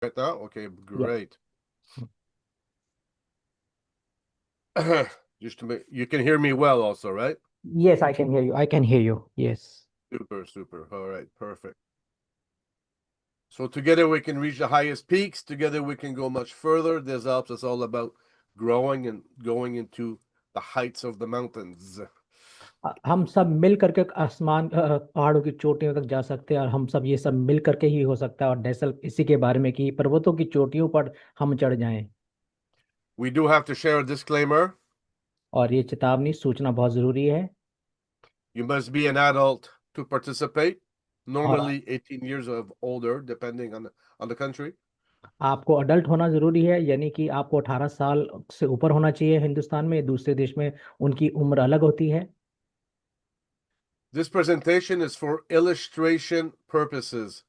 right now? Okay, Yeah. great. Just to make, you can hear me well also, right? Yes, I can hear you. I can hear you. Yes. Super, super. All right, perfect. So together we can reach the highest peaks. Together we can go much further. This helps us all about growing and going into the heights of the mountains. हम सब मिल करके आसमान पहाड़ों की चोटियों तक जा सकते हैं, और हम सब ये सब मिल करके ही हो सकता है। और दरअसल इसी के बारे में कि पर्वतों की चोटियों पर हम चढ़ जाएं। We do have to share a disclaimer. और ये चेतावनी सूचना बहुत जरूरी है। You must be an adult to participate. और Normally 18 years of older, depending on the country. आपको अडल्ट होना जरूरी है, यानी कि आपको 18 साल से ऊपर होना चाहिए। हिंदुस्तान में, दूसरे देश में उनकी उम्र अलग होती है। This presentation is for illustration purposes.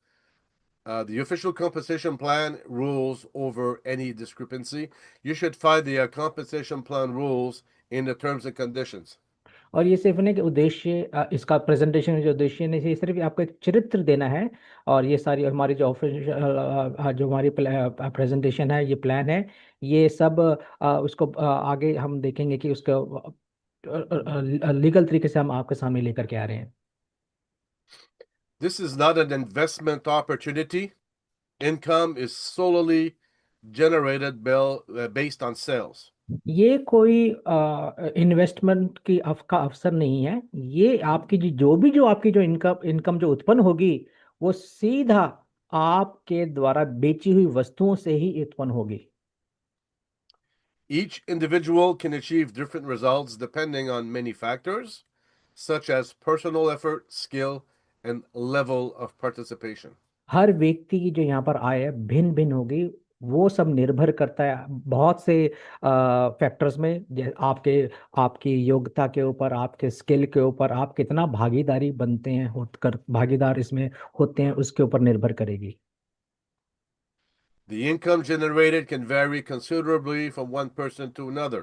The official compensation plan rules over any discrepancy. You should find the compensation plan rules in the terms and conditions. और ये सिर्फ नहीं कि उद्देश्य, इसका प्रेजेंटेशन जो उद्देश्य नहीं, ये सिर्फ आपको एक चरित्र देना है। और ये सारी हमारी जो ऑफिस जो हमारी प्रेजेंटेशन है, ये प्लान है, ये सब उसको आगे हम देखेंगे कि उसका लीगल तरीके से हम आपके सामने लेकर के आ रहे हैं। This is not an investment opportunity. Income is solely generated based on sales. ये कोई इन्वेस्टमेंट की का अवसर नहीं है। ये आपकी जो आपकी जो इनकम इनकम जो उत्पन्न होगी, वो सीधा आपके द्वारा बेची हुई वस्तुओं से ही उत्पन्न होगी। Each individual can achieve different results depending on many factors, such as personal effort, skill, and level of participation. हर व्यक्ति की जो यहाँ पर आय है भिन्न भिन्न होगी। वो सब निर्भर करता है बहुत से फैक्टर्स में, आपके आपकी योग्यता के ऊपर, आपके स्किल के ऊपर, आप कितना भागीदारी बनते हैं होकर भागीदार इसमें होते हैं, उसके ऊपर निर्भर करेगी। The income generated can vary considerably from one person to another.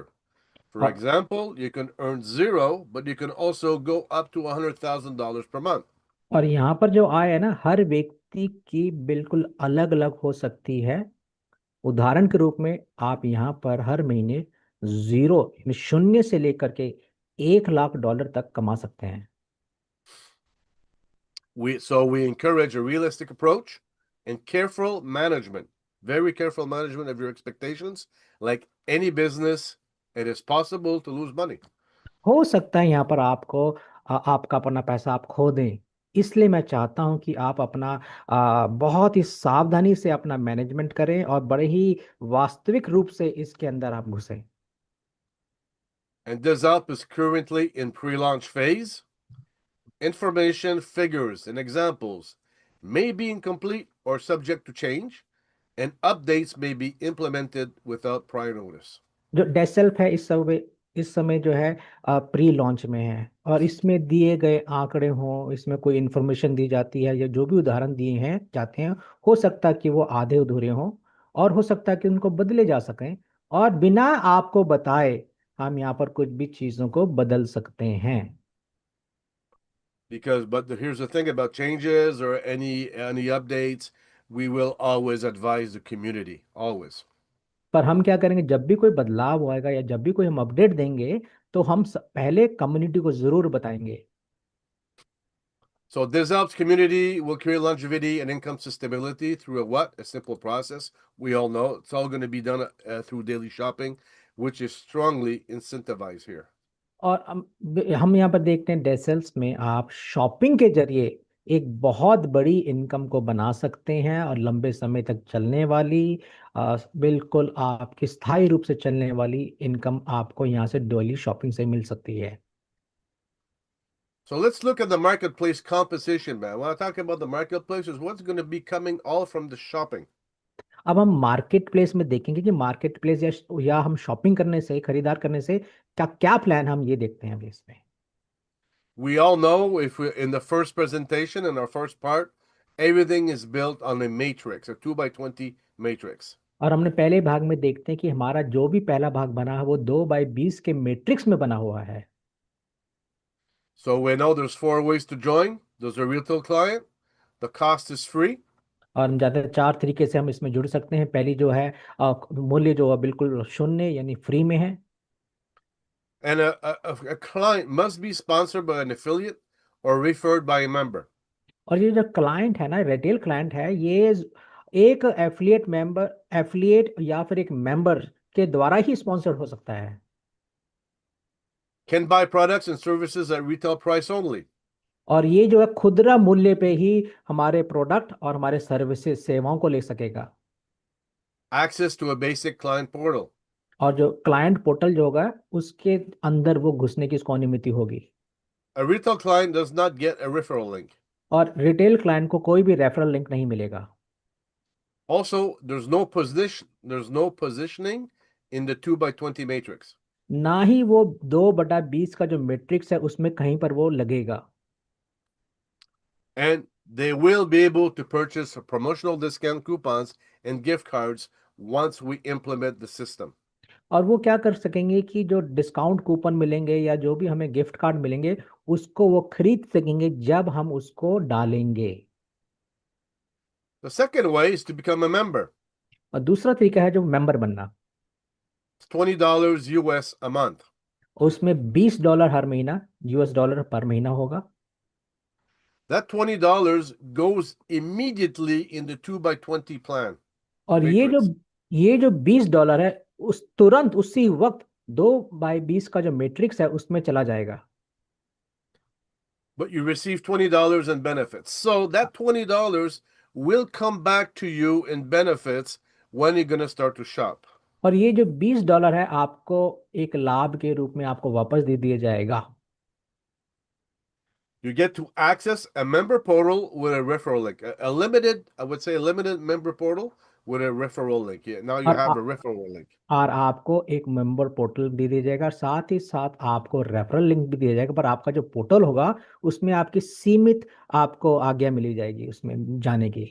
For और example, you can earn zero, but you can also go up to $100,000 per month. और यहाँ पर जो आय है ना, हर व्यक्ति की बिल्कुल अलग अलग हो सकती है। उदाहरण के रूप में आप यहाँ पर हर महीने जीरो, यानी शून्य से लेकर के 1 लाख डॉलर तक कमा सकते हैं। We encourage a realistic approach and careful management, very careful management of your expectations. Like any business, it is possible to lose money. हो सकता है यहाँ पर आपको आपका अपना पैसा आप खो दें। इसलिए मैं चाहता हूँ कि आप अपना बहुत ही सावधानी से अपना मैनेजमेंट करें, और बड़े ही वास्तविक रूप से इसके अंदर आप घुसें। And this app is currently in pre-launch phase. Information, figures, and examples may be incomplete or subject to change, and updates may be implemented without prior notice. जो डेसेल्फ है इस समय जो है प्री लॉन्च में है, और इसमें दिए गए आंकड़े हों, इसमें कोई इन्फॉर्मेशन दी जाती है, या जो भी उदाहरण दिए हैं जाते हैं, हो सकता है कि वो आधे अधूरे हों, और हो सकता है कि उनको बदले जा सकें। और बिना आपको बताए हम यहाँ पर कुछ भी चीज़ों को बदल सकते हैं। But here's the thing about changes or any updates, we will always advise the community, always. पर हम क्या करेंगे, जब भी कोई बदलाव आएगा या जब भी कोई हम अपडेट देंगे, तो हम पहले कम्युनिटी को जरूर बताएंगे। So this helps community will create longevity and income stability through a simple process. We all know it's all going to be done through daily shopping, which is strongly incentivized here. और हम यहाँ पर देखते हैं डेसल्स में आप shopping के जरिए एक बहुत बड़ी इनकम को बना सकते हैं, और लंबे समय तक चलने वाली, बिल्कुल आपकी स्थायी रूप से चलने वाली इनकम आपको यहाँ से डेली शॉपिंग से मिल सकती है। So let's look at the marketplace composition, man. When I talk about the marketplace, is what's going to be coming all from the shopping. अब हम मार्केट प्लेस में देखेंगे कि मार्केट प्लेस या हम शॉपिंग करने से, खरीदार करने से क्या क्या प्लान, हम ये देखते हैं अभी इसमें। We all know if we in the first presentation in our first part, everything is built on a matrix, a 2 by 20 matrix. और हमने पहले भाग में देखते हैं कि हमारा जो भी पहला भाग बना है वो 2 बाई 20 के मैट्रिक्स में बना हुआ है। So we know there's 4 ways to join. There's a retail client. The cost is free. और हम जानते हैं 4 तरीके से हम इसमें जुड़ सकते हैं। पहली जो है मूल्य जो है बिल्कुल शून्य यानी फ्री में है। And a client must be sponsored by an affiliate or referred by a member. और ये जो क्लाइंट है ना, रिटेल क्लाइंट है, ये एक एफिलिएट या फिर एक मेंबर के द्वारा ही स्पॉन्सर्ड हो सकता है। Can buy products and services at retail price only. और ये जो है खुदरा मूल्य पे ही हमारे प्रोडक्ट और हमारे सर्विसेज सेवाओं को ले सकेगा। Access to a basic client portal. और जो क्लाइंट पोर्टल जो होगा उसके अंदर वो घुसने की इसको अनुमति होगी। A retail client does not get a referral link. और रिटेल क्लाइंट को कोई भी रेफरल लिंक नहीं मिलेगा। Also, there's no positioning in the 2 by 20 matrix. ना ही वो 2/20 का जो मैट्रिक्स है उसमें कहीं पर वो लगेगा। And they will be able to purchase promotional discount coupons and gift cards once we implement the system. और वो क्या कर सकेंगे कि जो डिस्काउंट कूपन मिलेंगे या जो भी हमें गिफ्ट कार्ड मिलेंगे उसको वो खरीद सकेंगे जब हम उसको डालेंगे। The second way is to become a member. और दूसरा तरीका है जो मेंबर बनना। It's $20 US a month. उसमें $20 हर महीना, US डॉलर पर महीना होगा। That $20 goes immediately in the 2 by 20 plan और matrix. ये जो $20 है उस तुरंत उसी वक्त 2/20 का जो मैट्रिक्स है उसमें चला जाएगा। But you receive $20 in benefits. So that $20 will come back to you in benefits when you're going to start to shop. और ये जो $20 है आपको एक लाभ के रूप में आपको वापस दे दिया जाएगा। You get to access a member portal with a referral link. A limited, I would say, a limited member portal with a referral link. Yeah, now you और have a referral link. और आपको एक member portal दे दिया जाएगा, साथ ही साथ आपको referral link भी दिया जाएगा। पर आपका जो पोर्टल होगा उसमें आपकी सीमित आपको आज्ञा मिली जाएगी उसमें जाने की।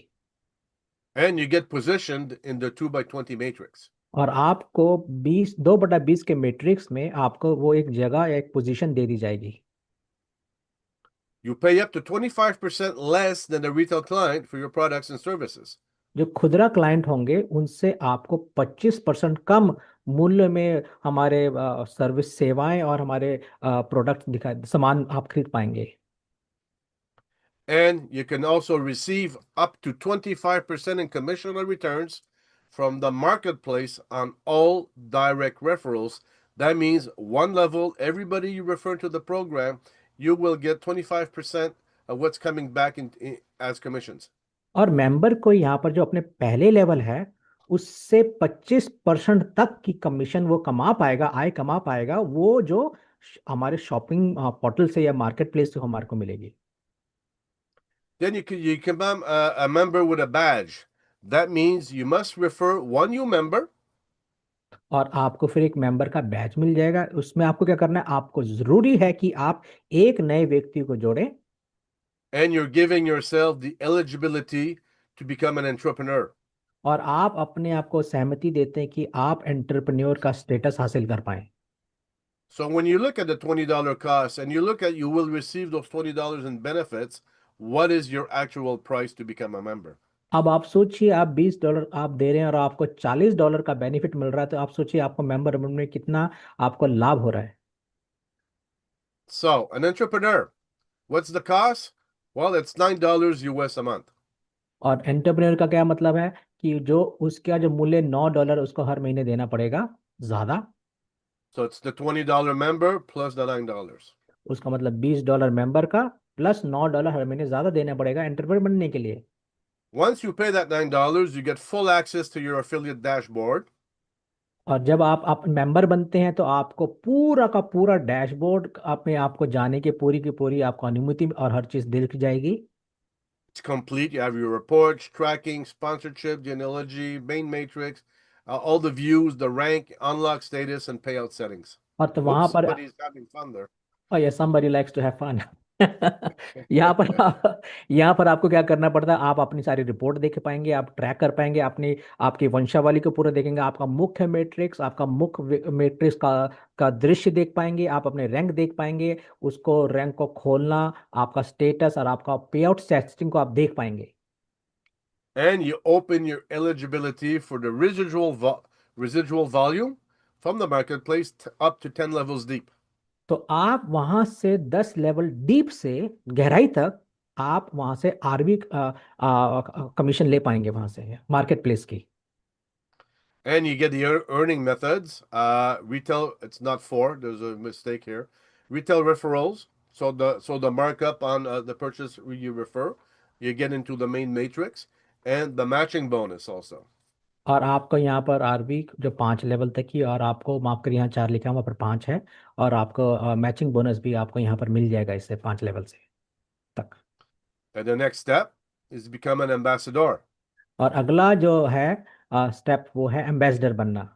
And you get positioned in the 2 by 20 matrix. और आपको 2/20 के मैट्रिक्स में आपको वो एक जगह या एक पोजीशन दे दी जाएगी। You pay up to 25% less than the retail client for your products and services. जो खुदरा क्लाइंट होंगे उनसे आपको 25% कम मूल्य में हमारे सर्विस सेवाएं और हमारे प्रोडक्ट दिखा सामान आप खरीद पाएंगे। And you can also receive up to 25% in commission or returns from the marketplace on all direct referrals. That means one level, everybody you refer to the program, you will get 25% of what's coming back as commissions. और member को यहाँ पर जो अपने पहले level है उससे 25% तक की कमीशन वो कमा पाएगा, आय कमा पाएगा, वो जो हमारे शॉपिंग पोर्टल से या मार्केट प्लेस से हमारे को मिलेगी। Then you can become a member with a badge. That means you must refer one new member. और आपको फिर एक मेंबर का बैच मिल जाएगा। उसमें आपको क्या करना है, आपको जरूरी है कि आप एक नए व्यक्ति को जोड़ें। And you're giving yourself the eligibility to become an entrepreneur. और आप अपने आप को सहमति देते हैं कि आप एंटरप्रेन्योर का स्टेटस हासिल कर पाए। So when you look at the $20 cost and you look at you will receive those $20 in benefits, what is your actual price to become a member? अब आप सोचिए, आप $20 आप दे रहे हैं और आपको $40 का बेनिफिट मिल रहा है, तो आप सोचिए आपको मेंबर बनने में कितना आपको लाभ हो रहा है। So an entrepreneur, what's the cost? Well, it's $9 US a month. और एंटरप्रेन्योर का क्या मतलब है कि जो उसका जो मूल्य $9 उसको हर महीने देना पड़ेगा ज्यादा। So it's the $20 member plus the $9. उसका मतलब $20 मेंबर का प्लस $9 हर महीने ज्यादा देना पड़ेगा एंटरप्रेन्योर बनने के लिए। Once you pay that $9, you get full access to your affiliate dashboard. और जब आप मेंबर बनते हैं तो आपको पूरा का पूरा डैशबोर्ड अपने आपको जाने की पूरी आपको अनुमति और हर चीज दिख जाएगी। It's complete. You have your reports, tracking, sponsorship, genealogy, main matrix, all the views, the rank, unlock status, and payout settings. और तो वहां Oops, पर somebody's having fun there. Oh yeah, somebody likes to have fun. यहाँ पर यहाँ पर आपको क्या करना पड़ता है, आप अपनी सारी रिपोर्ट देख पाएंगे, आप ट्रैक कर पाएंगे अपनी आपकी वंशावली को पूरा देखेंगे, आपका मुख्य मैट्रिक्स, आपका मुख्य मैट्रिक्स का दृश्य देख पाएंगे, आप अपने रैंक देख पाएंगे, उसको रैंक को खोलना, आपका स्टेटस और आपका पे आउट सेटिंग को आप देख पाएंगे। and you open your eligibility for the residual volume from the marketplace up to 10 levels deep. तो आप वहां से 10 लेवल डीप से गहराई तक आप वहां से आरबी कमीशन ले पाएंगे वहां से मार्केट प्लेस की। And you get the earning methods. Retail, it's not four. There's a mistake here. Retail referrals. So the markup on the purchase you refer, you get into the main matrix, and the matching bonus also. और आपको यहाँ पर RB जो 5 level तक की, और आपको माफ करिए यहाँ 4 लिखा है, वहाँ पर 5 है। और आपको मैचिंग बोनस भी आपको यहाँ पर मिल जाएगा इससे 5 लेवल से तक। And the next step is become an ambassador. और अगला जो है स्टेप वो है एम्बेसडर बनना।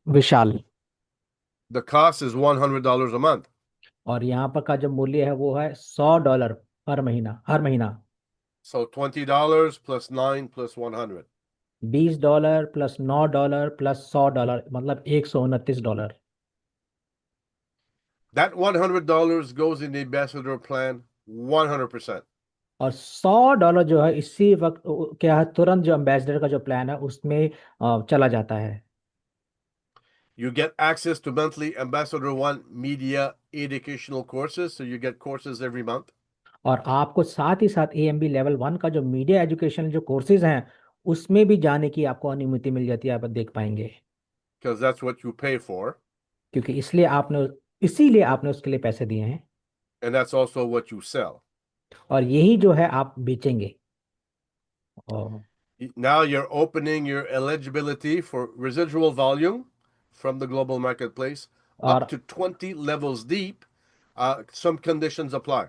विशाल। The cost is $100 a month. और यहाँ पर का जो मूल्य है वो है $100 हर महीना, हर महीना। So $20 plus 9 plus 100. $20 plus $9 plus $100, मतलब $129। That $100 goes in the ambassador plan 100%. और $100 जो है इसी वक्त क्या है, तुरंत जो एम्बेसडर का जो प्लान है उसमें चला जाता है। You get access to monthly Ambassador One media educational courses, so you get courses every month. और आपको साथ ही साथ AMB लेवल 1 का जो मीडिया एजुकेशन जो कोर्सेज हैं उसमें भी जाने की आपको अनुमति मिल जाती है, आप देख पाएंगे। Because that's what you pay for, क्योंकि इसीलिए आपने उसके लिए पैसे दिए हैं, and that's also what you sell. और यही जो है आप बेचेंगे। और Now you're opening your eligibility for residual volume from the global marketplace और up to 20 levels deep. Some conditions apply.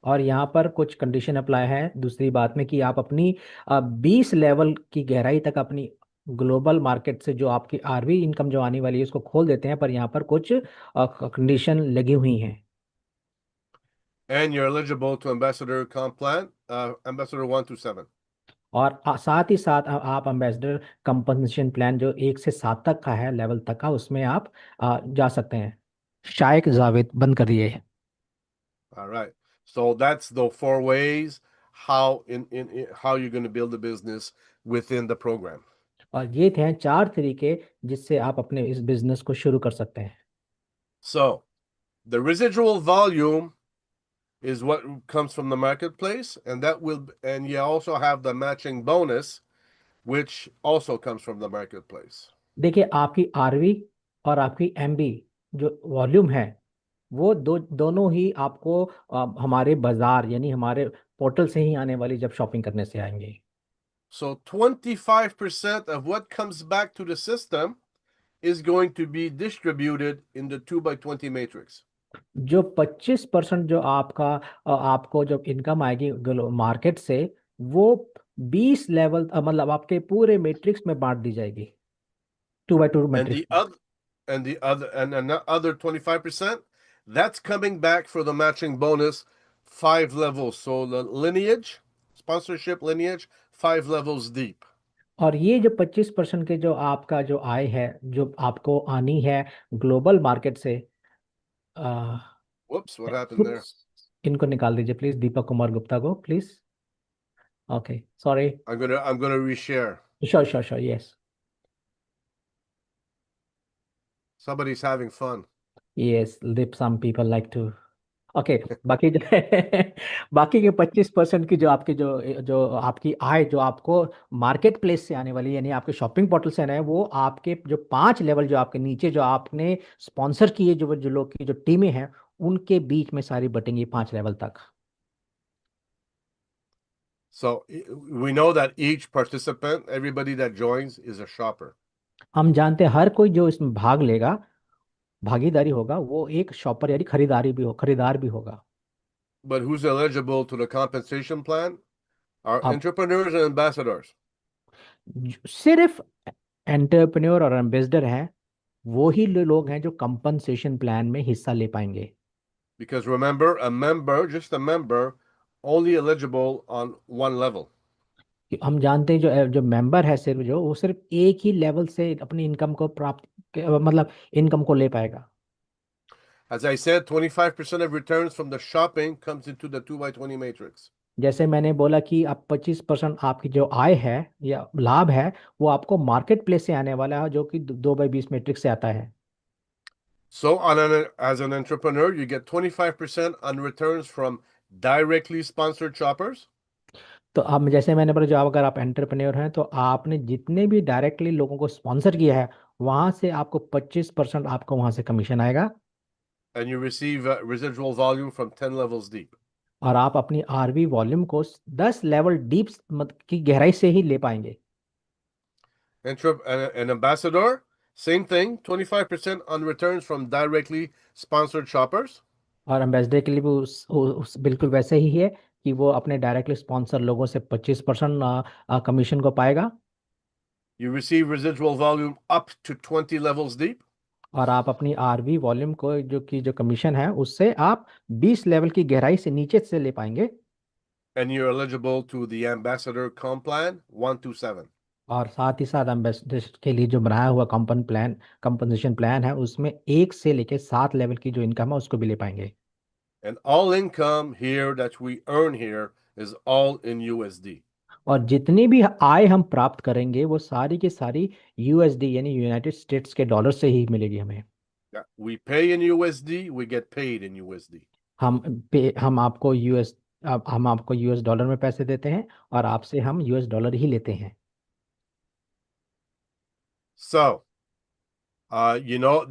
और यहाँ पर कुछ कंडीशन अप्लाई है दूसरी बात में, कि आप अपनी 20 लेवल की गहराई तक अपनी ग्लोबल मार्केट से जो आपकी आरबी इनकम जो आने वाली है उसको खोल देते हैं, पर यहाँ पर कुछ कंडीशन लगी हुई हैं। And you're eligible to Ambassador Comp Plan, Ambassador 1 to 7. और साथ ही साथ आप एम्बेसडर कंपनसेशन प्लान जो 1 से 7 तक का है, लेवल तक का, उसमें आप जा सकते हैं। शायक जावेद बंद कर दिए। All right. So that's the four ways how how you're going to build a business within the program. और ये थे 4 तरीके जिससे आप अपने इस बिजनेस को शुरू कर सकते हैं। So the residual volume is what comes from the marketplace, and you also have the matching bonus, which also comes from the marketplace. देखिए, आपकी आरवी और आपकी एमबी जो वॉल्यूम है वो दोनों ही आपको हमारे बाजार यानी हमारे पोर्टल से ही आने वाली जब शॉपिंग करने से आएंगे। So 25% of what comes back to the system is going to be distributed in the 2x20 matrix. जो 25% जो आपको जब इनकम आएगी मार्केट से, वो 20 लेवल मतलब आपके पूरे मैट्रिक्स में बांट दी जाएगी, 2x2 And matrix. the other 25%, that's coming back for the matching bonus, 5 levels. So the lineage, sponsorship lineage, 5 levels deep. और ये जो 25% के जो आपका जो आय है जो आपको आनी है ग्लोबल मार्केट से, Whoops, what happened there? इनको निकाल दीजिए प्लीज, दीपक कुमार गुप्ता को please. Okay, sorry. I'm gonna reshare. Sure sure sure, yes Somebody's having fun. Yes, lip some people like to. Okay, बाकी जो है बाकी के 25% की जो आपकी जो जो आपकी आय जो आपको मार्केट प्लेस से आने वाली, यानी आपके शॉपिंग पोर्टल से आना है, वो आपके जो 5 लेवल जो आपके नीचे जो आपने स्पॉन्सर किए जो लोग की जो टीमें हैं उनके बीच में सारी बटेंगी 5 लेवल तक। So we know that each participant, everybody that joins, is a shopper. हम जानते हैं हर कोई जो इसमें भाग लेगा, भागीदारी होगा, वो एक शॉपर यानी खरीदार भी होगा। But who's eligible to the compensation plan are अब entrepreneurs and ambassadors. सिर्फ एंटरप्रेन्योर और एम्बेसडर हैं वो ही लोग हैं जो कंपनसेशन प्लान में हिस्सा ले पाएंगे। Because remember, just a member, only eligible on one level. हम जानते हैं जो जो मेंबर है सिर्फ जो वो सिर्फ एक ही लेवल से अपनी इनकम को मतलब इनकम को ले पाएगा। As I said, 25% of returns from the shopping comes into the 2x20 matrix. जैसे मैंने बोला कि आप 25% आपकी जो आय है या लाभ है वो आपको मार्केट प्लेस से आने वाला है, जो कि 2/20 मैट्रिक्स से आता है। So as an entrepreneur, you get 25% on returns from directly sponsored shoppers. तो अब जैसे मैंने बोला, जो अगर आप एंटरप्रेन्योर हैं तो आपने जितने भी डायरेक्टली लोगों को स्पॉन्सर किया है वहां से आपको 25% आपको वहां से कमीशन आएगा। And you receive residual volume from 10 levels deep. और आप अपनी आरवी वॉल्यूम को 10 लेवल डीप की गहराई से ही ले पाएंगे। An ambassador, same thing, 25% on returns from directly sponsored shoppers. और एम्बेसडर के लिए भी बिल्कुल वैसे ही है कि वो अपने डायरेक्टली स्पॉन्सर लोगों से 25% कमीशन को पाएगा। You receive residual volume up to 20 levels deep. और आप अपनी आरवी वॉल्यूम को जो कमीशन है उससे आप 20 लेवल की गहराई से नीचे से ले पाएंगे। And you're eligible to the ambassador comp plan 127. और साथ ही साथ एम्बेसडर के लिए जो बनाया हुआ कंपनसेशन प्लान है उसमें 1 से लेकर 7 लेवल की जो इनकम है उसको भी ले पाएंगे। And all income here that we earn here is all in USD. और जितनी भी आय हम प्राप्त करेंगे वो सारी की सारी यूएसडी यानी यूनाइटेड स्टेट्स के डॉलर से ही मिलेगी हमें। Yeah, we pay in USD, we get paid in USD. हम हम आपको यूएस डॉलर में पैसे देते हैं और आपसे हम यूएस डॉलर ही लेते हैं। So,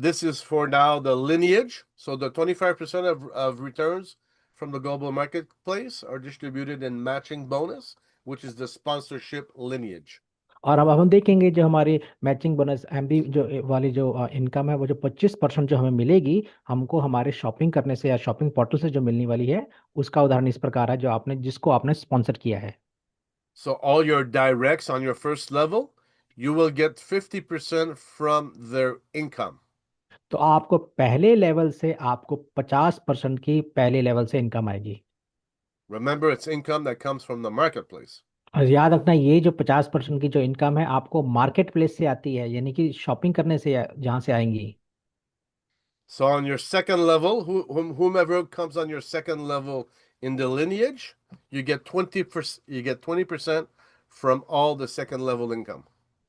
this is for now the lineage. So the 25% of returns from the global marketplace are distributed in matching bonus, which is the sponsorship lineage. और अब हम देखेंगे जो हमारी मैचिंग बोनस एमबी जो वाली जो इनकम है वो जो 25% जो हमें मिलेगी हमको हमारे शॉपिंग करने से या शॉपिंग पोर्टल से जो मिलने वाली है उसका उदाहरण इस प्रकार है, जिसको आपने स्पॉन्सर किया है। So all your directs on your first level, you will get 50% from their income. तो आपको पहले लेवल से आपको 50% की पहले लेवल से इनकम आएगी। Remember, it's income that comes from the marketplace. और याद रखना ये जो 50% की जो इनकम है आपको मार्केट प्लेस से आती है, यानी कि शॉपिंग करने से जहाँ से आएंगी। So on your second level, whomever comes on your second level in the lineage, you get 20%. You get 20% from all the second level income.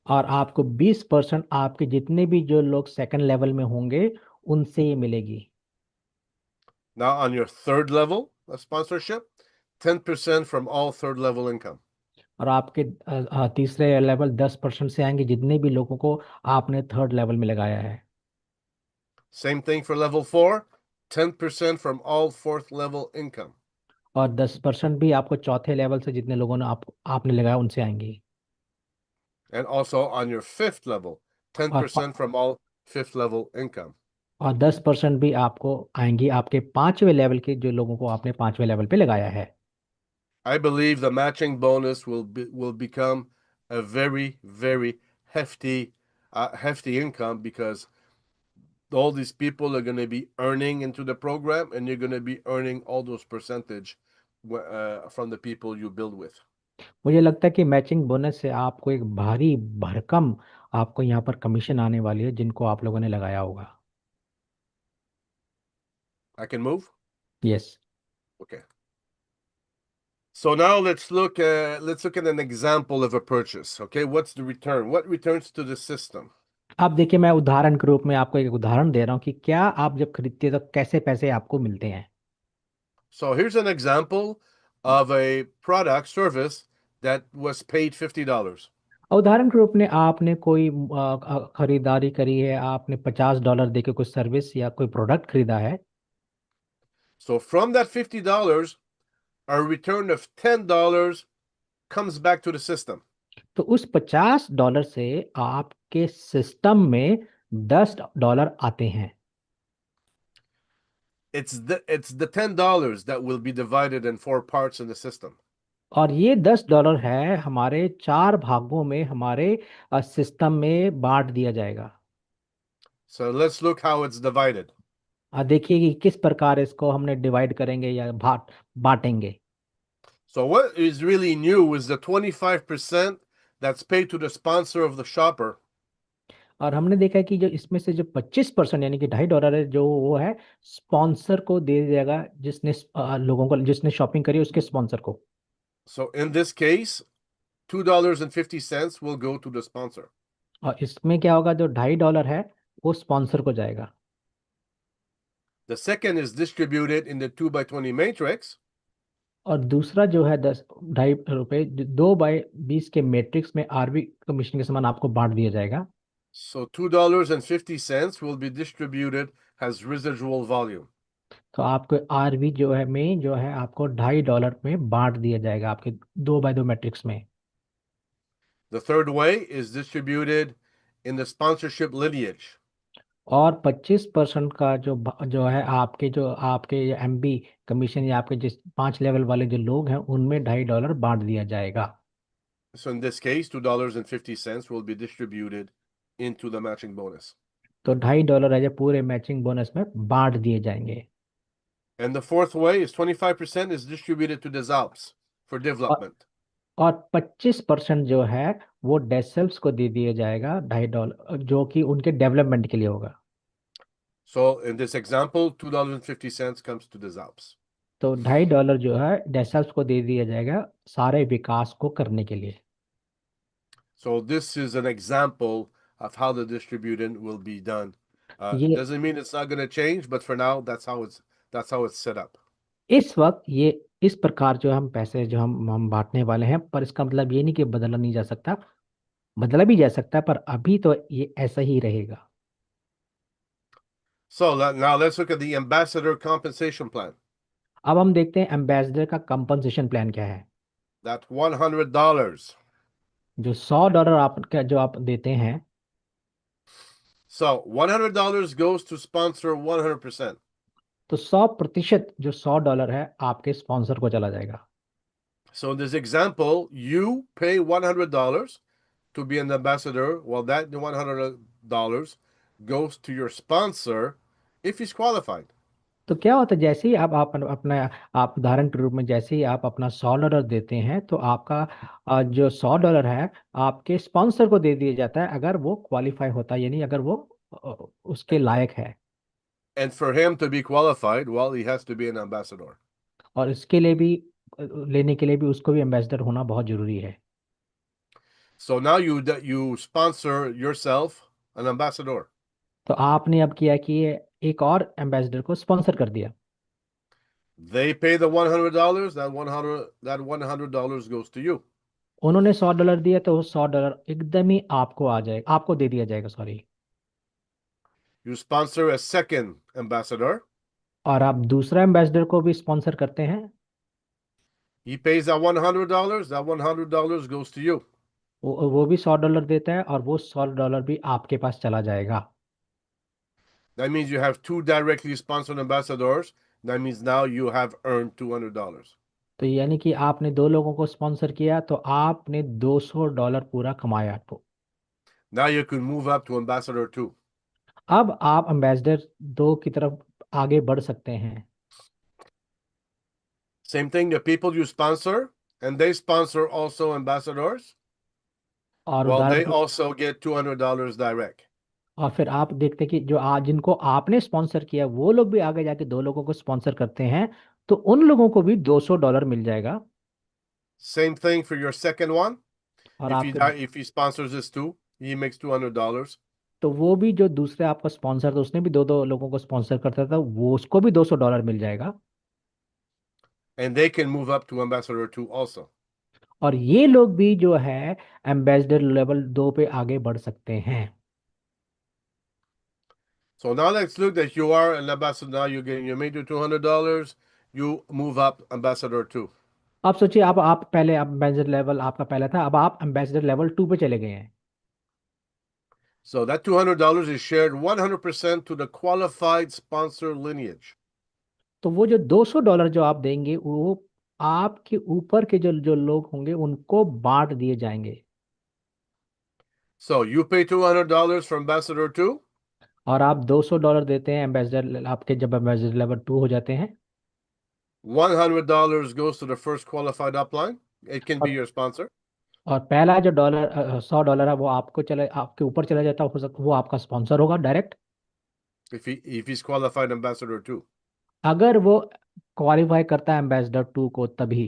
और आपको 20% आपके जितने भी जो लोग सेकंड लेवल में होंगे उनसे ये मिलेगी। Now on your third level of sponsorship, 10% from all third level income. और आपके तीसरे लेवल 10% से आएंगे जितने भी लोगों को आपने थर्ड लेवल में लगाया है। Same thing for level 4, 10% from all fourth level income. और 10% भी आपको चौथे लेवल से जितने लोगों ने आपने लगाया उनसे आएंगी। And also on your fifth level, और 10% from all fifth level income. 10% भी आपको आएंगी आपके 5वें लेवल के जो लोगों को आपने 5वें लेवल पे लगाया है। I believe the matching bonus will become a very, very hefty income, because all these people are going to be earning into the program, and you're going to be earning all those percentage from the people you build with. मुझे लगता है कि matching bonus से आपको एक भारी भरकम आपको यहाँ पर कमीशन आने वाली है जिनको आप लोगों ने लगाया होगा। I can move? Yes. Okay. So now let's look at an example of a purchase. Okay, what's the return? What returns to the system? अब देखिए मैं उदाहरण के रूप में आपको एक उदाहरण दे रहा हूँ कि क्या आप जब खरीदते हैं तो कैसे पैसे आपको मिलते हैं। So here's an example of a product service that was paid $50. उदाहरण के रूप में आपने कोई खरीदारी करी है, आपने $50 दे के कोई सर्विस या कोई प्रोडक्ट खरीदा है। So from that $50, a return of $10 comes back to the system. तो उस $50 से आपके सिस्टम में $10 आते हैं। It's the $10 that will be divided in 4 parts in the system. और ये $10 है हमारे 4 भागों में हमारे सिस्टम में बांट दिया जाएगा। So let's look how it's divided. देखिए कि किस प्रकार इसको हमने डिवाइड करेंगे या बांटेंगे। So what is really new is the 25% that's paid to the sponsor of the shopper. और हमने देखा है कि जो इसमें से जो 25% यानी कि $2.5 है जो वो है स्पॉन्सर को दे देगा, जिसने लोगों को जिसने शॉपिंग करी उसके स्पॉन्सर को। So in this case, $2.50 will go to the sponsor. और इसमें क्या होगा, जो $2.50 है वो स्पॉन्सर को जाएगा। The second is distributed in the 2 by 20 matrix. और दूसरा जो है 2.5 रुपए 2/20 के मैट्रिक्स में आरबी कमीशन के समान आपको बांट दिया जाएगा। So $2.50 will be distributed as residual volume. तो आपको आरबी जो है में जो है आपको $2.50 में बांट दिया जाएगा आपके 2/2 मैट्रिक्स में। The third way is distributed in the sponsorship lineage. और 25% का जो है आपके एमबी कमीशन या आपके जिस 5 लेवल वाले जो लोग हैं उनमें $2.50 बांट दिया जाएगा। So in this case, $2.50 will be distributed into the matching bonus. तो $2.50 है जो पूरे मैचिंग बोनस में बांट दिए जाएंगे। And the fourth way is 25% is distributed to the ZALPs for और development. और 25% जो है वो डेसेल्स को दे दिया जाएगा $2.50, जो कि उनके डेवलपमेंट के लिए होगा। So in this example, $2.50 comes to the ZALPs. तो $2.50 जो है डेसेल्स को दे दिया जाएगा सारे विकास को करने के लिए। So this is an example of how the distribution will be done. ये Doesn't mean it's not going to change, but for now, that's how it's set up. इस वक्त ये इस प्रकार जो हम पैसे जो हम बांटने वाले हैं, पर इसका मतलब ये नहीं कि बदला नहीं जा सकता, बदला भी जा सकता है, पर अभी तो ये ऐसा ही रहेगा। So now let's look at the ambassador compensation plan. अब हम देखते हैं एम्बेसडर का कंपनसेशन प्लान क्या है। That $100. जो $100 जो आप देते हैं, So $100 goes to sponsor 100%. तो 100% जो $100 है आपके स्पॉन्सर को चला जाएगा। So in this example, you pay $100 to be an ambassador, while that $100 goes to your sponsor if he's qualified. तो क्या होता है, जैसे ही अपना आप उदाहरण के रूप में जैसे ही आप अपना $100 देते हैं तो आपका जो $100 है आपके स्पॉन्सर को दे दिया जाता है, अगर वो क्वालिफाई होता है, यानी अगर वो उसके लायक है। And for him to be qualified, well, he has to be an ambassador. और इसके लिए भी लेने के लिए भी उसको भी एम्बेसडर होना बहुत जरूरी है। So now you sponsor yourself an ambassador. तो आपने अब किया कि ये एक और एम्बेसडर को स्पॉन्सर कर दिया। They pay the $100. That $100 goes to you. उन्होंने $100 दिया तो वो $100 एकदम ही आपको आ जाएगा, आपको दे दिया जाएगा, sorry. You sponsor a second ambassador. और आप दूसरा एम्बेसडर को भी स्पॉन्सर करते हैं, He pays that $100. That $100 goes to you. वो भी $100 देता है और वो $100 भी आपके पास चला जाएगा। That means you have two directly sponsored ambassadors. That means now you have earned $200. तो यानी कि आपने दो लोगों को स्पॉन्सर किया तो आपने $200 पूरा कमाया। तो Now you can move up to ambassador 2. अब आप एम्बेसडर 2 की तरफ आगे बढ़ सकते हैं। Same thing, the people you sponsor, and they sponsor also ambassadors. और Well, उदाहरण they के also get $200 direct. और फिर आप देखते हैं कि जो जिनको आपने स्पॉन्सर किया वो लोग भी आगे जाके 2 लोगों को स्पॉन्सर करते हैं, तो उन लोगों को भी $200 मिल जाएगा। Same thing for your second one. और If he आपके if he sponsors this too, he makes $200. तो वो भी जो दूसरे आपका स्पॉन्सर था उसने भी 2 लोगों को स्पॉन्सर करता था, वो उसको भी $200 मिल जाएगा। And they can move up to ambassador 2 also. और ये लोग भी जो है एम्बेसडर लेवल 2 पे आगे बढ़ सकते हैं। So now let's look that you are an ambassador. Now you made your $200. You move up ambassador 2. आप सोचिए, आप पहले एम्बेसडर लेवल आपका पहला था, अब आप एम्बेसडर लेवल 2 पे चले गए हैं। So that $200 is shared 100% to the qualified sponsor lineage. तो वो जो $200 जो आप देंगे वो आपके ऊपर के जो जो लोग होंगे उनको बांट दिए जाएंगे। So you pay $200 for ambassador 2. और आप $200 देते हैं एम्बेसडर, आपके जब एम्बेसडर लेवल 2 हो जाते हैं, $100 goes to the first qualified upline. It can be और your sponsor. और पहला जो $100 है वो आपके ऊपर चला जाता हो सकता वो आपका स्पॉन्सर होगा direct, If he's qualified ambassador 2. अगर वो क्वालिफाई करता है एम्बेसडर 2 को तभी।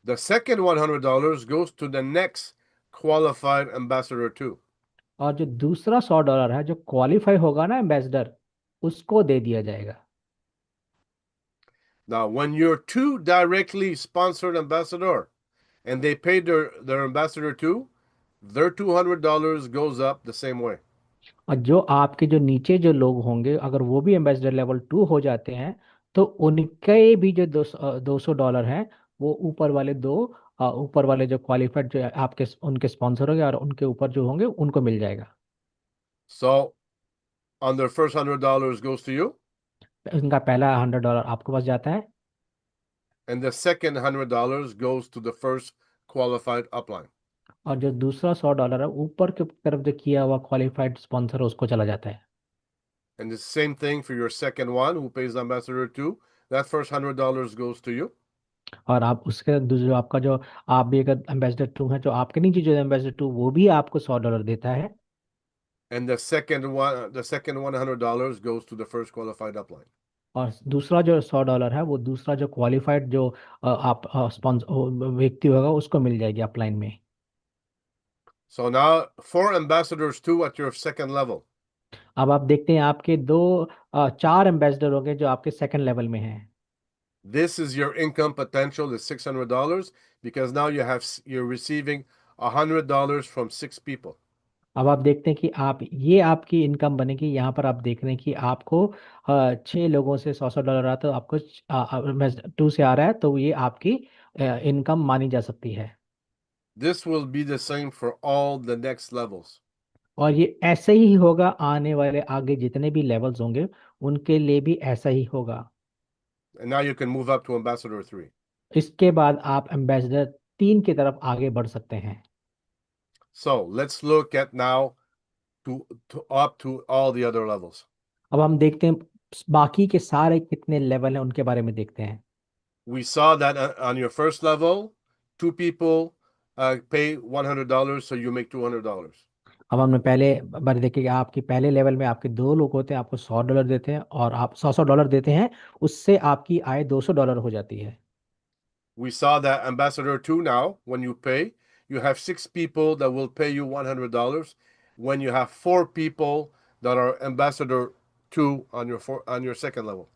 The second $100 goes to the next qualified ambassador too. और जो दूसरा $100 है जो क्वालिफाई होगा ना एम्बेसडर, उसको दे दिया जाएगा। Now, when you're two directly sponsored ambassador and they pay their ambassador too, their $200 goes up the same way. और जो आपके जो नीचे जो लोग होंगे अगर वो भी एम्बेसडर लेवल 2 हो जाते हैं, तो उनके भी जो $200 हैं वो ऊपर वाले दो, ऊपर वाले जो क्वालिफाइड जो आपके उनके स्पॉन्सर होंगे और उनके ऊपर जो होंगे उनको मिल जाएगा। So on their first $100 goes to you, उनका पहला $100 आपके पास जाता है, and the second $100 goes to the first qualified upline. और जो दूसरा $100 है ऊपर की तरफ जो किया हुआ क्वालिफाइड स्पॉन्सर उसको चला जाता है। And the same thing for your second one who pays the ambassador too. That first $100 goes to you. और आप उसके जो आपका जो आप भी अगर एम्बेसडर 2 है, जो आपके नीचे जो एम्बेसडर 2 वो भी आपको $100 देता है। And the second $100 goes to the first qualified upline. और दूसरा जो $100 है वो दूसरा जो क्वालिफाइड जो आप स्पॉन्सर व्यक्ति होगा उसको मिल जाएगी अपलाइन में। So now 4 ambassadors too at your second level. अब आप देखते हैं आपके 4 एम्बेसडर होंगे जो आपके सेकंड लेवल में हैं। This is your income potential is $600 because now you're receiving $100 from 6 people. अब आप देखते हैं कि आप ये आपकी इनकम बनेगी। यहाँ पर आप देख रहे हैं कि आपको 6 लोगों से $100 रहा तो आपको 2 से आ रहा है, तो ये आपकी इनकम मानी जा सकती है। This will be the same for all the next levels. और ये ऐसे ही होगा आने वाले आगे जितने भी लेवल्स होंगे उनके लिए भी ऐसा ही होगा। And now you can move up to ambassador 3. इसके बाद आप एम्बेसडर 3 की तरफ आगे बढ़ सकते हैं। So let's look at now to up to all the other levels. अब हम देखते हैं बाकी के सारे कितने लेवल हैं उनके बारे में देखते हैं। We saw that on your first level, 2 people pay $100, so you make $200. अब हमने पहले बार देखे कि आपके पहले लेवल में आपके 2 लोग होते हैं, आपको $100 देते हैं और आप $100 देते हैं, उससे आपकी आय $200 हो जाती है। We saw that ambassador 2 now, when you pay, you have 6 people that will pay you $100 when you have 4 people that are ambassador 2 on your second level.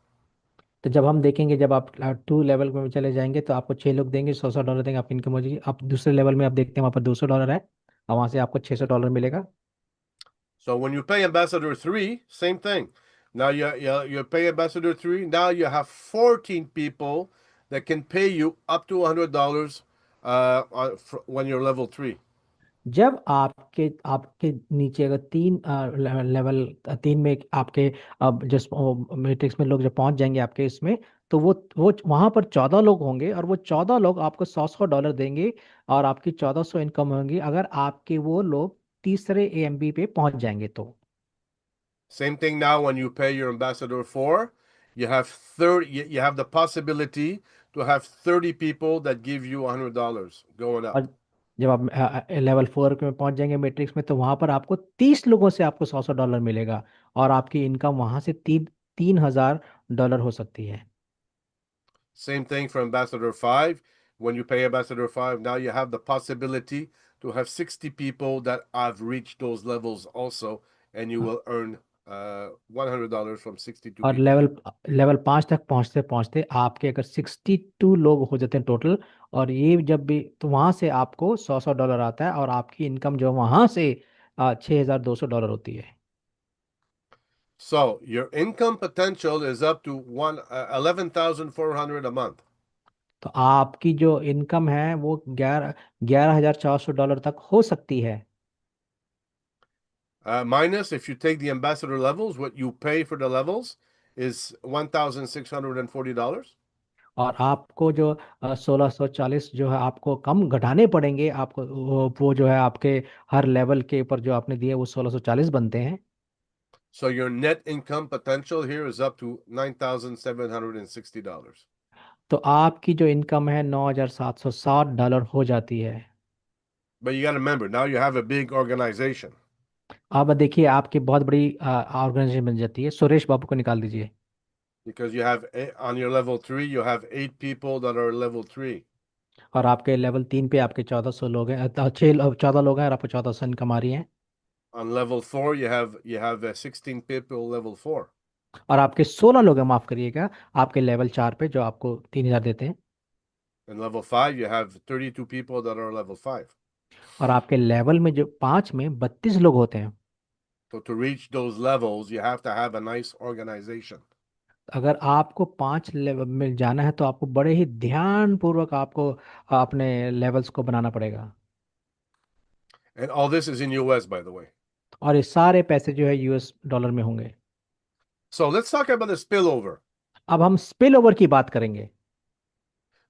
तो जब हम देखेंगे जब आप 2 लेवल में चले जाएंगे तो आपको 6 लोग देंगे, $100 देंगे, आपकी इनकम हो जाएगी। आप दूसरे लेवल में आप देखते हैं वहाँ पर $200 है और वहाँ से आपको $600 मिलेगा। So when you pay ambassador 3, same thing. Now you pay ambassador 3. Now you have 14 people that can pay you up to $100 when you're level 3. जब आपके आपके नीचे अगर 3 लेवल 3 में आपके अब जो मैट्रिक्स में लोग जब पहुंच जाएंगे आपके इसमें, तो वो वहां पर 14 लोग होंगे और वो 14 लोग आपको $100 देंगे और आपकी 1400 इनकम होंगी अगर आपके वो लोग तीसरे AMB पे पहुंच जाएंगे तो। Same thing now when you pay your ambassador 4, you have 30 you have the possibility to have 30 people that give you $100 going up. और जब आप लेवल 4 में पहुंच जाएंगे मैट्रिक्स में तो वहां पर आपको 30 लोगों से आपको $100 मिलेगा और आपकी इनकम वहां से 3,000 डॉलर हो सकती है। Same thing for ambassador 5. When you pay ambassador 5, now you have the possibility to have 60 people that have reached those levels also, and you will earn $100 from 62 और people. लेवल 5 तक पहुंचते पहुंचते आपके अगर 62 लोग हो जाते हैं टोटल, और ये जब भी तो वहां से आपको $100 आता है और आपकी इनकम जो वहां से $6,200 होती है। So your income potential is up to 11,400 a month. तो आपकी जो इनकम है वो 11,400 डॉलर तक हो सकती है। Minus if you take the ambassador levels, what you pay for the levels is $1,640. और आपको जो 1640 जो है आपको कम घटाने पड़ेंगे आपको, वो जो है आपके हर लेवल के ऊपर जो आपने दिए वो 1640 बनते हैं। So your net income potential here is up to $9,760. तो आपकी जो इनकम है $9,760 हो जाती है। But you got to remember, now you have a big organization अब देखिए आपकी बहुत बड़ी ऑर्गेनाइजेशन बन जाती है। सुरेश बाबू को निकाल दीजिए। because you have on your level 3, you have 8 people that are level 3. और आपके लेवल 3 पे आपके 1400 लोग हैं, 14 लोग हैं और आपको 1400 इनकम आ रही है। On level 4, you have 16 people level 4. और आपके 16 लोग हैं, माफ करिएगा, आपके लेवल 4 पे जो आपको 3000 देते हैं। In level 5, you have 32 people that are level 5. और आपके लेवल में जो 5 में 32 लोग होते हैं। So to reach those levels, you have to have a nice organization. अगर आपको 5 लेवल में जाना है तो आपको बड़े ही ध्यान पूर्वक आपको अपने लेवल्स को बनाना पड़ेगा। And all this is in US, by the way. और ये सारे पैसे जो है यूएस डॉलर में होंगे। So let's talk about the spillover. अब हम स्पिल ओवर की बात करेंगे।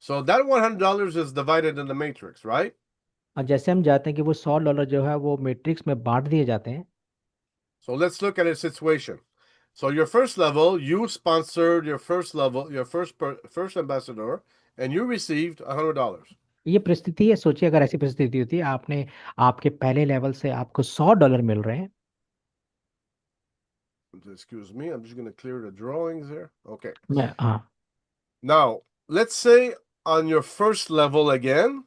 So that $100 is divided in the matrix, right? और जैसे हम जाते हैं कि वो $100 जो है वो मैट्रिक्स में बांट दिए जाते हैं। So let's look at a situation. So your first level, you sponsored your first level, your first ambassador, and you received $100. ये परिस्थिति है, सोचिए अगर ऐसी परिस्थिति होती है, आपने आपके पहले लेवल से आपको $100 मिल रहे हैं। Excuse me, I'm just going to clear the drawings here. Okay. मैं हाँ। Now, let's say on your first level again,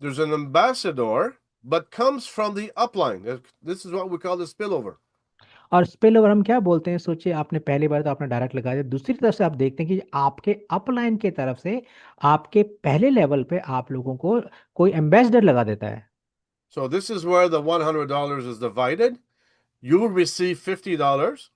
there's an ambassador, but comes from the upline. This is what we call the spillover. और spill over हम क्या बोलते हैं, सोचिए आपने पहली बार तो आपने डायरेक्ट लगा दिया, दूसरी तरफ से आप देखते हैं कि आपके अपलाइन की तरफ से आपके पहले लेवल पे आप लोगों को कोई एम्बेसडर लगा देता है। So this is where the $100 is divided. You will receive $50.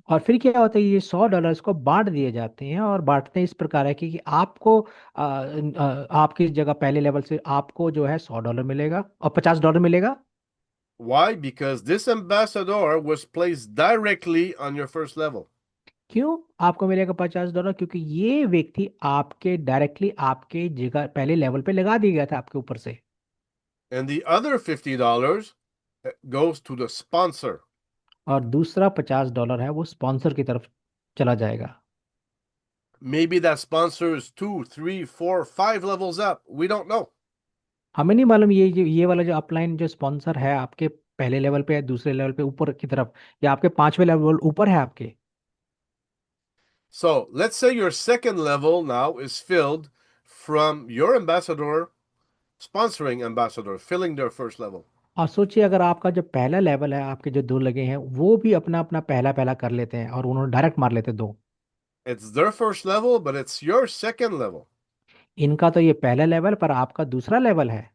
और फिर क्या होता है, ये $100 को बांट दिए जाते हैं और बांटते इस प्रकार है कि आपको आपकी जगह पहले लेवल से आपको जो है $100 मिलेगा और $50 मिलेगा। Why? Because this ambassador was placed directly on your first level. क्यों आपको मिलेगा $50? क्योंकि ये व्यक्ति आपके डायरेक्टली आपके जगह पहले लेवल पे लगा दिया गया था आपके ऊपर से। And the other $50 goes to the sponsor. और दूसरा $50 है वो स्पॉन्सर की तरफ चला जाएगा। Maybe that sponsor is 2, 3, 4, 5 levels up. We don't know. हमें नहीं मालूम ये वाला जो अपलाइन जो स्पॉन्सर है आपके पहले लेवल पे या दूसरे लेवल पे ऊपर की तरफ या आपके 5वें लेवल ऊपर है आपके। So let's say your second level now is filled from your ambassador sponsoring ambassador filling their first level. और सोचिए अगर आपका जो पहला लेवल है, आपके जो 2 लगे हैं वो भी अपना अपना पहला पहला कर लेते हैं और उन्होंने डायरेक्ट मार लेते 2। It's their first level, but it's your second level. इनका तो ये पहला लेवल पर आपका दूसरा लेवल है।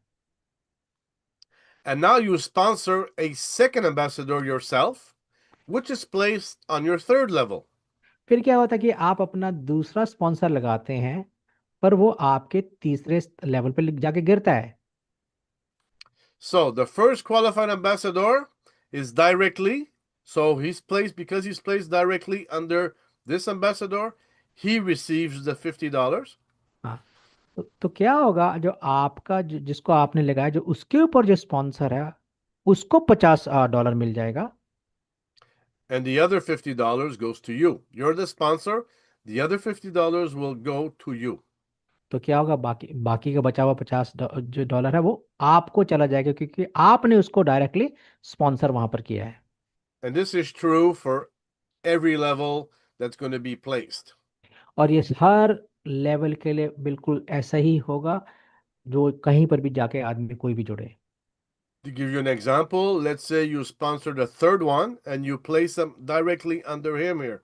And now you sponsor a second ambassador yourself, which is placed on your third level. फिर क्या होता है कि आप अपना दूसरा स्पॉन्सर लगाते हैं पर वो आपके तीसरे लेवल पे जाके गिरता है। So the first qualified ambassador is directly, so he's placed because he's placed directly under this ambassador, he receives the $50. हाँ। तो क्या होगा, जो आपका जिसको आपने लगाया जो उसके ऊपर जो स्पॉन्सर है उसको $50 मिल जाएगा। And the other $50 goes to you. You're the sponsor. The other $50 will go to you. तो क्या होगा, बाकी बाकी का बचा हुआ जो डॉलर है वो आपको चला जाएगा क्योंकि आपने उसको डायरेक्टली स्पॉन्सर वहां पर किया है। And this is true for every level that's going to be placed. और ये हर लेवल के लिए बिल्कुल ऐसा ही होगा जो कहीं पर भी जाके आदमी कोई भी जुड़े। To give you an example, let's say you sponsor the third one and you place them directly under him here.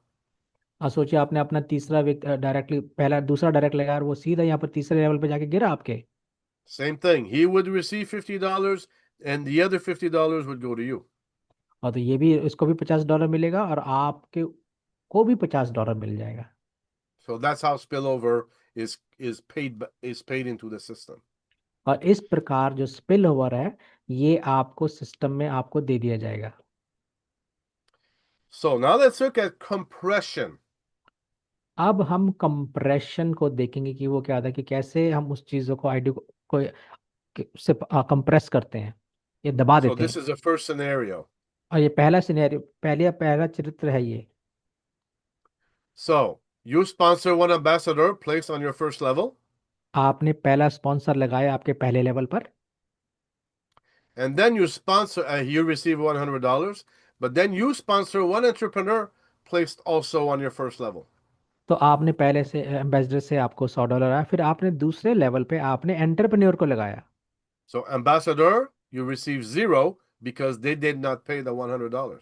हाँ, सोचिए आपने अपना तीसरा व्यक्ति डायरेक्टली पहला दूसरा डायरेक्ट लगाया और वो सीधा यहाँ पर तीसरे लेवल पे जाके गिरा आपके। Same thing. He would receive $50 and the other $50 would go to you. और तो ये भी इसको भी $50 मिलेगा और आपके को भी $50 मिल जाएगा। So that's how spillover is paid into the system. और इस प्रकार जो स्पिल ओवर है ये आपको सिस्टम में आपको दे दिया जाएगा। So now let's look at compression. अब हम कंप्रेशन को देखेंगे कि वो क्या था, कि कैसे हम उस चीज़ों को आईडी को से कंप्रेस करते हैं, ये दबा So देते this हैं। is the first scenario. और ये पहला सिनेरियो पहला चरित्र है ये। So you sponsor one ambassador placed on your first level, आपने पहला स्पॉन्सर लगाया आपके पहले लेवल पर। and then you receive $100, but then you sponsor one entrepreneur placed also on your first level. तो आपने पहले से एम्बेसडर से आपको $100 आया, फिर आपने दूसरे लेवल पे आपने एंटरप्रेन्योर को लगाया। So ambassador, you receive zero because they did not pay the $100.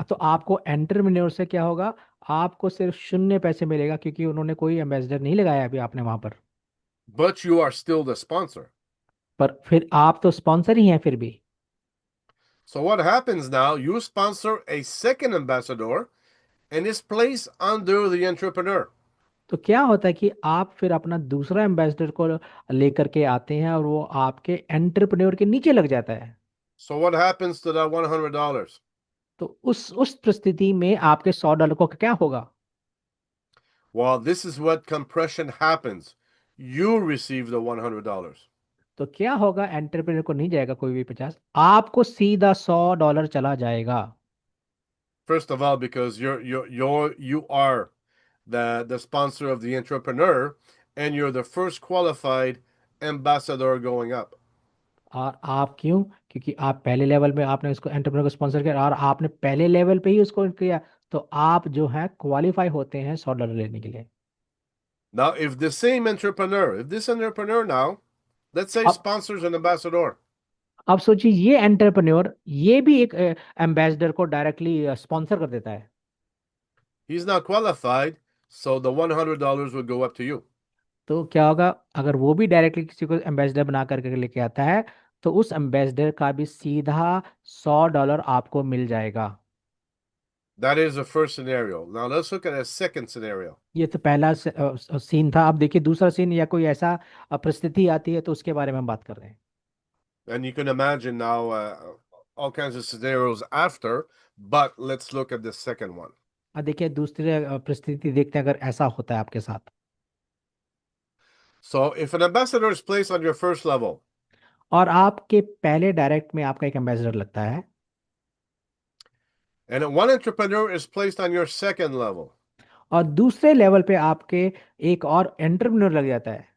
तो आपको एंटरप्रेन्योर से क्या होगा, आपको सिर्फ शून्य पैसे मिलेगा, क्योंकि उन्होंने कोई एम्बेसडर नहीं लगाया अभी आपने वहां But you are still the sponsor. पर फिर आप तो स्पॉन्सर ही हैं फिर भी। So what happens now? You sponsor a second ambassador and is placed under the entrepreneur. तो क्या होता है कि आप फिर अपना दूसरा एम्बेसडर को लेकर के आते हैं और वो आपके एंटरप्रेन्योर के नीचे लग जाता है। So what happens to that $100? तो उस परिस्थिति में आपके $100 को क्या होगा? Well, this is what compression happens. You receive the $100. तो क्या होगा, एंटरप्रेन्योर को नहीं जाएगा कोई भी 50, आपको सीधा $100 चला जाएगा। First of all, because you are the sponsor of the entrepreneur, and you're the first qualified ambassador going up. और आप क्यों? क्योंकि आप पहले लेवल में आपने उसको एंटरप्रेन्योर को स्पॉन्सर किया और आपने पहले लेवल पे ही उसको किया, तो आप जो है क्वालिफाई होते हैं $100 लेने के लिए। Now, if this entrepreneur now, let's say अब sponsors an ambassador, अब सोचिए, ये एंटरप्रेन्योर ये भी एक एम्बेसडर को डायरेक्टली स्पॉन्सर कर देता है। he's not qualified, so the $100 would go up to you. तो क्या होगा, अगर वो भी डायरेक्टली किसी को एम्बेसडर बना करके लेके आता है, तो उस एम्बेसडर का भी सीधा $100 आपको मिल जाएगा। That is the first scenario. Now let's look at a second scenario. ये तो पहला सीन था। अब देखिए दूसरा सीन, या कोई ऐसा परिस्थिति आती है तो उसके बारे में हम बात कर रहे हैं। And you can imagine now all kinds of scenarios after, but let's look at the second one. अब देखिए दूसरी परिस्थिति देखते हैं, अगर ऐसा होता है आपके साथ। So if an ambassador is placed on your first level, और आपके पहले डायरेक्ट में आपका एक एम्बेसडर लगता है, and one entrepreneur is placed on your second level, और दूसरे लेवल पे आपके एक और एंटरप्रेन्योर लग जाता है,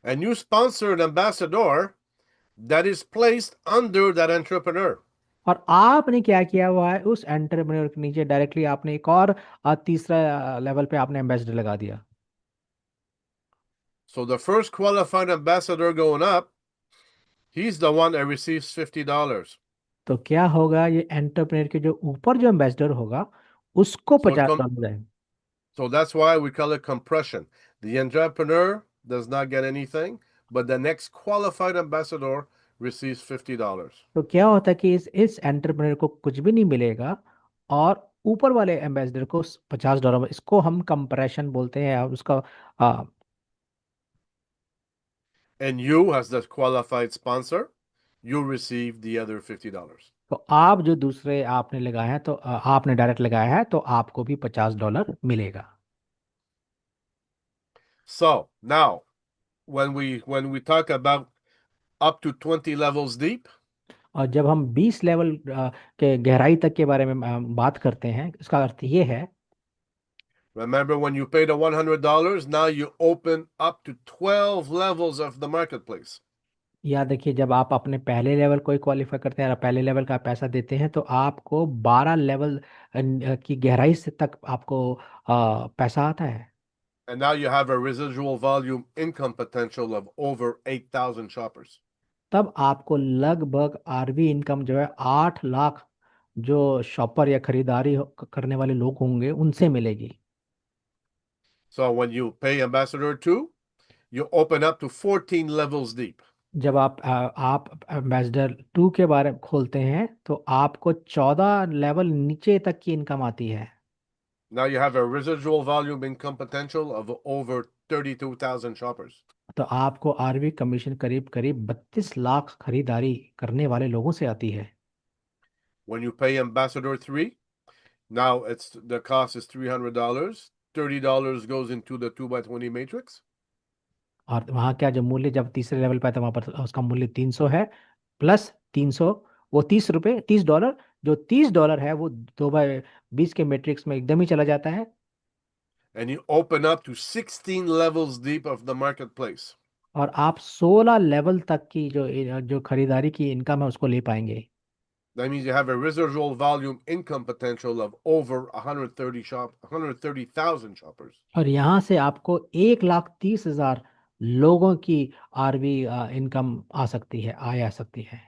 and you sponsor an ambassador that is placed under that entrepreneur. और आपने क्या किया हुआ है, उस एंटरप्रेन्योर के नीचे डायरेक्टली आपने एक और तीसरा लेवल पे आपने एम्बेसडर लगा दिया। So the first qualified ambassador going up, he's the one that receives $50. तो क्या होगा, ये एंटरप्रेन्योर के जो ऊपर जो एम्बेसडर होगा उसको So it $50 जाएगा। so that's why we call it compression. The entrepreneur does not get anything, but the next qualified ambassador receives $50. तो क्या होता है कि इस एंटरप्रेन्योर को कुछ भी नहीं मिलेगा, और ऊपर वाले एम्बेसडर को $50, इसको हम कंप्रेशन बोलते हैं। और उसका And you, as the qualified sponsor, you receive the other $50. तो आप जो दूसरे आपने लगाए हैं, तो आपने डायरेक्ट लगाया है, तो आपको भी $50 मिलेगा। So now, when we talk about up to 20 levels deep, और जब हम 20 लेवल के गहराई तक के बारे में बात करते हैं, इसका अर्थ ये है, remember when you pay the $100, now you open up to 12 levels of the marketplace. याद रखिए, जब आप अपने पहले लेवल को क्वालिफाई करते हैं और पहले लेवल का पैसा देते हैं, तो आपको 12 लेवल की गहराई से तक आपको पैसा आता है। And now you have a residual volume income potential of over 8,000 shoppers. तब आपको लगभग आरवी इनकम जो है 8 लाख जो शॉपर या खरीदारी करने वाले लोग होंगे उनसे मिलेगी। So when you pay Ambassador 2, you open up to 14 levels deep. जब आप एम्बेसडर 2 के बारे में खोलते हैं, तो आपको 14 लेवल नीचे तक की इनकम आती है। Now you have a residual volume income potential of over 32,000 shoppers. तो आपको आरवी कमीशन करीब करीब 32 लाख खरीदारी करने वाले लोगों से आती है। When you pay Ambassador 3, now the cost is $300. $30 goes into the 2x20 matrix. और वहाँ क्या, जो मूल्य जब तीसरे लेवल पे आता है वहाँ पर उसका मूल्य 300 है, प्लस 300, वो $30, $30, जो $30 है वो 2x20 के मैट्रिक्स में एकदम ही चला जाता है। And you open up to 16 levels deep of the marketplace. और आप 16 लेवल तक की जो जो खरीदारी की इनकम है उसको ले पाएंगे। That means you have a residual volume income potential of over 130,000 shoppers. और यहाँ से आपको 1,30,000 लोगों की आरवी इनकम आ सकती है, आय आ सकती है।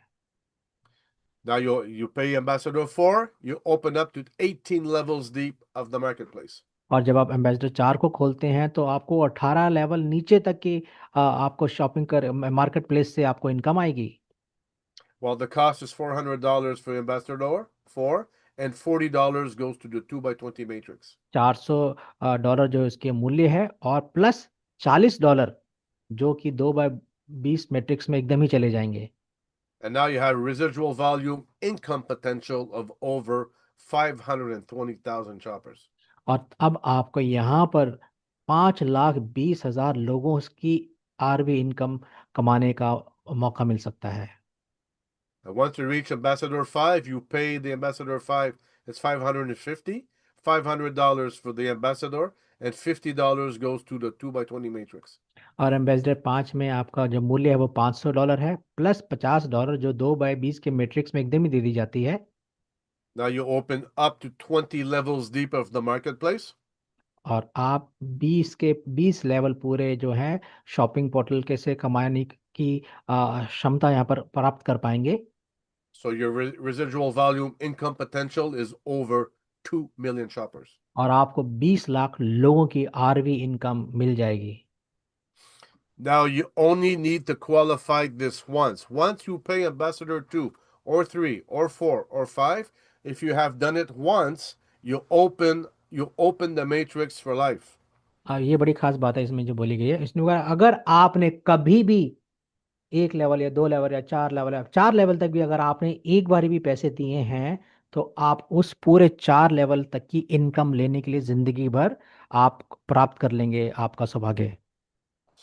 Now you pay Ambassador 4, you open up to 18 levels deep of the marketplace. और जब आप एम्बेसडर 4 को खोलते हैं तो आपको 18 लेवल नीचे तक की आपको शॉपिंग कर मार्केट प्लेस से आपको इनकम आएगी। While the cost is $400 for Ambassador 4, and $40 goes to the 2x20 matrix. $400 जो इसके मूल्य है, और प्लस $40 जो कि 2x20 मैट्रिक्स में एकदम ही चले जाएंगे। And now you have residual volume income potential of over 520,000 shoppers. और अब आपको यहाँ पर 5,20,000 लोगों की आरवी इनकम कमाने का मौका मिल सकता है। And once you reach Ambassador 5, you pay the Ambassador 5, it's 550, $500 for the Ambassador, and $50 goes to the 2x20 matrix. और एम्बेसडर 5 में आपका जो मूल्य है वो $500 है, प्लस $50 जो 2x20 के मैट्रिक्स में एकदम ही दे दी जाती है। Now you open up to 20 levels deep of the marketplace. और आप 20 लेवल पूरे जो है शॉपिंग पोर्टल के से कमाने की क्षमता यहाँ पर प्राप्त कर पाएंगे। So your residual volume income potential is over 2 million shoppers. और आपको 20 लाख लोगों की आरवी इनकम मिल जाएगी। Now you only need to qualify this once. Once you pay Ambassador 2 or 3 or 4 or 5, if you have done it once, you open the matrix for life. और ये बड़ी खास बात है इसमें जो बोली गई है, इसने कहा अगर आपने कभी भी 1 लेवल या 2 लेवल या 4 लेवल या 4 लेवल तक भी अगर आपने एक बार भी पैसे दिए हैं, तो आप उस पूरे 4 लेवल तक की इनकम लेने के लिए जिंदगी भर आप प्राप्त कर लेंगे आपका सौभाग्य।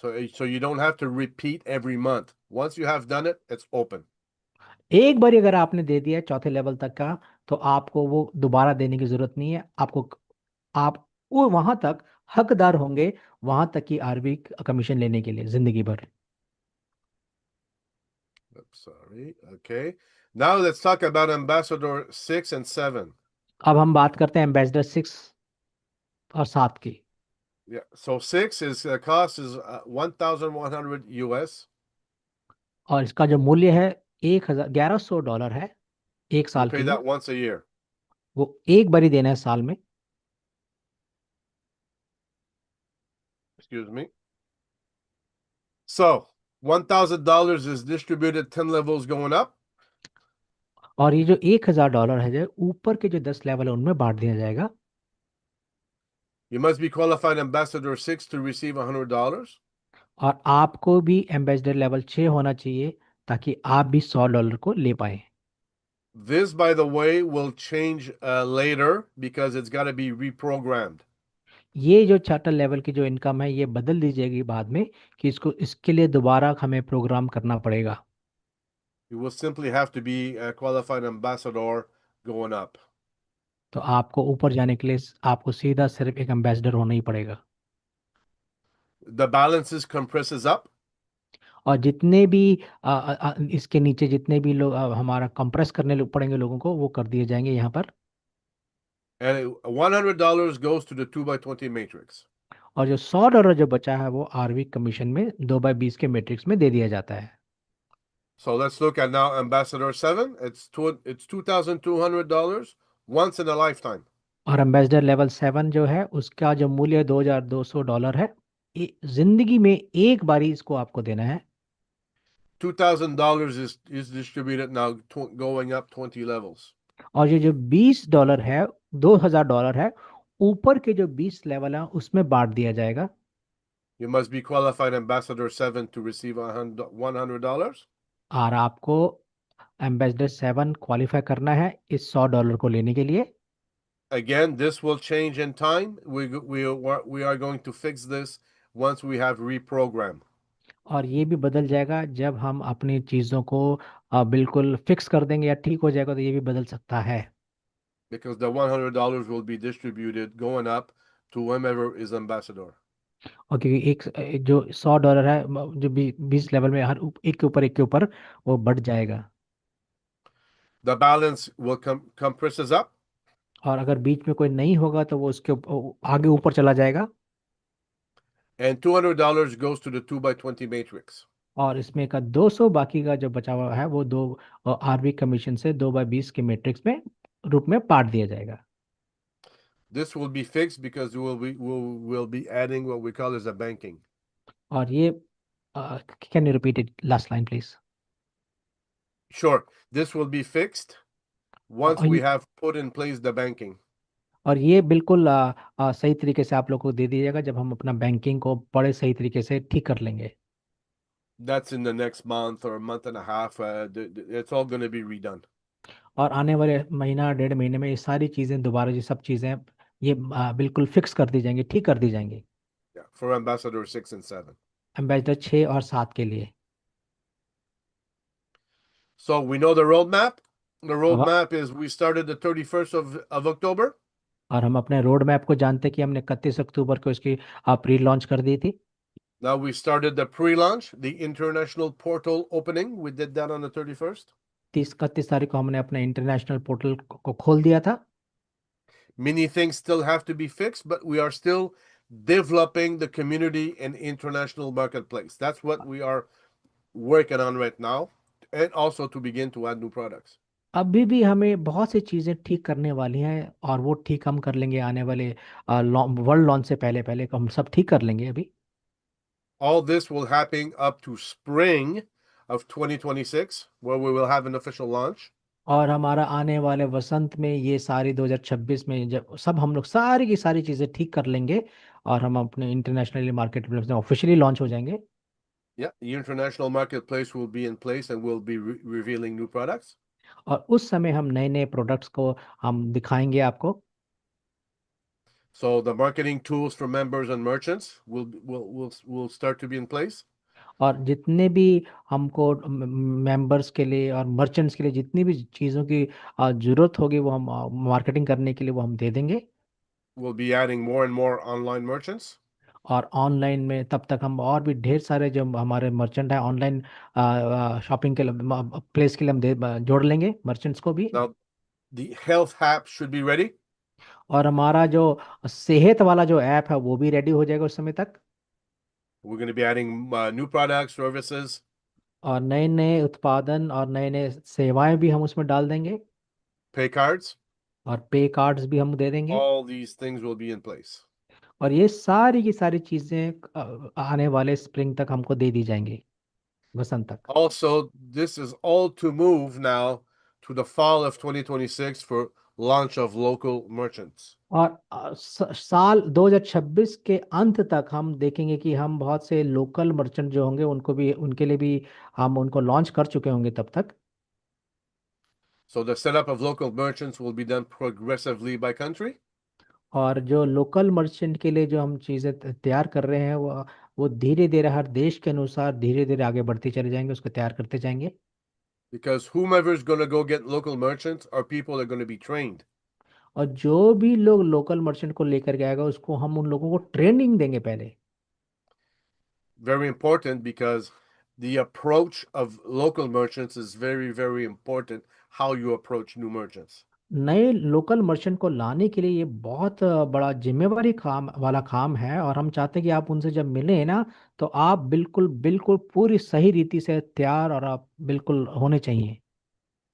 So you don't have to repeat every month. Once you have done it, it's open. एक बार अगर आपने दे दिया है चौथे लेवल तक का, तो आपको वो दोबारा देने की जरूरत नहीं है। आप वो वहां तक हकदार होंगे, वहां तक की आरबी कमीशन लेने के लिए जिंदगी भर। Sorry. Okay. Now let's talk about Ambassador 6 and 7. अब हम बात करते हैं एम्बेसडर 6 और 7 की। Yeah. So 6 is cost is 1,100 US. और इसका जो मूल्य है $1,100 है एक You साल pay के लिए। that once a year. वो एक बार ही देना है साल में। Excuse me. So $1,000 is distributed 10 levels going up. और ये जो $1,000 है जो ऊपर के जो 10 लेवल है उनमें बांट दिया जाएगा। You must be qualified Ambassador 6 to receive $100. और आपको भी एम्बेसडर लेवल 6 होना चाहिए ताकि आप भी $100 को ले पाए। This, by the way, will change later because it's got to be reprogrammed. ये जो छठा लेवल की जो इनकम है ये बदल दी जाएगी बाद में, कि इसके लिए दोबारा हमें प्रोग्राम करना पड़ेगा। You will simply have to be a qualified ambassador going up. तो आपको ऊपर जाने के लिए आपको सीधा सिर्फ एक एम्बेसडर होना ही पड़ेगा। The balances compresses up. और जितने भी इसके नीचे जितने भी लोग हमारा कंप्रेस करने पड़ेंगे लोगों को, वो कर दिए जाएंगे यहाँ पर। And $100 goes to the 2x20 matrix. और जो $100 जो बचा है वो आरवी कमीशन में 2x20 के मैट्रिक्स में दे दिया जाता है। So let's look at now Ambassador 7. It's $2,200 once in a lifetime. और एम्बेसडर लेवल 7 जो है उसका जो मूल्य $2,200 है, जिंदगी में एक बारी इसको आपको देना है। $2,000 is distributed now, going up 20 levels. और ये जो $20 है, $2,000 है, ऊपर के जो 20 लेवल है उसमें बांट दिया जाएगा। You must be qualified Ambassador 7 to receive $100. और आपको एम्बेसडर 7 क्वालिफाई करना है इस $100 को लेने के लिए। Again, this will change in time. We are going to fix this once we have reprogrammed. और ये भी बदल जाएगा जब हम अपनी चीज़ों को बिल्कुल फिक्स कर देंगे या ठीक हो जाएगा, तो ये भी बदल सकता है। Because the $100 will be distributed going up to whomever is ambassador. और क्योंकि एक जो $100 है जो 20 लेवल में हर एक के ऊपर वो बढ़ जाएगा। the balance will compresses up, और अगर बीच में कोई नहीं होगा तो वो उसके आगे ऊपर चला जाएगा। and $200 goes to the 2 by 20 matrix. और इसमें का 200 बाकी का जो बचा हुआ है वो दो आरबी कमीशन से 2x20 के मैट्रिक्स में रूप में बांट दिया जाएगा। This will be fixed because we'll be adding what we call as a banking. और ये can you repeat it last line please. Sure, this will be fixed once और we ये have put in place the banking. और ये बिल्कुल सही तरीके से आप लोग को दे दिएगा जब हम अपना बैंकिंग को बड़े सही तरीके से ठीक कर लेंगे। That's in the next month or a month and a half. It's all going to be redone. और आने वाले महीना 1.5 महीने में ये सारी चीज़ें दोबारा ये सब चीज़ें ये बिल्कुल फिक्स कर दी जाएंगी, ठीक कर दी जाएंगी। Yeah, for Ambassador 6 and 7. Ambassador 6 और 7 के लिए। So we know the roadmap. The अब roadmap is we started the 31st of October. और हम अपने रोड मैप को जानते हैं कि हमने 31 अक्टूबर को इसकी प्री लॉन्च कर दी थी। Now we started the pre-launch, the international portal opening. We did that on the 31st. 31 तारीख को हमने अपने इंटरनेशनल पोर्टल को खोल दिया था। Many things still have to be fixed, but we are still developing the community and international marketplace. That's what we are working on right now, and also to begin to add new products. अभी भी हमें बहुत सी चीज़ें ठीक करने वाली हैं और वो ठीक हम कर लेंगे आने वाले वर्ल्ड लॉन्च से पहले पहले हम सब ठीक कर लेंगे अभी। All this will happen up to spring of 2026, where we will have an official launch. और हमारा आने वाले वसंत में ये सारी 2026 में जब सब हम लोग सारी की सारी चीज़ें ठीक कर लेंगे और हम अपने इंटरनेशनली मार्केट प्लेस में ऑफिशियली लॉन्च हो जाएंगे। Yeah, the international marketplace will be in place and we'll be revealing new products. और उस समय हम नए नए प्रोडक्ट्स को हम दिखाएंगे आपको। So the marketing tools for members and merchants will start to be in place. और जितने भी हमको मेंबर्स के लिए और मर्चेंट्स के लिए जितनी भी चीज़ों की ज़रूरत होगी वो हम मार्केटिंग करने के लिए वो हम दे देंगे। We'll be adding more and more online merchants. और ऑनलाइन में तब तक हम और भी ढेर सारे जो हमारे मर्चेंट हैं ऑनलाइन शॉपिंग के लिए प्लेस के लिए हम जोड़ लेंगे मर्चेंट्स को भी। Now, the health app should be ready. और हमारा जो सेहत वाला जो ऐप है वो भी रेडी हो जाएगा उस समय तक। We're going to be adding new products, services, और नए नए उत्पादन और नए नए सेवाएं भी हम उसमें डाल देंगे pay cards. और पे कार्ड्स भी हम दे देंगे। All these things will be in place. और ये सारी की सारी चीज़ें आने वाले स्प्रिंग तक हमको दे दी जाएंगी, वसंत तक। Also, this is all to move now to the fall of 2026 for launch of local merchants. और साल 2026 के अंत तक हम देखेंगे कि हम बहुत से लोकल मर्चेंट जो होंगे उनको भी उनके लिए भी हम उनको लॉन्च कर चुके होंगे तब तक। So the setup of local merchants will be done progressively by country. और जो लोकल मर्चेंट के लिए जो हम चीज़ें तैयार कर रहे हैं वो धीरे धीरे हर देश के अनुसार धीरे धीरे आगे बढ़ते चले जाएंगे, उसको तैयार करते जाएंगे। Because whomever is going to go get local merchants are people that are going to be trained. और जो भी लोग लोकल मर्चेंट को लेकर के आएगा उसको हम उन लोगों को ट्रेनिंग देंगे पहले। Very important because the approach of local merchants is very, very important. How you approach new merchants. नए लोकल मर्चेंट को लाने के लिए ये बहुत बड़ा जिम्मेवारी काम वाला काम है और हम चाहते हैं कि आप उनसे जब मिलें ना तो आप बिल्कुल बिल्कुल पूरी सही रीति से तैयार और आप बिल्कुल होने चाहिए।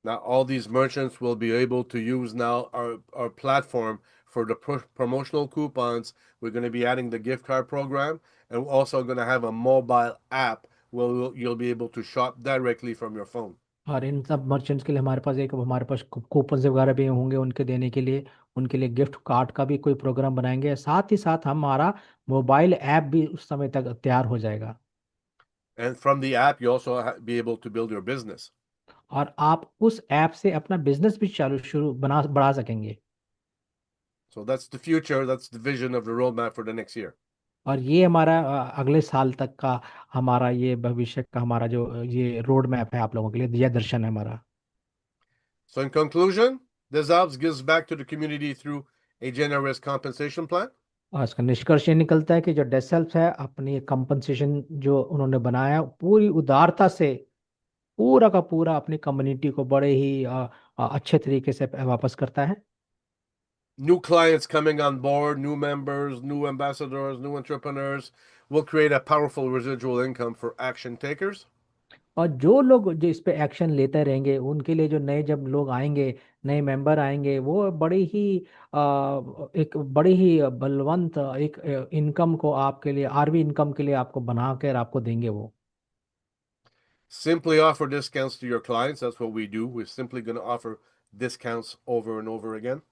Now, all these merchants will be able to use now our platform for the promotional coupons. We're going to be adding the gift card program, and we're also going to have a mobile app where you'll be able to shop directly from your phone. और इन सब merchants के लिए हमारे पास coupon वगैरह भी होंगे उनके देने के लिए। उनके लिए गिफ्ट कार्ड का भी कोई प्रोग्राम बनाएंगे, साथ ही साथ हमारा मोबाइल ऐप भी उस समय तक तैयार हो जाएगा। And from the app, you also be able to build your business. और आप उस ऐप से अपना बिजनेस भी शुरू बढ़ा सकेंगे। So that's the future. That's the vision of the roadmap for the next year. और ये हमारा अगले साल तक का हमारा ये भविष्य का हमारा जो ये रोड मैप है आप लोगों के लिए, यह दर्शन है हमारा। So in conclusion, Desalves gives back to the community through a generous compensation plan. और इसका निष्कर्ष ये निकलता है कि जो डेसेल्फ है अपनी कंपनसेशन जो उन्होंने बनाया पूरी उदारता से पूरा का पूरा अपनी कम्युनिटी को बड़े ही अच्छे तरीके से वापस करता है। New clients coming on board, new members, new ambassadors, new entrepreneurs will create a powerful residual income for action takers. और जो लोग जो इस पे एक्शन लेते रहेंगे उनके लिए, जो नए जब लोग आएंगे, नए मेंबर आएंगे, वो बड़ी ही एक बड़ी ही बलवंत एक इनकम को आपके लिए, आरवी इनकम के लिए आपको बना कर आपको देंगे वो। Simply offer discounts to your clients. That's what we do. We're simply going to offer discounts over and over again.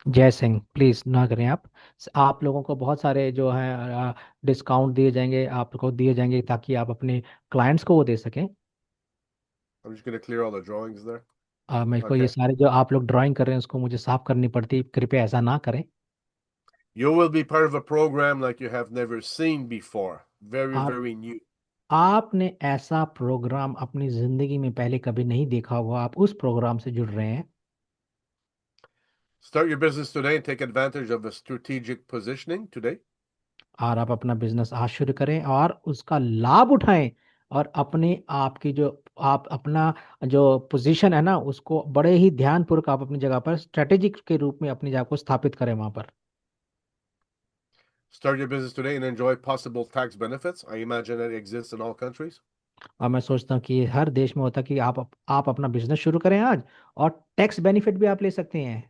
जय सिंह, प्लीज ना करें आप। आप लोगों को बहुत सारे जो है डिस्काउंट दिए जाएंगे, आपको दिए जाएंगे ताकि आप अपने क्लाइंट्स को वो दे सकें। I'm just going to clear all the drawings there. मेरे को ये Okay. सारे जो आप लोग ड्राइंग कर रहे हैं उसको मुझे साफ करनी पड़ती, कृपया ऐसा ना करें। You will be part of a program like you have never seen before. Very, आप very new. आपने ऐसा प्रोग्राम अपनी जिंदगी में पहले कभी नहीं देखा होगा, आप उस प्रोग्राम से जुड़ रहे हैं। Start your business today and take advantage of the strategic positioning today. और आप अपना बिजनेस आज शुरू करें और उसका लाभ उठाएं, और अपने आप की जो आप अपना जो पोजीशन है ना उसको बड़े ही ध्यानपूर्वक आप अपनी जगह पर स्ट्रेटेजिक के रूप में अपनी जगह को स्थापित करें वहां पर। Start your business today and enjoy possible tax benefits. I imagine that exists in all countries. और मैं सोचता हूँ कि ये हर देश में होता है कि आप अपना बिजनेस शुरू करें आज, और टैक्स बेनिफिट भी आप ले सकते हैं।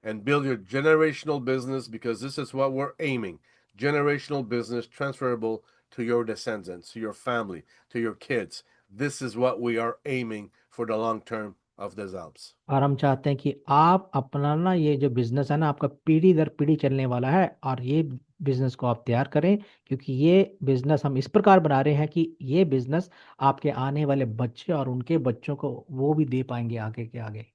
And build your generational business because this is what we're aiming. Generational business transferable to your descendants, to your family, to your kids. This is what we are aiming for the long term of the Alps. और हम चाहते हैं कि आप अपना ना ये जो बिजनेस है ना आपका पीढ़ी दर पीढ़ी चलने वाला है, और ये बिजनेस को आप तैयार करें, क्योंकि ये बिजनेस हम इस प्रकार बना रहे हैं कि ये बिजनेस आपके आने वाले बच्चे और उनके बच्चों को वो भी दे पाएंगे आगे के आगे।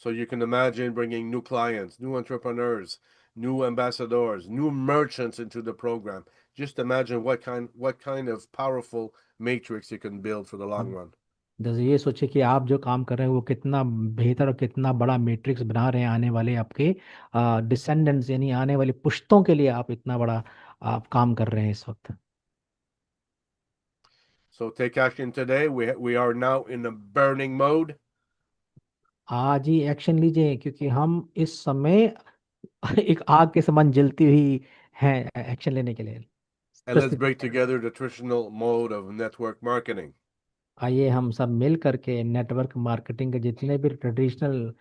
So you can imagine bringing new clients, new entrepreneurs, new ambassadors, new merchants into the program. Just imagine what kind of powerful matrix you can build for the long अब run. जैसे ये सोचे कि आप जो काम कर रहे हैं वो कितना बेहतर और कितना बड़ा मैट्रिक्स बना रहे हैं आने वाले आपके डिसेंडेंट्स, यानी आने वाली पुश्तों के लिए आप इतना बड़ा आप काम कर रहे हैं इस वक्त। So take action today. We are now in a burning mode. आज ही एक्शन लीजिए, क्योंकि हम इस समय एक आग के समान जलती हुई हैं एक्शन लेने के लिए And let's प्रस्तुत। break together the traditional mode of network marketing. आइए हम सब मिल करके नेटवर्क मार्केटिंग के जितने भी ट्रेडिशनल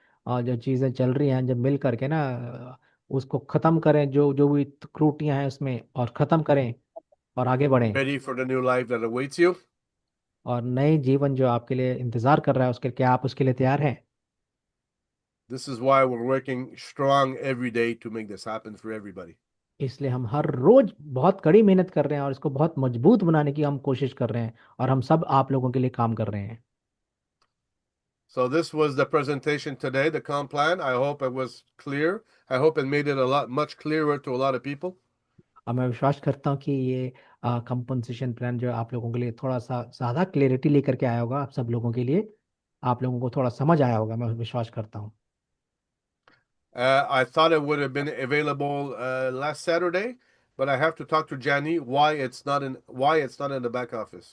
जो चीज़ें चल रही हैं, जब मिल करके ना उसको ख़त्म करें, जो जो भी त्रुटियां हैं उसमें, और ख़त्म करें और आगे बढ़ें। Ready for the new life that awaits you? और नए जीवन जो आपके लिए इंतज़ार कर रहा है, उसके क्या आप उसके लिए तैयार हैं? This is why we're working strong every day to make this happen for everybody. इसलिए हम हर रोज बहुत कड़ी मेहनत कर रहे हैं और इसको बहुत मजबूत बनाने की हम कोशिश कर रहे हैं, और हम सब आप लोगों के लिए काम कर रहे हैं। So this was the presentation today, the comp plan. I hope it was clear. I hope it made it much clearer to a lot of people. और मैं विश्वास करता हूँ कि ये कंपनसेशन प्लान जो आप लोगों के लिए थोड़ा सा ज़्यादा क्लैरिटी लेकर के आया होगा, आप सब लोगों के लिए, आप लोगों को थोड़ा समझ आया होगा, मैं विश्वास करता हूँ। I thought it would have been available last Saturday, but I have to talk to Jenny why it's not in the back office.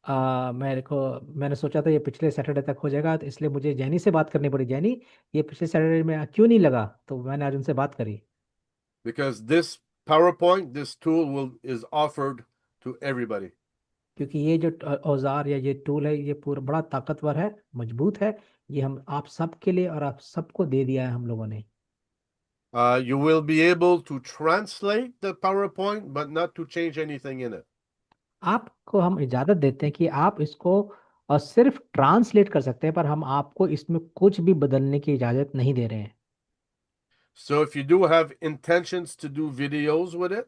मैंने सोचा था ये पिछले सैटरडे तक हो जाएगा, तो इसलिए मुझे जैनी से बात करनी पड़ी। जैनी, ये पिछले सैटरडे में क्यों नहीं लगा? तो मैंने आज उनसे बात करी। Because this PowerPoint, this tool is offered to everybody. क्योंकि ये जो औजार या ये टूल है, ये पूरा बड़ा ताकतवर है, मजबूत है। ये हम आप सबके लिए और आप सबको दे दिया है हम लोगों ने। You will be able to translate the PowerPoint, but not to change anything in it. आपको हम इजाज़त देते हैं कि आप इसको सिर्फ ट्रांसलेट कर सकते हैं, पर हम आपको इसमें कुछ भी बदलने की इजाज़त नहीं दे रहे हैं। So if you do have intentions to do videos with it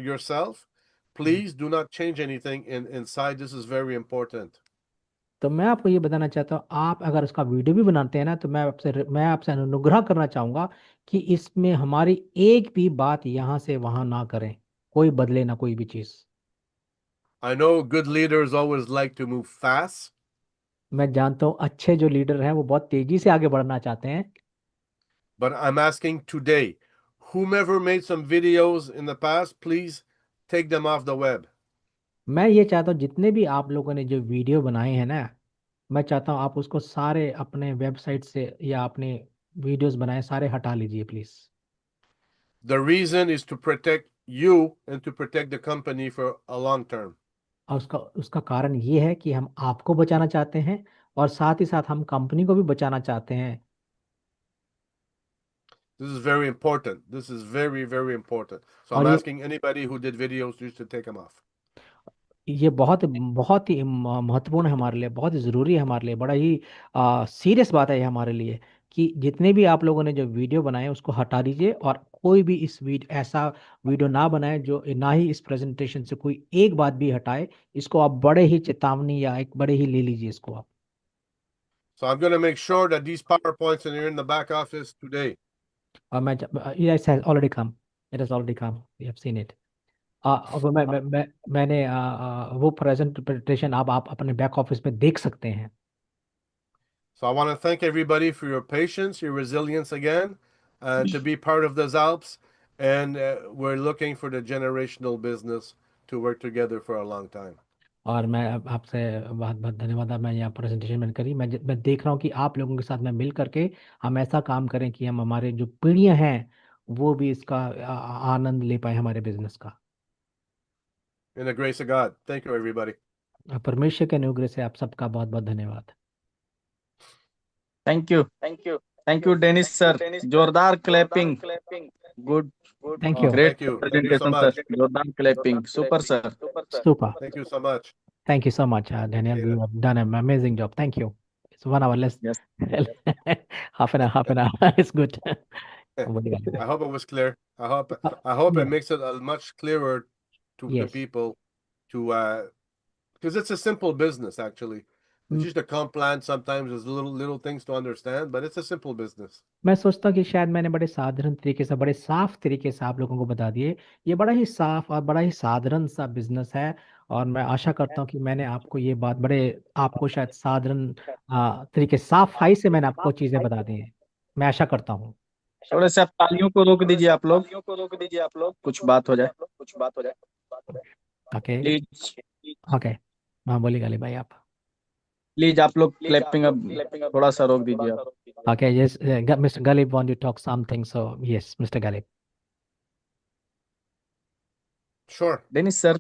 yourself, please do not change anything inside. This is very important. तो मैं आपको ये बताना चाहता हूँ, आप अगर उसका वीडियो भी बनाते हैं ना, तो मैं आपसे अनुग्रह करना चाहूँगा कि इसमें हमारी एक भी बात यहाँ से वहाँ ना करें, कोई बदले ना कोई भी चीज़। I know good leaders always like to move fast, मैं जानता हूँ अच्छे जो लीडर हैं वो बहुत तेज़ी से आगे बढ़ना चाहते हैं। but I'm asking today, whomever made some videos in the past, please take them off the web. मैं ये चाहता हूँ जितने भी आप लोगों ने जो वीडियो बनाए हैं ना, मैं चाहता हूँ आप उसको सारे अपने वेबसाइट से या अपने वीडियोस बनाए सारे हटा लीजिए please. The reason is to protect you and to protect the company for a long term. और उसका उसका कारण ये है कि हम आपको बचाना चाहते हैं और साथ ही साथ हम कंपनी को भी बचाना चाहते हैं। This is very important. This is very, very important. So I'm और ये asking anybody who did videos just to take them off. ये बहुत बहुत ही महत्वपूर्ण है हमारे लिए, बहुत ही ज़रूरी है हमारे लिए, बड़ा ही सीरियस बात है ये हमारे लिए कि जितने भी आप लोगों ने जो वीडियो बनाए उसको हटा दीजिए और कोई भी इस वीडियो ऐसा वीडियो ना बनाए जो ना ही इस प्रेजेंटेशन से कोई एक बात भी हटाए। इसको आप बड़े ही चेतावनी या एक बड़े ही ले लीजिए इसको आप। So I'm going to make sure that these PowerPoints are in the back office today. और मैं it has already come, it has already come, we have seen it. अब मैंने वो प्रेजेंटेशन आप अपने बैक ऑफिस में देख सकते हैं। So I want to thank everybody for your patience, your resilience again, to be part of the Alps. And we're looking for the generational business to work together for a long time. और मैं आपसे बहुत बहुत धन्यवाद। मैं यहाँ presentation मैंने करी, मैं देख रहा हूँ कि आप लोगों के साथ मैं मिल करके हम ऐसा काम करें कि हम हमारे जो पीढ़ियां हैं वो भी इसका आनंद ले पाए हमारे बिजनेस का। In the grace of God. Thank you, everybody. परमेश्वर के अनुग्रह से आप सबका बहुत बहुत धन्यवाद। Thank you. Thank you Dennis sir, जोरदार clapping. Good, thank you. Great Thank you. Thank you so presentation much. सर, जोरदार clapping, super sir. Super. Thank you so much. Thank you so much, Daniel. Appreciate You it. have done an amazing job. Thank you. It's 1 hour less. Yes, Half an hour. It's good. बोलिए गाली I भाई। hope it was clear. I hope it Yeah. makes it much clearer to the Yes. people to because it's a simple business actually. It's Mm, just a comp plan. Sometimes there's little things to understand, but it's a simple business. मैं सोचता हूँ कि शायद मैंने बड़े साधारण तरीके से, बड़े साफ तरीके से आप लोगों को बता दिए। ये बड़ा ही साफ और बड़ा ही साधारण सा बिजनेस है। और मैं आशा करता हूँ कि मैंने आपको ये बात बड़े आपको शायद साधारण तरीके साफाई से मैंने आपको चीजें बता दी हैं। मैं आशा करता हूँ। थोड़े से आप तालियों को रोक दीजिए आप लोग, कुछ बात हो जाए ओके। प्लीज। ओके। हाँ बोलिए गाली भाई आप। प्लीज आप लोग क्लैपिंग अब थोड़ा सा रोक दीजिए आप। Okay, yes, Mr. Galib want to talk something, so yes, Mr. Galib. Sure. Dennis sir,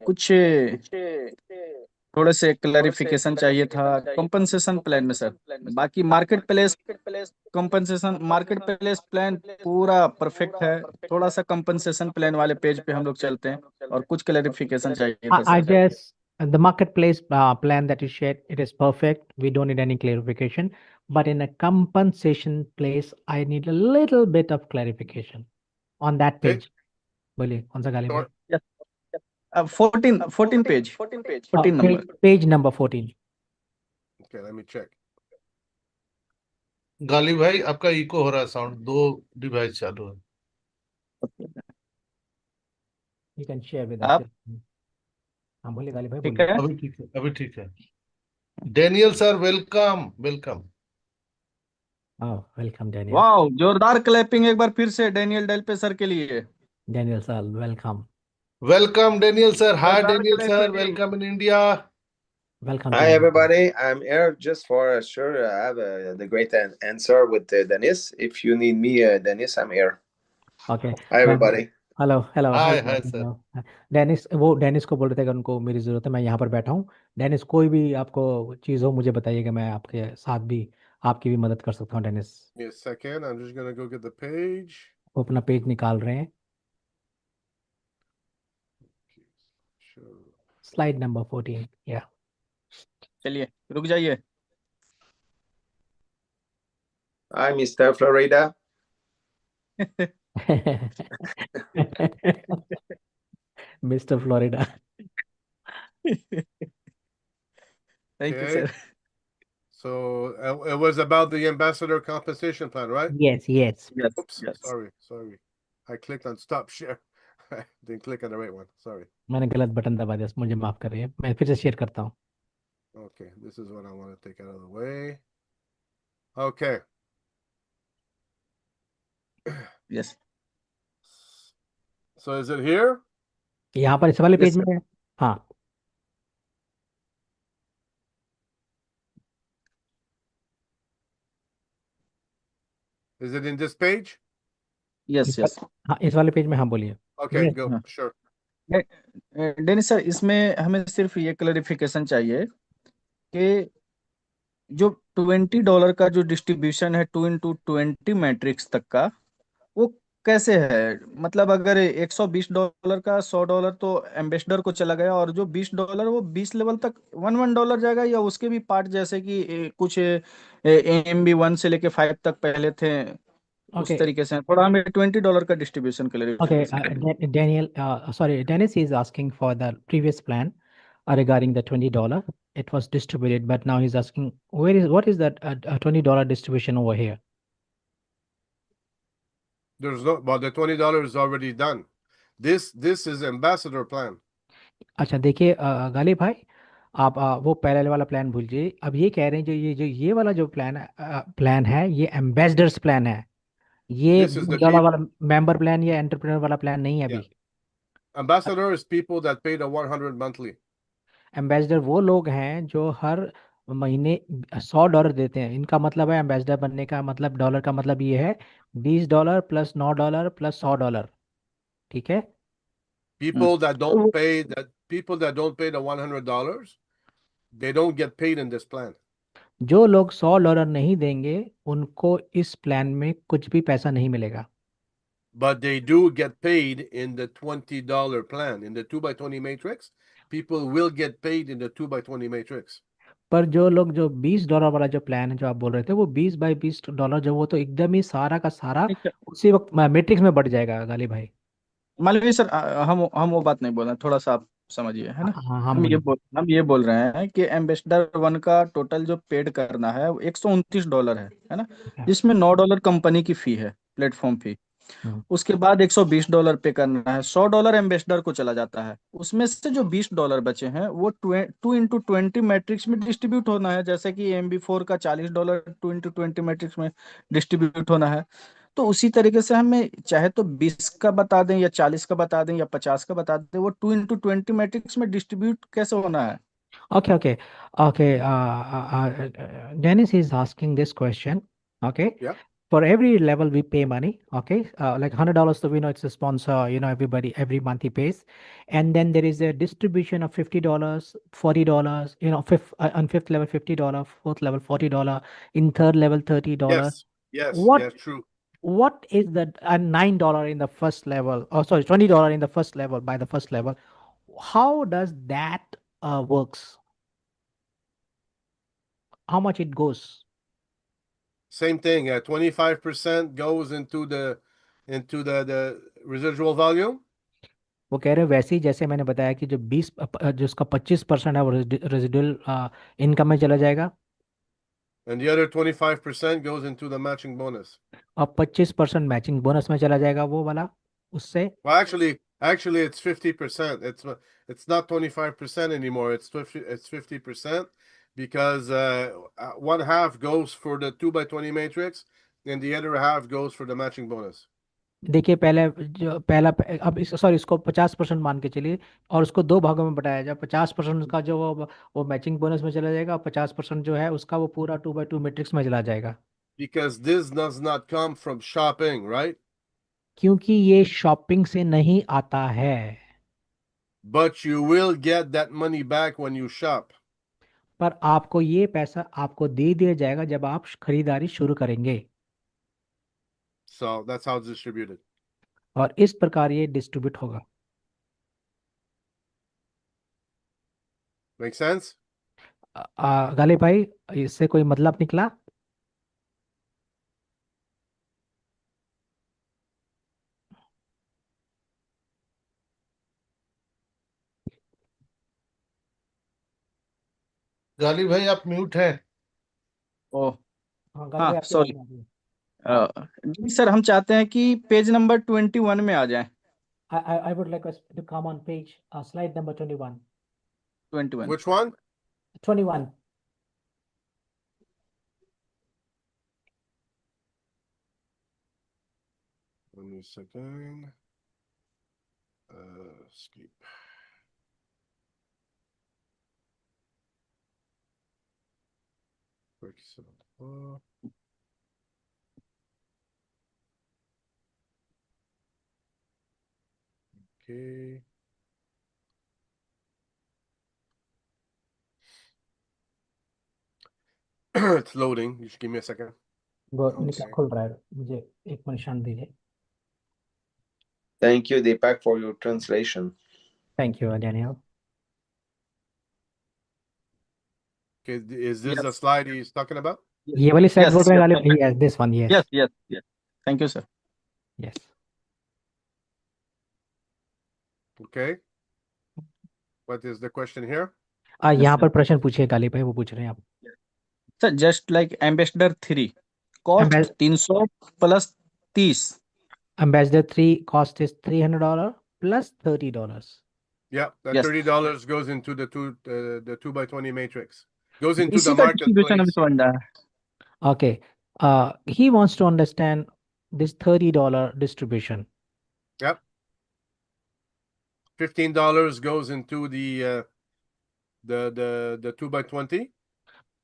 कुछ थोड़े से क्लैरिफिकेशन चाहिए था कंपनसेशन प्लान में सर। बाकी marketplace compensation, marketplace plan पूरा परफेक्ट है। थोड़ा सा कंपनसेशन प्लान वाले पेज पे हम लोग चलते हैं और कुछ क्लैरिफिकेशन चाहिए था I sir. guess the marketplace plan that you shared, it is perfect. We don't need any clarification. But in a compensation place, I need a little bit of clarification on that Okay. page. बोलिए कौन सा गाली भाई? Sure. 14 page, 14 number. Page number 14. Okay. Let me check. गाली भाई आपका eco हो रहा है, साउंड, दो डिवाइस चालू है। You can share with us. आप हाँ बोलिए गाली भाई, ठीक बोलिए। है? अभी ठीक है, अभी ठीक है। Daniel sir welcome welcome. Oh, welcome Daniel. वाह, जोरदार क्लैपिंग एक बार फिर से डेनियल डेल्पे सर के लिए। Daniel sir, welcome. Welcome Daniel sir. Hi जोरदार Daniel sir, clapping. Welcome in India. Welcome Hi, Daniel. everybody. I'm here just for sure. I have the great answer with Dennis. If you need me, Dennis, I'm here. Okay. Hi, everybody. Hello hello hi hello hi sir. Hello. Dennis, वो Dennis को बोल रहे थे कि उनको मेरी ज़रूरत है, मैं यहाँ पर बैठा हूँ। डेनिस, कोई भी आपको चीज़ हो मुझे बताइएगा, मैं आपके साथ भी आपकी भी मदद कर सकता हूँ Dennis. Give me a second. I'm just gonna go get the page. वो अपना पेज निकाल रहे हैं, Sure. स्लाइड नंबर 14 या चलिए रुक जाइए। Hi, Mr. Florida. Mister Florida. Thank you Okay. Sir. So it was about the ambassador compensation plan, right? Yes yes. Yes Oops. Yes. Sorry. I clicked on stop share. I didn't click on the right one. Sorry. मैंने गलत button दबा दिया, मुझे माफ़ करिए, मैं फिर से शेयर करता हूँ। Okay. This is what I want to take out of the way. Okay. Yes So is it here? यहाँ पर इस वाले यस पेज सर। में। हाँ, Is it in this page? Yes इस यस। वाले, हाँ इस वाले पेज में, हाँ बोलिए। Okay, ये go. हाँ। Sure. डेनिस सर, इसमें हमें सिर्फ ये क्लैरिफिकेशन चाहिए कि जो $20 का जो डिस्ट्रीब्यूशन है 2x20 मैट्रिक्स तक का, वो कैसे है? मतलब अगर $120 का $100 तो एम्बेसडर को चला गया, और जो $20 वो 20 लेवल तक $1 जाएगा, या उसके भी पार्ट जैसे कि कुछ AMB 1 से लेके 5 तक पहले थे, उस ओके तरीके से थोड़ा हमें $20 का डिस्ट्रीब्यूशन Okay, क्लैरिफिकेशन करिए। Daniel, sorry, Dennis is asking for the previous plan regarding the $20. It was distributed, but now he's asking what is that $20 distribution over here? There's no, but the $20 is already done. This is ambassador plan. अच्छा देखिए गालिब भाई, आप वो पहले वाला plan भूलिए। अब ये कह रहे हैं जो ये वाला जो प्लान है, ये एम्बेसडर्स प्लान है। ये This is the $20 people. वाला मेंबर प्लान या एंटरप्रेन्योर वाला प्लान नहीं है Yeah. अभी। Ambassador is people that pay the 100 monthly. Ambassador वो लोग हैं जो हर महीने $100 देते हैं। इनका मतलब है एम्बेसडर बनने का मतलब, डॉलर का मतलब ये है $20 प्लस $9 प्लस $100। ठीक है। People that don't pay the $100, they don't get paid in this plan. जो लोग $100 नहीं देंगे उनको इस प्लान में कुछ भी पैसा नहीं मिलेगा। But they do get paid in the $20 plan. In the 2x20 matrix, people will get paid in the 2x20 matrix. पर जो लोग जो $20 वाला जो प्लान है जो आप बोल रहे थे, वो $20 बाई $20 जो, वो तो एकदम ही सारा का सारा उसी वक्त मैट्रिक्स में बढ़ जाएगा गालिब भाई। मालवीय सर, हम वो बात नहीं बोल रहे हैं, थोड़ा सा आप समझिए, है हाँ ना। हाँ हाँ, बोलिए। हम ये बोल रहे हैं कि एम्बेसडर 1 का टोटल जो पेड करना है वो $129 है ना, ठीक है। जिसमें $9 कंपनी की फी है, प्लेटफॉर्म फी। हम्म। उसके बाद $120 पे करना है, $100 एम्बेसडर को चला जाता है। उसमें से जो $20 बचे हैं वो 2x20 मैट्रिक्स में डिस्ट्रीब्यूट होना है, जैसे कि AMB 4 का $40 2x20 मैट्रिक्स में डिस्ट्रीब्यूट होना है। तो उसी तरीके से हमें चाहे तो 20 का बता दें, या 40 का बता दें, या 50 का बता दें, वो 2x20 मैट्रिक्स में डिस्ट्रीब्यूट कैसे होना है? Okay, okay, okay. Dennis is asking this question. Okay, Yeah. for every level we pay money. Okay, like $100. So we know it's a sponsor. Everybody every month he pays, and then there is a distribution of $50, $40. On fifth level $50, fourth level $40, in third level $30. Yes. Yes. What Yes. True. what is that? $9 in the first level. Oh, sorry, $20 in the first level by the first level. How does that works? How much it goes? Same thing. 25% goes into the residual value, वो कह रहे हैं वैसे ही जैसे मैंने बताया कि जो उसका 25% है वो रेजिडुअल इनकम में चला जाएगा, and the other 25% goes into the matching bonus. और 25% मैचिंग बोनस में चला जाएगा वो वाला उससे। Well, actually, it's 50%. It's not 25% anymore. It's 50% because one half goes for the 2x20 matrix, and the other half goes for the matching bonus. देखिए पहले जो पहला अब इसको 50% मान के चलिए, और उसको दो भागों में बटाया जाए। 50% उसका जो वो मैचिंग बोनस में चला जाएगा, और 50% जो है उसका वो पूरा 2x2 मैट्रिक्स में चला जाएगा। Because this does not come from shopping, right? क्योंकि ये शॉपिंग से नहीं आता है। But you will get that money back when you shop. पर आपको ये पैसा आपको दे दिया जाएगा जब आप खरीदारी शुरू करेंगे, So that's how it's distributed. और इस प्रकार ये डिस्ट्रीब्यूट होगा। Make sense? गालिब भाई, इससे कोई मतलब निकला? गाली भाई आप म्यूट है। ओह, हाँ गालिब हाँ भाई, आपकी आवाज सॉरी। नहीं आ रही है। हाँ। जी सर, हम चाहते हैं कि पेज नंबर 21 में आ जाए। I would like us to come on page slide number 21. 21। Which one? 21. Give me a second. Escape. Quick select. Okay. It's loading. You should give me a second. वो Okay. निकाल खुल रहा है, मुझे एक minute शांत दीजिए. Thank you, Deepak, for your translation. Thank you Daniel. Okay, is this Yes. the slide he's talking about? ये वाली स्लाइड Yes, बोल रहे हैं yes, Ghalib? Yes, this one. yes, yes, yes, yes. Thank you, sir. Yes. Okay. What is the question here? यहाँ sir. पर प्रश्न पूछिए गालिब भाई, वो पूछ रहे हैं आप. Sir, just like Ambassador 3, cost Ambas- 300 plus 30. Ambassador 3 cost is $300 plus $30. Yeah, that Yes. $30 goes into the 2x20 matrix. Goes into इसी the का distribution अभी marketplace. समझना है. Okay. He wants to understand this $30 distribution. Yep. $15 goes into the 2x20,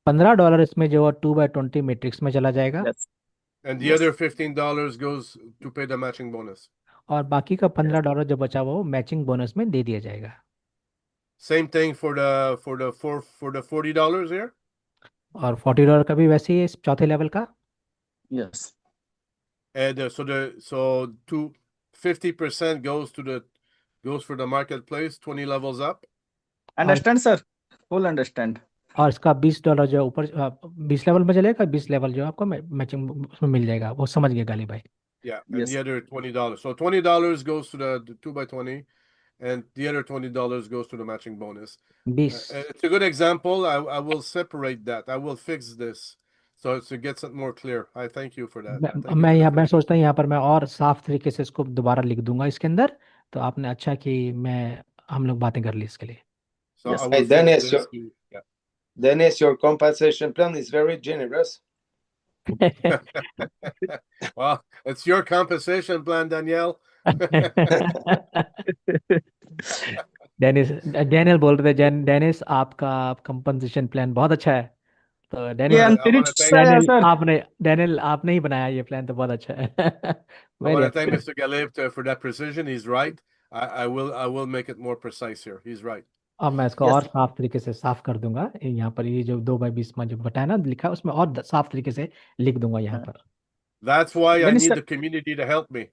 $15 इसमें जो 2x20 matrix में चला जाएगा. Yes. and the Yes. other $15 goes to pay the matching bonus. और बाकी का $15 जो बचा हुआ वो मैचिंग बोनस में दे दिया जाएगा. Same thing for the $40 here. और $40 का भी वैसे ही है इस चौथे लेवल का. Yes. And so 50% goes for the marketplace, 20 levels up. Understand, sir? Full understand. और इसका $20 जो ऊपर 20 लेवल में चलेगा, 20 लेवल जो आपको मैचिंग उसमें मिल जाएगा. वो समझ गए गाली भाई. Yeah, and Yes. the other $20. So $20 goes to the 2x20, and the other $20 goes to the matching bonus. 20. It's a good example. I will separate that. I will fix this so it gets it more clear. I thank you for that. Thank you मैं for यहाँ the मैं सोचता हूँ यहाँ पर मैं और साफ तरीके से इसको दोबारा लिख दूंगा इसके अंदर. तो आपने अच्छा कि हम लोग बातें कर ली इसके लिए. So Yes. I Hey, will Dennis, fix this. Yeah. Dennis, your compensation plan is very generous. Well, it's your compensation plan, Danielle. Daniel बोल रहे थे, डेनिस आपका कंपनसेशन प्लान बहुत अच्छा है. तो ये डैनियल I wanna अंतरिक्ष thank से आया, डैनियल सर. आपने ही बनाया ये प्लान, तो बहुत अच्छा है. I very want to thank अच्छा. Mr. Galib for that precision. He's right. I will make it more precise here. He's right. अब मैं इसको Yes. और साफ तरीके से साफ कर दूंगा. यहाँ पर ये जो 2x20 में जो बताया ना लिखा है, उसमें और साफ तरीके से लिख दूंगा यहाँ पर. That's why I Dennis, need sir. the community to help me.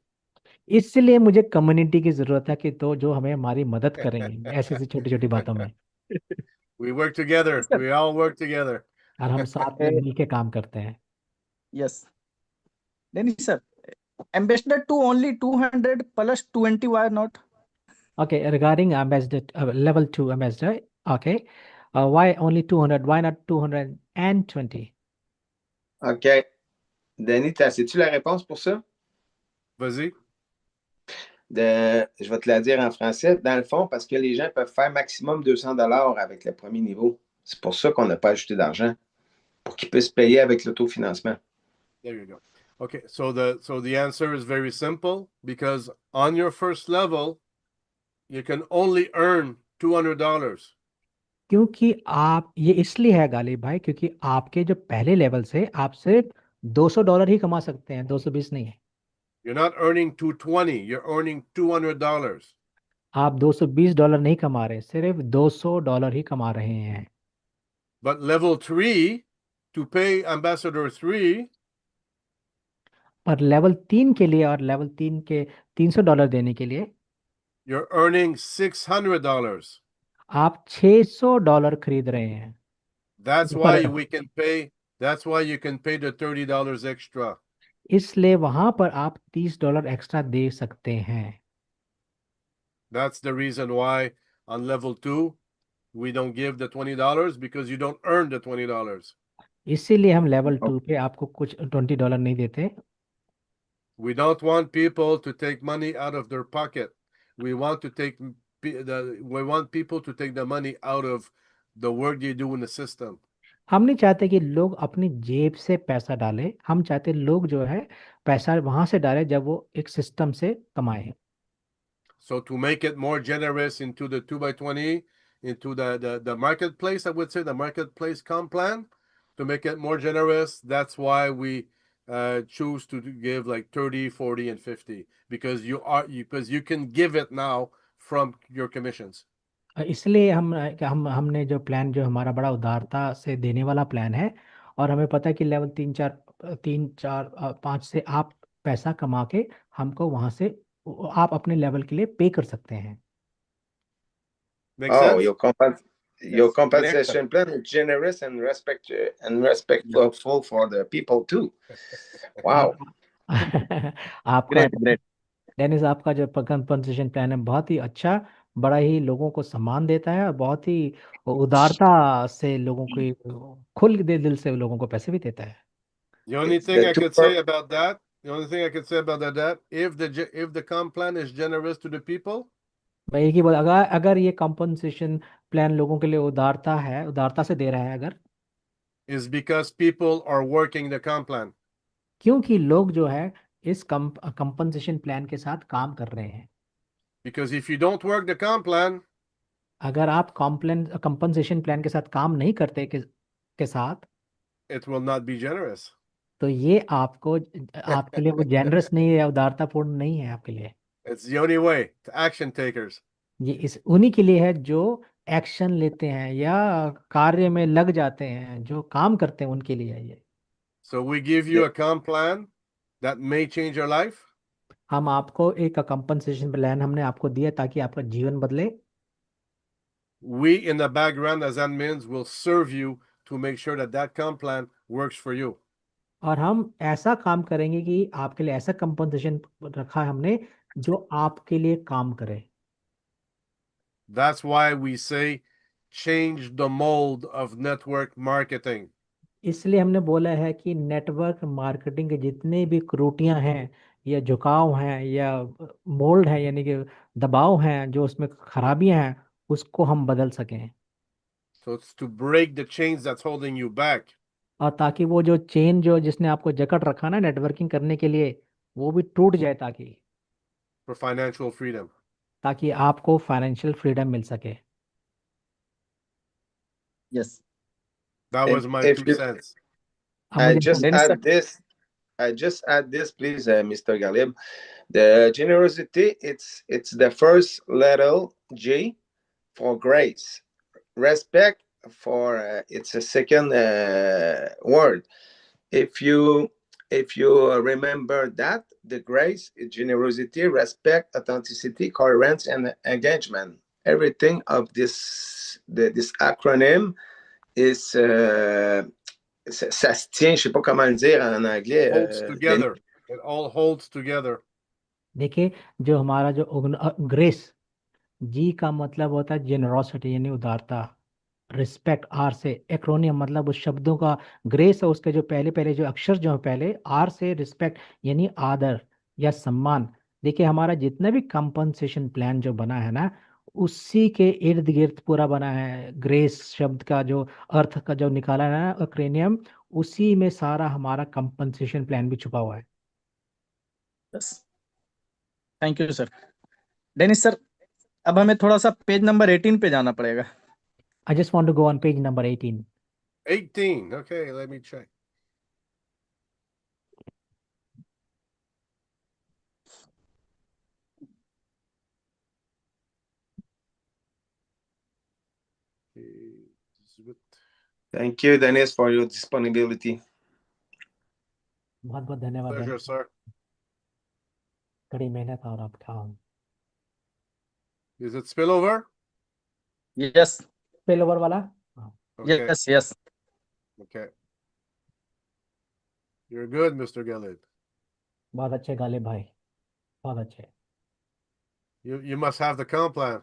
इसलिए मुझे कम्युनिटी की जरूरत है कि तो जो हमें हमारी मदद करें ऐसी ऐसी छोटी छोटी बातों में. We work together. Yes, sir. We all work together. और हम साथ में मिलके काम करते हैं. Yes. Dennis, sir. Ambassador 2 only 200 plus 20. Why not? Okay, regarding ambassador level 2 ambassador, okay, why only 200? Why not 220? OK. Denis, sais-tu la réponse pour ça? Vas-y. Je vais te la dire en français. Dans le fond, parce que les gens peuvent faire maximum $200 avec le premier niveau. C'est pour ça qu'on n'a pas ajouté d'argent, pour qu'ils puissent payer avec l'autofinancement. There you go. Okay, so the answer is very simple, because on your first level, you can only earn $200. क्योंकि आप ये इसलिए है गालिब भाई, क्योंकि आपके जो पहले लेवल से आप सिर्फ $200 ही कमा सकते हैं, 220 नहीं है. You're not earning 220, you're earning $200. आप $220 नहीं कमा रहे, सिर्फ $200 ही कमा रहे हैं. But level 3, to pay Ambassador 3, पर लेवल 3 के लिए और लेवल 3 के $300 देने के लिए you're earning $600. आप $600 खरीद रहे हैं. That's ऊपर why है. we can pay. That's why you can pay the $30 extra. इसलिए वहां पर आप $30 एक्स्ट्रा दे सकते हैं. That's the reason why on level 2 we don't give the $20, because you don't earn the $20. इसीलिए हम लेवल 2 पे आपको कुछ $20 नहीं देते. We don't want people to take money out of their pocket. We want people to take the money out of the work they do in the system. हम नहीं चाहते कि लोग अपनी जेब से पैसा डालें. हम चाहते लोग जो है पैसा वहां से डालें जब वो एक सिस्टम से कमाएं. So to make it more generous into the 2x20, into the marketplace, I would say the marketplace comp plan, to make it more generous, that's why we choose to give like 30, 40, and 50, because you can give it now from your commissions. इसलिए हमने जो plan जो हमारा बड़ा उदारता से देने वाला प्लान है, और हमें पता है कि लेवल 3, 4, 5 से आप पैसा कमा के हमको वहां से आप अपने लेवल के लिए पे कर सकते हैं। Make Oh, sense? your Yes. compensation plan is generous and respectful for the people too. Wow. आपका ग्रेट ग्रेट। डेनिस, आपका जो कंपनसेशन प्लान है बहुत ही अच्छा, बड़ा ही लोगों को सम्मान देता है और बहुत ही उदारता से लोगों को खुल दिल से लोगों को पैसे भी देता है। The only It's thing the I two could say about that, if the comp plan is generous to the people, मैं एक ही बोल, अगर ये कंपनसेशन प्लान लोगों के लिए उदारता है, उदारता से दे रहा है अगर, is because people are working the comp plan. क्योंकि लोग जो है इस कंपनसेशन प्लान के साथ काम कर रहे हैं। Because if you don't work the comp plan, अगर आप कंपनसेशन प्लान के साथ काम नहीं करते के साथ, it will not be generous. तो ये आपके लिए वो जेनरस नहीं है, उदारतापूर्ण नहीं है आपके लिए। It's the only way to action takers. ये इस उन्हीं के लिए है जो एक्शन लेते हैं या कार्य में लग जाते हैं, जो काम करते हैं, उनके लिए है ये। So we give you a comp plan that may change your life. हम आपको एक कंपनसेशन प्लान हमने आपको दिया ताकि आपका जीवन बदले। We in the background as admins will serve you to make sure that comp plan works for you. और हम ऐसा काम करेंगे कि आपके लिए ऐसा कंपनसेशन रखा है हमने जो आपके लिए काम करे। That's why we say change the mold of network marketing. इसलिए हमने बोला है कि नेटवर्क मार्केटिंग के जितने भी त्रुटियां हैं या झुकाव हैं या मोल्ड है, यानी कि दबाव हैं, जो उसमें खराबियां हैं, उसको हम बदल सकें। So it's to break the chains that's holding you back. और ताकि वो जो चेन जो जिसने आपको जकड़ रखा ना नेटवर्किंग करने के लिए, वो भी टूट जाए, For financial freedom. ताकि आपको फाइनेंशियल फ्रीडम मिल सके। Yes. That was my If 2 you- cents. अब I मुझे just Dennis, add this. I just add this, please, Mr. Galib. The generosity, it's the first letter G for grace. Respect for it's a second word. If you remember that, the grace, generosity, respect, authenticity, coherence, and engagement. Everything of this acronym is ça se tient, je sais pas comment le dire en anglais. Holds together. It all holds together. देखिए, जो हमारा जो grace, जी का मतलब होता है generosity यानी उदारता। रिस्पेक्ट, आर से एक्रोनियम मतलब उस शब्दों का ग्रेस है, उसके जो पहले पहले जो अक्षर जो है पहले आर से रिस्पेक्ट यानी आदर या सम्मान। देखिए, हमारा जितना भी कंपनसेशन प्लान जो बना है ना, उसी के इर्द गिर्द पूरा बना है। ग्रेस शब्द का जो अर्थ का जो निकाला है ना एक्रोनियम, उसी में सारा हमारा कंपनसेशन प्लान भी छुपा हुआ है। Yes, thank you sir. Dennis sir, अब हमें थोड़ा सा पेज नंबर 18 पे जाना पड़ेगा। I just want to go on page number 18. 18. Okay, let me check. Thank you, Dennis, for your disponibility. बहुत बहुत धन्यवाद Pleasure, dennis। sir. कड़ी मेहनत और आपका Is it spillover? Yes spill over वाला। Okay. Yes yes. Okay. You're good, Mr. Galib. बहुत अच्छे गालिब भाई, बहुत अच्छे। You must have the comp plan.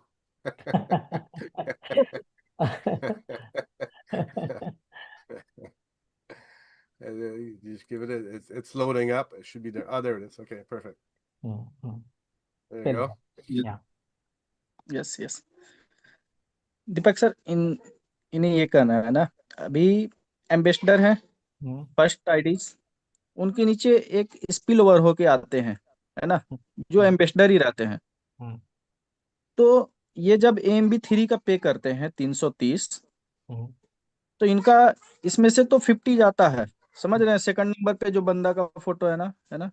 You just give it. It's loading up. It should be there. Oh, there it is. Okay, perfect. There you go. या yes yes. दीपक sir, इन्हें ये करना है ना, अभी एम्बेसडर हैं, फर्स्ट आईडीज, उनके नीचे एक स्पिल ओवर होके आते हैं, है ना, जो एम्बेसडर ही रहते हैं। तो ये जब AMB3 का पे करते हैं 330, हम्म, तो इनका इसमें से तो 50 जाता है, समझ रहे हैं। सेकंड नंबर पे जो बंदा का फोटो है ना, हम्म,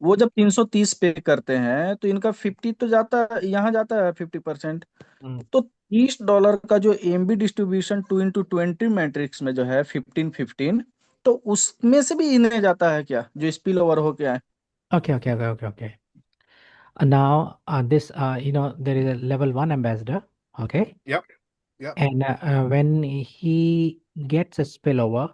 वो जब 330 पे करते हैं तो इनका 50 तो जाता है, यहाँ जाता है 50%। हम्म। तो $30 का जो AMB डिस्ट्रीब्यूशन 2x20 मैट्रिक्स में जो है 15-15, तो उसमें से भी इन्हें जाता है क्या, जो स्पिल ओवर हो गया है? Okay, okay, okay, okay, okay. Now, this, there is a level one ambassador, okay? Yep. Yep. And when he gets a spillover,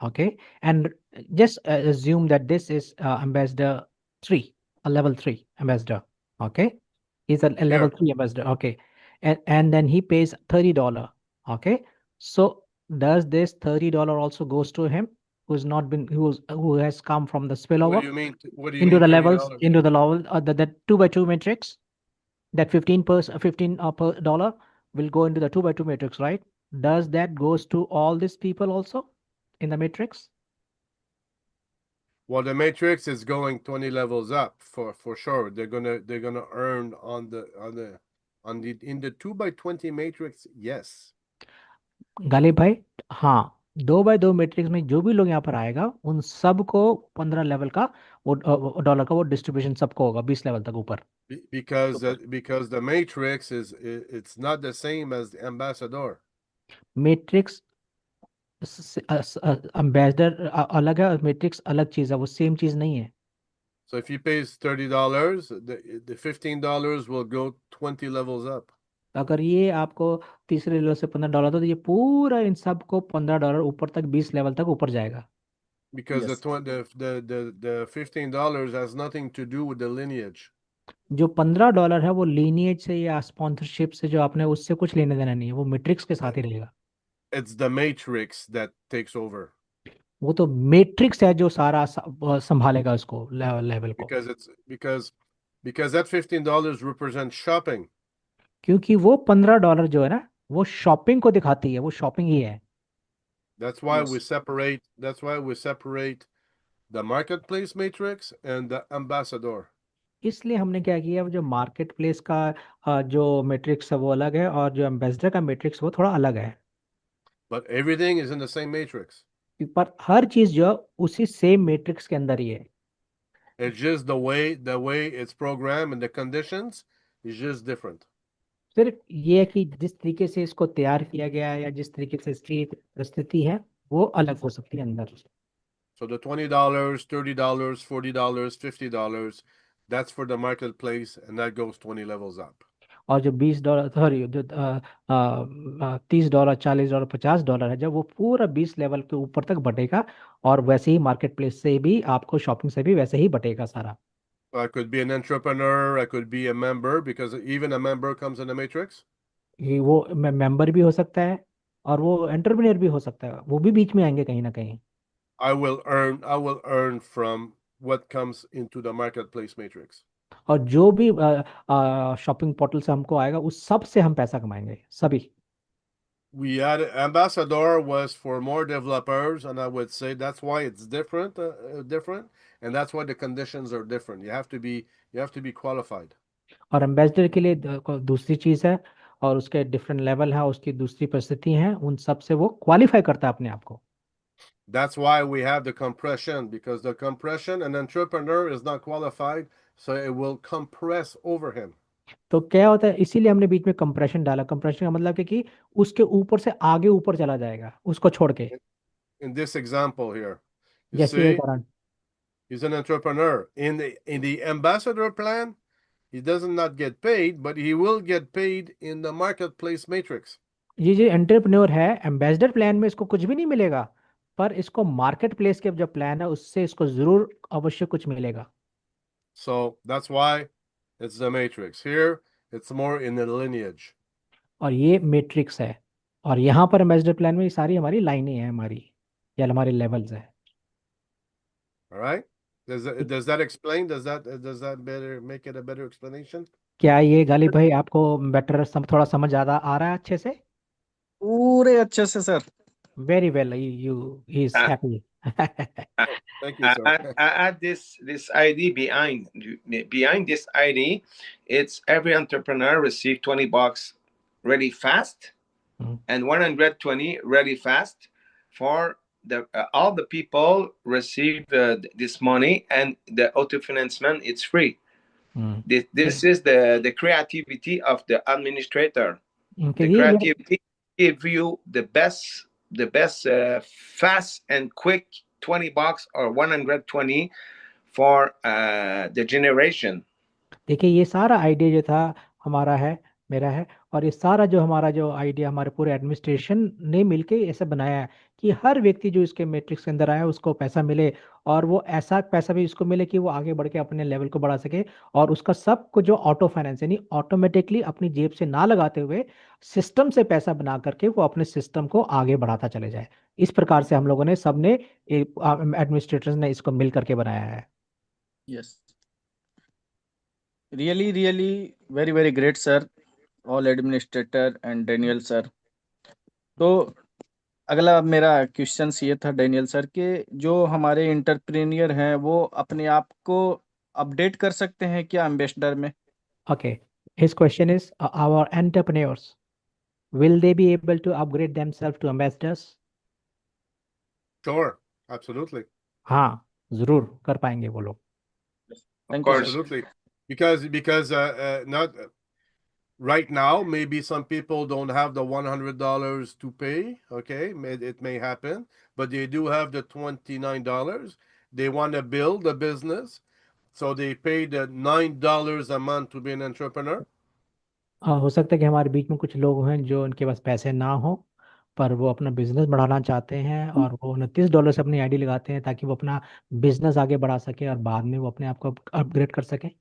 okay, and just assume that this is ambassador three, a level three ambassador, okay? He's a level Here. three ambassador, okay, and then he pays $30, okay. So does this $30 also goes to him, who's not been who has come from the What spillover do you mean? What do you into mean the $30? levels, into the level, the 2x2 matrix? That 15 per dollar will go into the 2x2 matrix, right? Does that goes to all these people also in the matrix? Well, the matrix is going 20 levels up for sure. They're gonna earn on the in the 2x20 matrix. Yes. Ghalib भाई, हाँ, 2x2 matrix में जो भी लोग यहाँ पर आएगा उन सबको 15 लेवल का वो डॉलर का वो डिस्ट्रीब्यूशन सबको होगा 20 लेवल तक ऊपर. Because the matrix it's not the same as the ambassador. Matrix ambassador अलग है और मैट्रिक्स अलग चीज है, वो सेम चीज नहीं है. So if he pays $30, the $15 will go 20 levels up. अगर ये आपको तीसरे लेवल से $15 तो ये पूरा इन सबको $15 ऊपर तक 20 लेवल तक ऊपर जाएगा. Because Yes. the $15 has nothing to do with the lineage. जो $15 है वो लीनिएज से या स्पॉन्सरशिप से जो आपने उससे कुछ लेने देना नहीं है, वो मैट्रिक्स के साथ ही रहेगा. It's the matrix that takes over. वो तो मैट्रिक्स है जो सारा संभालेगा उसको लेवल को. Because that $15 represents shopping. क्योंकि वो $15 जो है ना वो शॉपिंग को दिखाती है, वो शॉपिंग ही है. That's why Yes. we separate the marketplace matrix and the ambassador. इसलिए हमने क्या किया, जो मार्केट प्लेस का जो मैट्रिक्स है वो अलग है और जो एम्बेसडर का मैट्रिक्स वो थोड़ा अलग है. But everything is in the same matrix. पर हर चीज जो है उसी सेम मैट्रिक्स के अंदर ही है. It's just the way it's programmed and the conditions is just different. सिर्फ ये है कि जिस तरीके से इसको तैयार किया गया है या जिस तरीके से इसकी परिस्थिति है वो अलग हो सकती है अंदर. So the $20, $30, $40, $50, that's for the marketplace, and that goes 20 levels up. और जो $20 सॉरी जो $30, $40, $50 है, जब वो पूरा 20 लेवल के ऊपर तक बटेगा और वैसे ही मार्केट प्लेस से भी आपको शॉपिंग से भी वैसे ही बटेगा सारा. I could be an entrepreneur, I could be a member, because even a member comes in the matrix. ये वो मेंबर भी हो सकता है और वो एंटरप्रेन्योर भी हो सकता है, वो भी बीच में आएंगे कहीं ना कहीं. I will earn from what comes into the marketplace matrix. और जो भी शॉपिंग पोर्टल से हमको आएगा उस सब से हम पैसा कमाएंगे सभी. We had ambassador was for more developers, and I would say that's why it's different, and that's why the conditions are different. You have to be qualified. और एम्बेसडर के लिए दूसरी चीज है और उसके डिफरेंट लेवल है, उसकी दूसरी परिस्थिति है, उन सब से वो क्वालिफाई करता है अपने आप को. That's why we have the compression, because the compression, an entrepreneur is not qualified, so it will compress over him. तो क्या होता है, इसीलिए हमने बीच में कंप्रेशन डाला. कंप्रेशन का मतलब है कि उसके ऊपर से आगे ऊपर चला जाएगा उसको छोड़ के. In this example here, you जैसे ये see, कारण he's an entrepreneur. In the ambassador plan, he does not get paid, but he will get paid in the marketplace matrix. ये जो एंटरप्रेन्योर है एम्बेसडर प्लान में इसको कुछ भी नहीं मिलेगा, पर इसको मार्केट प्लेस के जो प्लान है उससे इसको जरूर अवश्य कुछ मिलेगा. So that's why it's the matrix. Here, it's more in the lineage. और ये मैट्रिक्स है और यहाँ पर एम्बेसडर प्लान में ये सारी हमारी लाइनें हैं हमारी या हमारे लेवल्स है. All right? Does that explain? Does that better make it a better explanation? क्या ये गालिब भाई आपको बेटर थोड़ा समझ ज्यादा आ रहा है अच्छे से? पूरे अच्छे से sir. Very well, you he is happy. Thank you, sir. I add this ID behind this ID. It's every entrepreneur receive $20 really fast, Mhm. and 120 really fast for the all the people receive this money, and the auto financement it's free. Hmm, This is the creativity of the administrator. कि The ये creativity give you the best fast and quick $20 or 120 for the generation. देखिए ये सारा idea जो था हमारा है, मेरा है, और ये सारा जो हमारा जो आइडिया हमारे पूरे एडमिनिस्ट्रेशन ने मिलके ऐसा बनाया है कि हर व्यक्ति जो इसके मैट्रिक्स के अंदर आया उसको पैसा मिले, और वो ऐसा पैसा भी इसको मिले कि वो आगे बढ़ के अपने लेवल को बढ़ा सके, और उसका सब कुछ जो ऑटो फाइनेंस यानी ऑटोमेटिकली अपनी जेब से ना लगाते हुए सिस्टम से पैसा बना करके वो अपने सिस्टम को आगे बढ़ाता चले जाए। इस प्रकार से हम लोगों ने सबने एडमिनिस्ट्रेटर्स ने इसको मिल करके बनाया है। Yes. Really, very great, sir. All administrator and Daniel sir. तो अगला मेरा क्वेश्चन ये था डेनियल सर कि जो हमारे इंटरप्रेन्योर हैं वो अपने आप को अपडेट कर सकते हैं क्या एम्बेसडर में? Okay, his question is, our entrepreneurs, will they be able to upgrade themselves to ambassadors? Sure, absolutely. हाँ, जरूर कर पाएंगे वो लोग। Of Thank you, course. sir. Absolutely. Because not right now, maybe some people don't have the $100 to pay. Okay, it may happen, but they do have the $29. They want to build a business, so they pay the $9 a month to be an entrepreneur. हो सकता है कि हमारे बीच में कुछ लोग हैं जो उनके पास पैसे ना हो, पर वो अपना बिजनेस बढ़ाना चाहते हैं और वो $29 से अपनी आईडी लगाते हैं ताकि वो अपना बिजनेस आगे बढ़ा सके और बाद में वो अपने आप को अपग्रेड कर सके।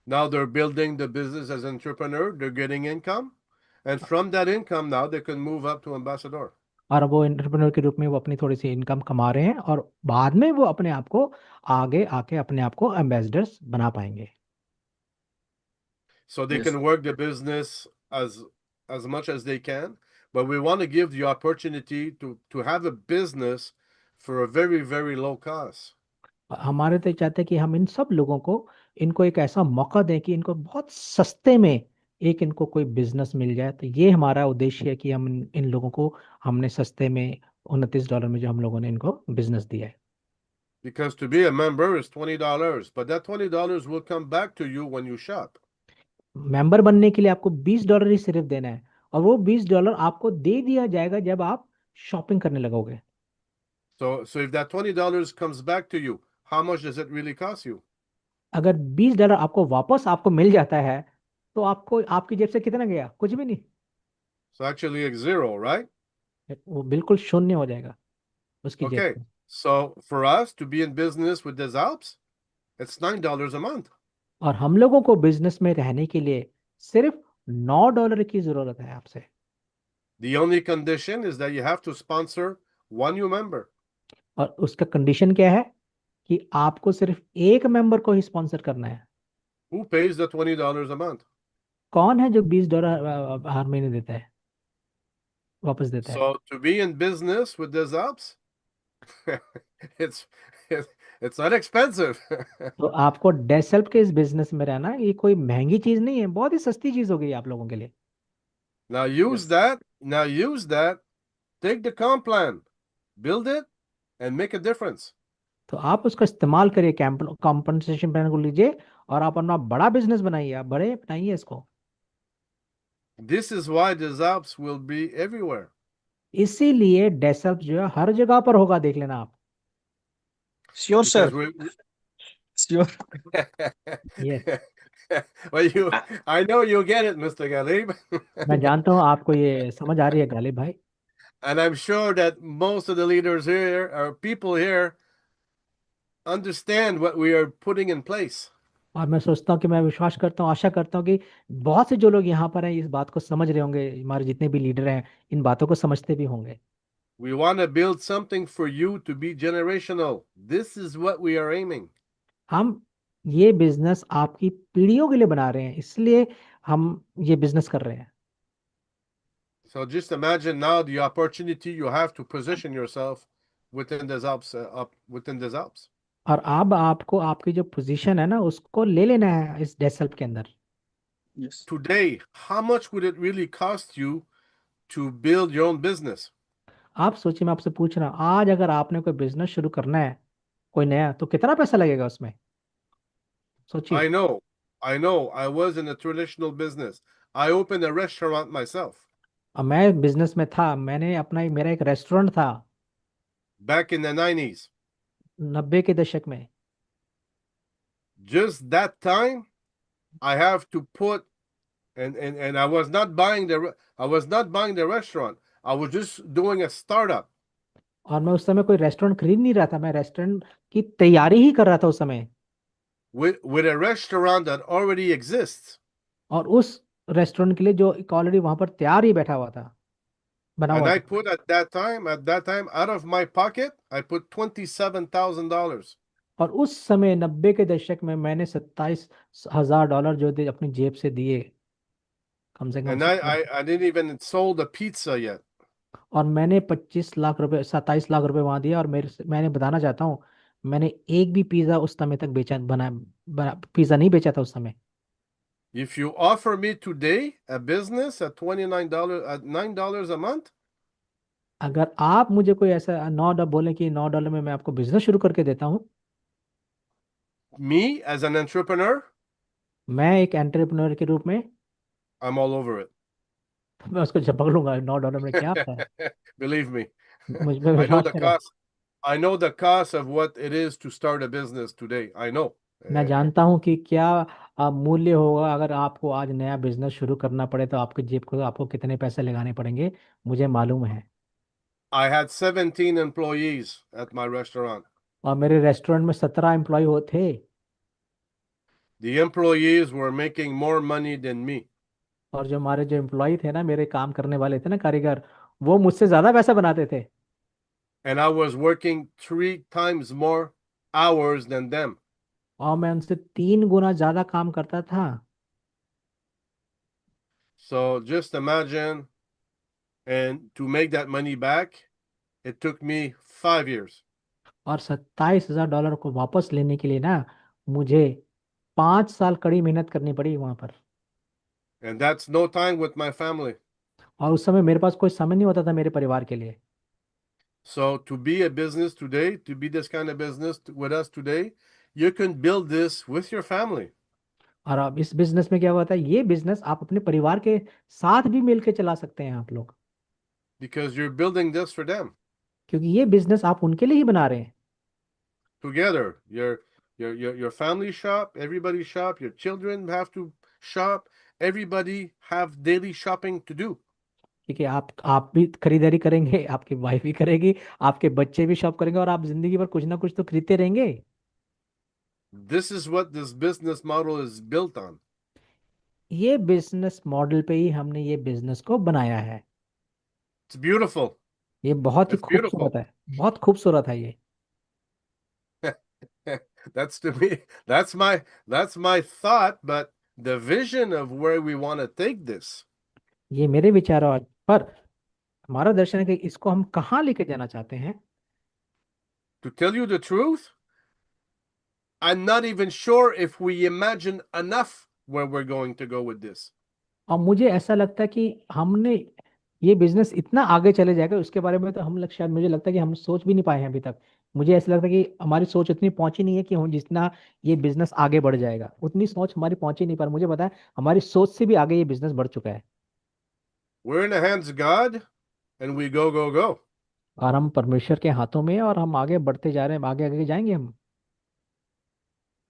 Now they're building the business as entrepreneur. They're getting income, and from that income, now they can move up to ambassador. और वो एंटरप्रेन्योर के रूप में वो अपनी थोड़ी सी इनकम कमा रहे हैं और बाद में वो अपने आप को आगे आके अपने आप को एम्बेसडर्स बना पाएंगे। So they Yes. can work the business as much as they can, but we want to give the opportunity to have a business for a very low cost. हमारे तो चाहते हैं कि हम इन सब लोगों को इनको एक ऐसा मौका दें कि इनको बहुत सस्ते में एक इनको कोई बिजनेस मिल जाए। तो ये हमारा उद्देश्य है कि हम इन लोगों को हमने सस्ते में $29 में जो हम लोगों ने इनको बिजनेस दिया है। Because to be a member is $20, but that $20 will come back to you when you shop. Member बनने के लिए आपको $20 ही सिर्फ देना है और वो $20 आपको दे दिया जाएगा जब आप शॉपिंग करने लगोगे। So if that $20 comes back to you, how much does it really cost you? अगर $20 आपको वापस आपको मिल जाता है तो आपको आपकी जेब से कितना गया? कुछ भी नहीं। So actually it's zero, right? वो बिल्कुल शून्य हो जाएगा उसकी जेब Okay. से। So for us to be in business with the Alps, it's $9 a month. और हम लोगों को बिजनेस में रहने के लिए सिर्फ $9 की जरूरत है आपसे। The only condition is that you have to sponsor one new member. और उसका कंडीशन क्या है कि आपको सिर्फ एक मेंबर को ही स्पॉन्सर करना है। Who pays the $20 a month? कौन है जो $20 हर महीने देता है, वापस देता है? So to be in business with the Alps, it's it's not expensive. तो आपको डेसेल्फ के इस बिजनेस में रहना ये कोई महंगी चीज नहीं है, बहुत ही सस्ती चीज हो गई आप लोगों के लिए। Now use that. Now use that. Take the comp plan, build it, and make a difference. तो आप उसका इस्तेमाल करिए, कॉम्पनसेशन प्लान को लीजिए और आप अपना बड़ा बिजनेस बनाइए, आप बड़े बनाइए इसको। This is why the Alps will be everywhere. इसीलिए डेसेल्फ जो है हर जगह पर होगा, देख लेना आप। Sure sir, Because sure. Yes. well, I know you get it, Mr. Galib. मैं जानता हूँ आपको ये समझ आ रही है गालिब भाई, And I'm sure that most of the leaders here or people here understand what we are putting in place. और मैं सोचता हूँ कि मैं विश्वास करता हूँ, आशा करता हूँ कि बहुत से जो लोग यहाँ पर हैं इस बात को समझ रहे होंगे, हमारे जितने भी लीडर हैं इन बातों को समझते भी होंगे। We want to build something for you to be generational. This is what we are aiming. हम ये बिजनेस आपकी पीढ़ियों के लिए बना रहे हैं, इसलिए हम ये बिजनेस कर रहे हैं। So just imagine now the opportunity you have to position yourself within the Alps, up within the Alps. और अब आपको आपकी जो पोजीशन है ना उसको ले लेना है इस डेसल्ट के अंदर। Yes. Today, how much would it really cost you to build your own business? आप सोचिए, मैं आपसे पूछ रहा हूँ, आज अगर आपने कोई बिजनेस शुरू करना है कोई नया, तो कितना पैसा लगेगा उसमें? सोचिए। I know. I was in a traditional business. I opened a restaurant myself अब मैं बिजनेस में था, मैंने अपना मेरा एक रेस्टोरेंट था back in the 90s. 90 के दशक में। Just that time, I have to put and I was not buying the restaurant. I was just doing a startup. और मैं उस समय कोई रेस्टोरेंट खरीद नहीं रहा था, मैं रेस्टोरेंट की तैयारी ही कर रहा था उस समय। With a restaurant that already exists. और उस रेस्टोरेंट के लिए जो ऑलरेडी वहां पर तैयार ही बैठा हुआ था, बना And हुआ I था। put at that time, out of my pocket, I put $27,000. और उस समय 90 के दशक में मैंने $27,000 जो थे अपनी जेब से दिए, कम से कम And I didn't even sold a pizza yet. और मैंने 27 लाख रुपए वहां दिया। और मैंने बताना चाहता हूँ, मैंने एक भी पिज्जा उस समय तक पिज्जा नहीं बेचा था उस समय। If you offer me today a business at $29 at $9 a month, अगर आप मुझे कोई ऐसा $9 बोले कि $9 में मैं आपको बिजनेस शुरू करके देता हूँ, me as an entrepreneur, मैं एक एंटरप्रेन्योर के रूप में, I'm all over it. मैं उसको झपक लूंगा। $9 में क्या आता है? Believe me. मुझ पे I know विश्वास the करें। cost. I know the cost of what it is to start a business today. I know. मैं जानता हूँ कि क्या मूल्य होगा अगर आपको आज नया बिजनेस शुरू करना पड़े, तो आपकी जेब को आपको कितने पैसे लगाने पड़ेंगे, मुझे मालूम है। I had 17 employees at my restaurant. और मेरे रेस्टोरेंट में 17 एम्प्लॉय थे। The employees were making more money than me. और जो हमारे जो एम्प्लॉय थे ना, मेरे काम करने वाले थे ना, कारीगर, वो मुझसे ज्यादा पैसा बनाते थे। And I was working 3 times more hours than them. और मैं उनसे 3 गुना ज्यादा काम करता था। So just imagine, and to make that money back, it took me 5 years. और $27,000 को वापस लेने के लिए ना, मुझे 5 साल कड़ी मेहनत करनी पड़ी वहां पर। And that's no time with my family. और उस समय मेरे पास कोई समय नहीं होता था मेरे परिवार के लिए। So to be a business today, to be this kind of business with us today, you can build this with your family. और अब इस बिजनेस में क्या होता है, ये बिजनेस आप अपने परिवार के साथ भी मिलकर चला सकते हैं आप लोग, Because you're building this for them क्योंकि ये बिजनेस आप उनके लिए ही बना रहे हैं। together. Your family shop, everybody shop, your children have to shop, everybody have daily shopping to do. क्योंकि आप भी खरीदारी करेंगे, आपकी वाइफ भी करेगी, आपके बच्चे भी शॉप करेंगे, और आप जिंदगी भर कुछ ना कुछ तो खरीदते रहेंगे। This is what this business model is built on. ये बिजनेस मॉडल पे ही हमने ये बिजनेस को बनाया है। It's beautiful. ये बहुत ही It's खूबसूरत beautiful. है, बहुत खूबसूरत है ये। That's to me, that's my thought, but the vision of where we want to take this. ये मेरे विचार और पर हमारा दर्शन है कि इसको हम कहाँ लेके जाना चाहते हैं। To tell you the truth, I'm not even sure if we imagine enough where we're going to go with this. और मुझे ऐसा लगता है कि हमने ये बिजनेस इतना आगे चले जाएगा उसके बारे में तो हम लोग शायद, मुझे लगता है कि हम सोच भी नहीं पाए हैं अभी तक। मुझे ऐसा लगता है कि हमारी सोच उतनी पहुंची नहीं है कि हम जितना ये बिजनेस आगे बढ़ जाएगा, उतनी सोच हमारी पहुंची नहीं, पर मुझे पता है हमारी सोच से भी आगे ये बिजनेस बढ़ चुका है। We're in the hands of God and we go, go, go. और हम परमेश्वर के हाथों में हैं और हम आगे बढ़ते जा रहे हैं, आगे आगे जाएंगे हम।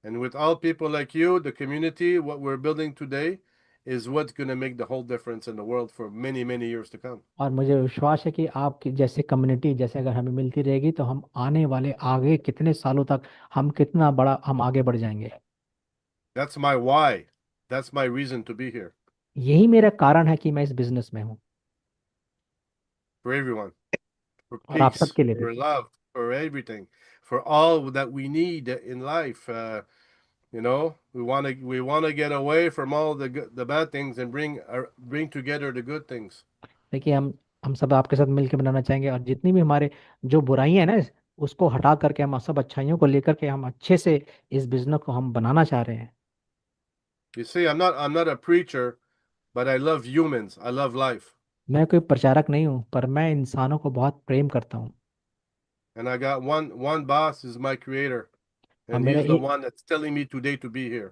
And with all people like you, the community, what we're building today is what's going to make the whole difference in the world for many, many years to come. और मुझे विश्वास है कि आपकी जैसे कम्युनिटी जैसे अगर हमें मिलती रहेगी तो हम आने वाले आगे कितने सालों तक हम कितना बड़ा हम आगे बढ़ जाएंगे। That's my why. That's my reason to be here. यही मेरा कारण है कि मैं इस बिजनेस में हूँ, For everyone, for और आप peace, सबके लिए भी। for love, for everything, for all that we need in life. We want to get away from all the bad things and bring together the good things. देखिए, हम हम सब आपके साथ मिलकर बनाना चाहेंगे, और जितनी भी हमारे जो बुराइयां हैं ना, उसको हटा करके हम सब अच्छाइयों को लेकर के हम अच्छे से इस बिजनेस को हम बनाना चाह रहे हैं। You see, I'm not a preacher, but I love humans. I love life. मैं कोई प्रचारक नहीं हूँ, पर मैं इंसानों को बहुत प्रेम करता हूँ। And I got one boss is my creator. और And मेरा he's the एक one that's telling me today to be here.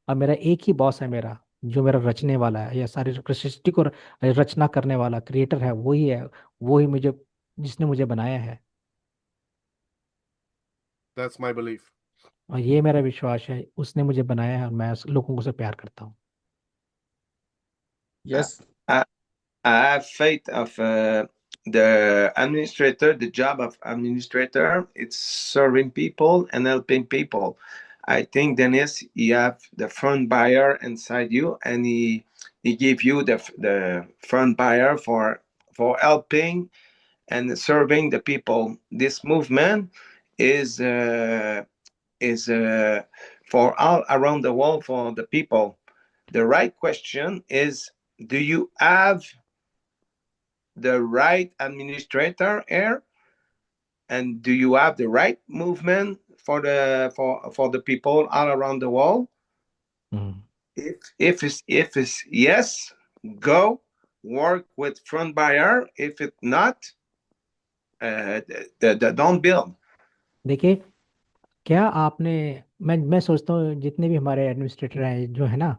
और मेरा एक ही बॉस है मेरा, जो मेरा रचने वाला है, या सारी सृष्टि को रचना करने वाला क्रिएटर है, वही है। वही मुझे, जिसने मुझे बनाया है। That's my belief. और ये मेरा विश्वास है, उसने मुझे बनाया है और मैं लोगों को से प्यार करता हूँ। Yes I, I have faith of the administrator. The job of administrator, it's serving people and helping people. I think Dennis, you have the front buyer inside you, and he give you the front buyer for helping and serving the people. This movement is for all around the world for the people. The right question is, do you have the right administrator here, and do you have the right movement for the people all around the world? Hmm. If it's yes, go work with front buyer. If it's not, don't build. देखिए, क्या आपने, मैं सोचता हूँ जितने भी हमारे administrator हैं जो है ना,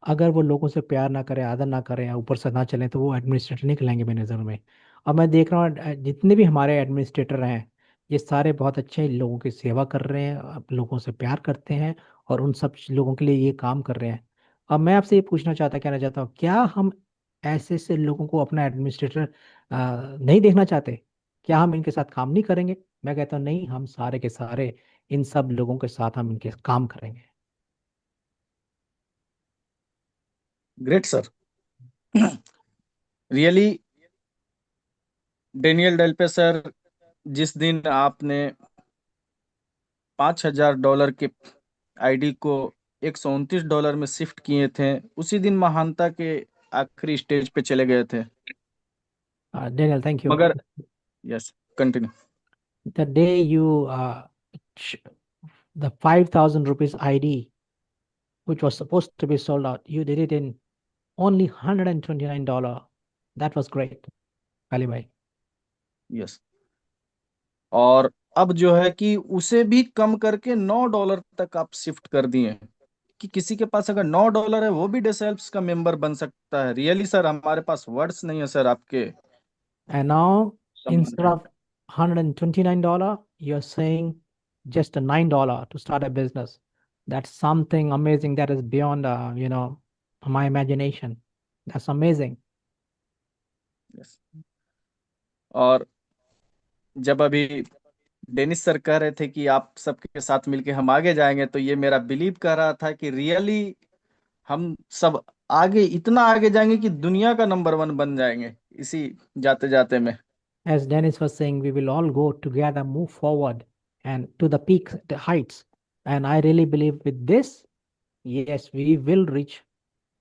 अगर वो लोगों से प्यार ना करें, आदर ना करें, ऊपर से ना चलें, तो वो एडमिनिस्ट्रेटर नहीं कहलाएंगे मेरी नज़र में। और मैं देख रहा हूँ जितने भी हमारे एडमिनिस्ट्रेटर हैं, ये सारे बहुत अच्छे लोगों की सेवा कर रहे हैं, लोगों से प्यार करते हैं, और उन सब लोगों के लिए ये काम कर रहे हैं। अब मैं आपसे ये कहना चाहता हूँ, क्या हम ऐसे से लोगों को अपना एडमिनिस्ट्रेटर नहीं देखना चाहते? क्या हम इनके साथ काम नहीं करेंगे? मैं कहता हूँ नहीं, हम सारे के सारे इन सब लोगों के साथ हम इनके काम करेंगे। Great sir. Really Daniel Delpe sir, जिस दिन आपने $5,000 के आईडी को $129 में शिफ्ट किए थे, उसी दिन महानता के आखिरी स्टेज पे चले गए थे। Daniel, thank you. मगर yes, continue. The day you the 5,000 rupees ID, which was supposed to be sold out, you did it in only $129. That was great, Ali bhai. Yes, और अब जो है कि उसे भी कम करके $9 तक आप शिफ्ट कर दिए, कि किसी के पास अगर $9 है वो भी डेसेल्प्स का मेंबर बन सकता है। रियली सर, हमारे पास वर्ड्स नहीं है सर आपके And now, सम्मान instead में। of $129, you're saying just a $9 to start a business. That's something amazing. That is beyond, my imagination. That's amazing. Yes. और जब अभी डेनिस सर कह रहे थे कि आप सबके साथ मिलके हम आगे जाएंगे, तो ये मेरा बिलीव कर रहा था कि रियली हम सब आगे, इतना आगे जाएंगे कि दुनिया का नंबर 1 बन जाएंगे इसी जाते जाते में। As Dennis was saying, we will all go together, move forward and to the peaks, the heights. And I really believe with this, yes, we will reach,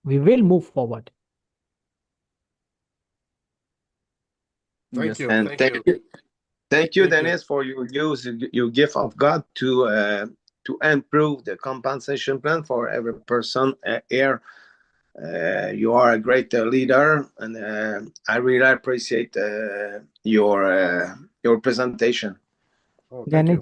we will move forward. Thank Yes. you. And Thank thank you. you, Thank you. Dennis, for your use your gift of God to improve the compensation plan for every person here. You are a great leader, and I really appreciate your presentation. Oh, thank you.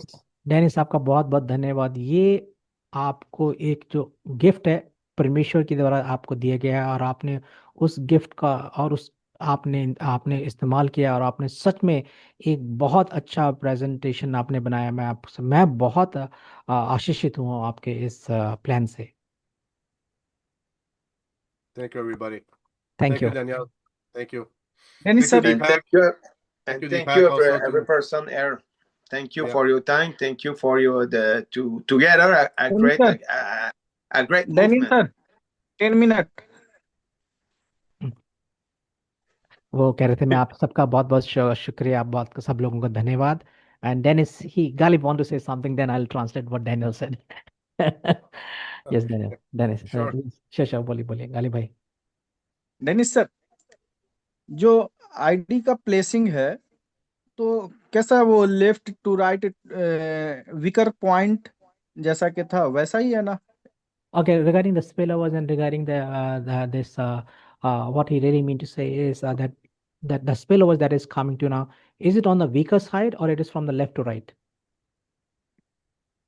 Dennis आपका बहुत बहुत धन्यवाद। ये आपको एक जो gift है, परमेश्वर के द्वारा आपको दिया गया है, और आपने उस गिफ्ट का और उस आपने आपने इस्तेमाल किया, और आपने सच में एक बहुत अच्छा प्रेजेंटेशन आपने बनाया। मैं बहुत आशीषित हूँ आपके इस प्लान से। Thank you, everybody. Thank Thank you. you, Danielle. Thank you. Dennis Thank you, sir, And Deepak. thank you, Thank you, thank Deepak, you also every to person here. Thank you yeah. for your time. Thank you for your together a Dennis great sir, a great Dennis movement. Sir 10 मिनट। वो कह रहे थे, मैं आप सबका बहुत बहुत शुक्रिया, आप बहुत सब लोगों का धन्यवाद। And Dennis, he Galib want to say something, then I'll translate what Daniel said. Yes, Daniel. Dennis. Sure. Sure, बोलिए बोलिए गालिब भाई। डेनिस सर, जो आईडी का प्लेसिंग है तो कैसा वो left to right wicker point जैसा कि था वैसा ही है ना? Okay, regarding the spillovers and regarding this what he really mean to say is that the spillovers that is coming to now, is it on the weaker side or it is from the left to right?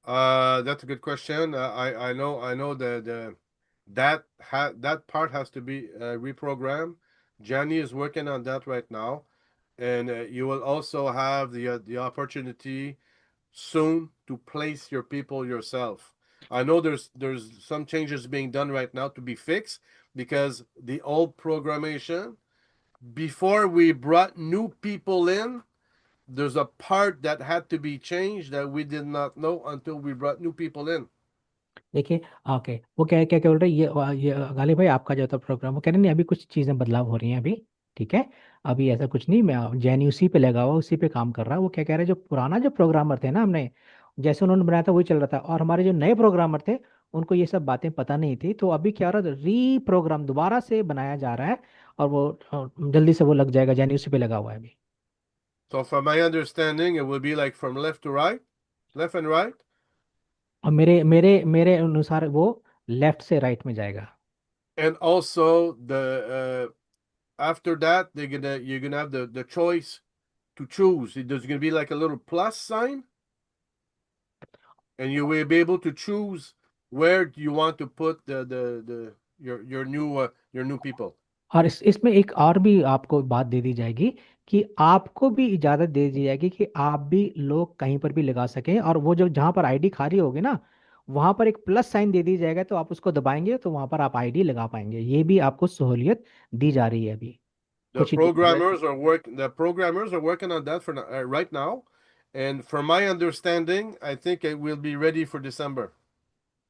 That's a good question. I know that part has to be reprogrammed. Jenny is working on that right now, and you will also have the opportunity soon to place your people yourself. I know there's some changes being done right now to be fixed because the old programmation before we brought new people in, there's a part that had to be changed that we did not know until we brought new people in. देखिए, okay, वो क्या क्या क्या बोल रहे हैं, ये गालिब भाई, आपका जो था प्रोग्राम, वो कह रहे नहीं अभी कुछ चीज़ें बदलाव हो रही हैं अभी, ठीक है, अभी ऐसा कुछ नहीं, मैं जैनी उसी पे लगा हुआ, उसी पे काम कर रहा है। वो क्या कह रहे हैं, जो पुराना जो प्रोग्रामर थे ना, हमने जैसे उन्होंने बनाया था वही चल रहा था, और हमारे जो नए प्रोग्रामर थे उनको ये सब बातें पता नहीं थी, तो अभी क्या हो रहा है, रीप्रोग्राम दोबारा से बनाया जा रहा है, और वो जल्दी से वो लग जाएगा, जैनी उसी पे लगा हुआ है अभी। So from my understanding, it will be like from left to right, left and right. और मेरे मेरे मेरे अनुसार वो लेफ्ट से राइट में जाएगा। And also the after that you're gonna have the choice to choose. There's gonna be like a little plus sign, and you will be able to choose where you want to put the your new people. और इसमें एक और भी आपको बात दे दी जाएगी कि आपको भी इजाजत दे दी जाएगी कि आप भी लोग कहीं पर भी लगा सकें, और वो जो जहां पर आईडी खाली होगी ना, वहां पर एक प्लस साइन दे दी जाएगा, तो आप उसको दबाएंगे तो वहां पर आप आईडी लगा पाएंगे। ये भी आपको सहूलियत दी जा रही है अभी The कुछ ही दिन में। programmers are working on that for right now, and from my understanding, I think it will be ready for December.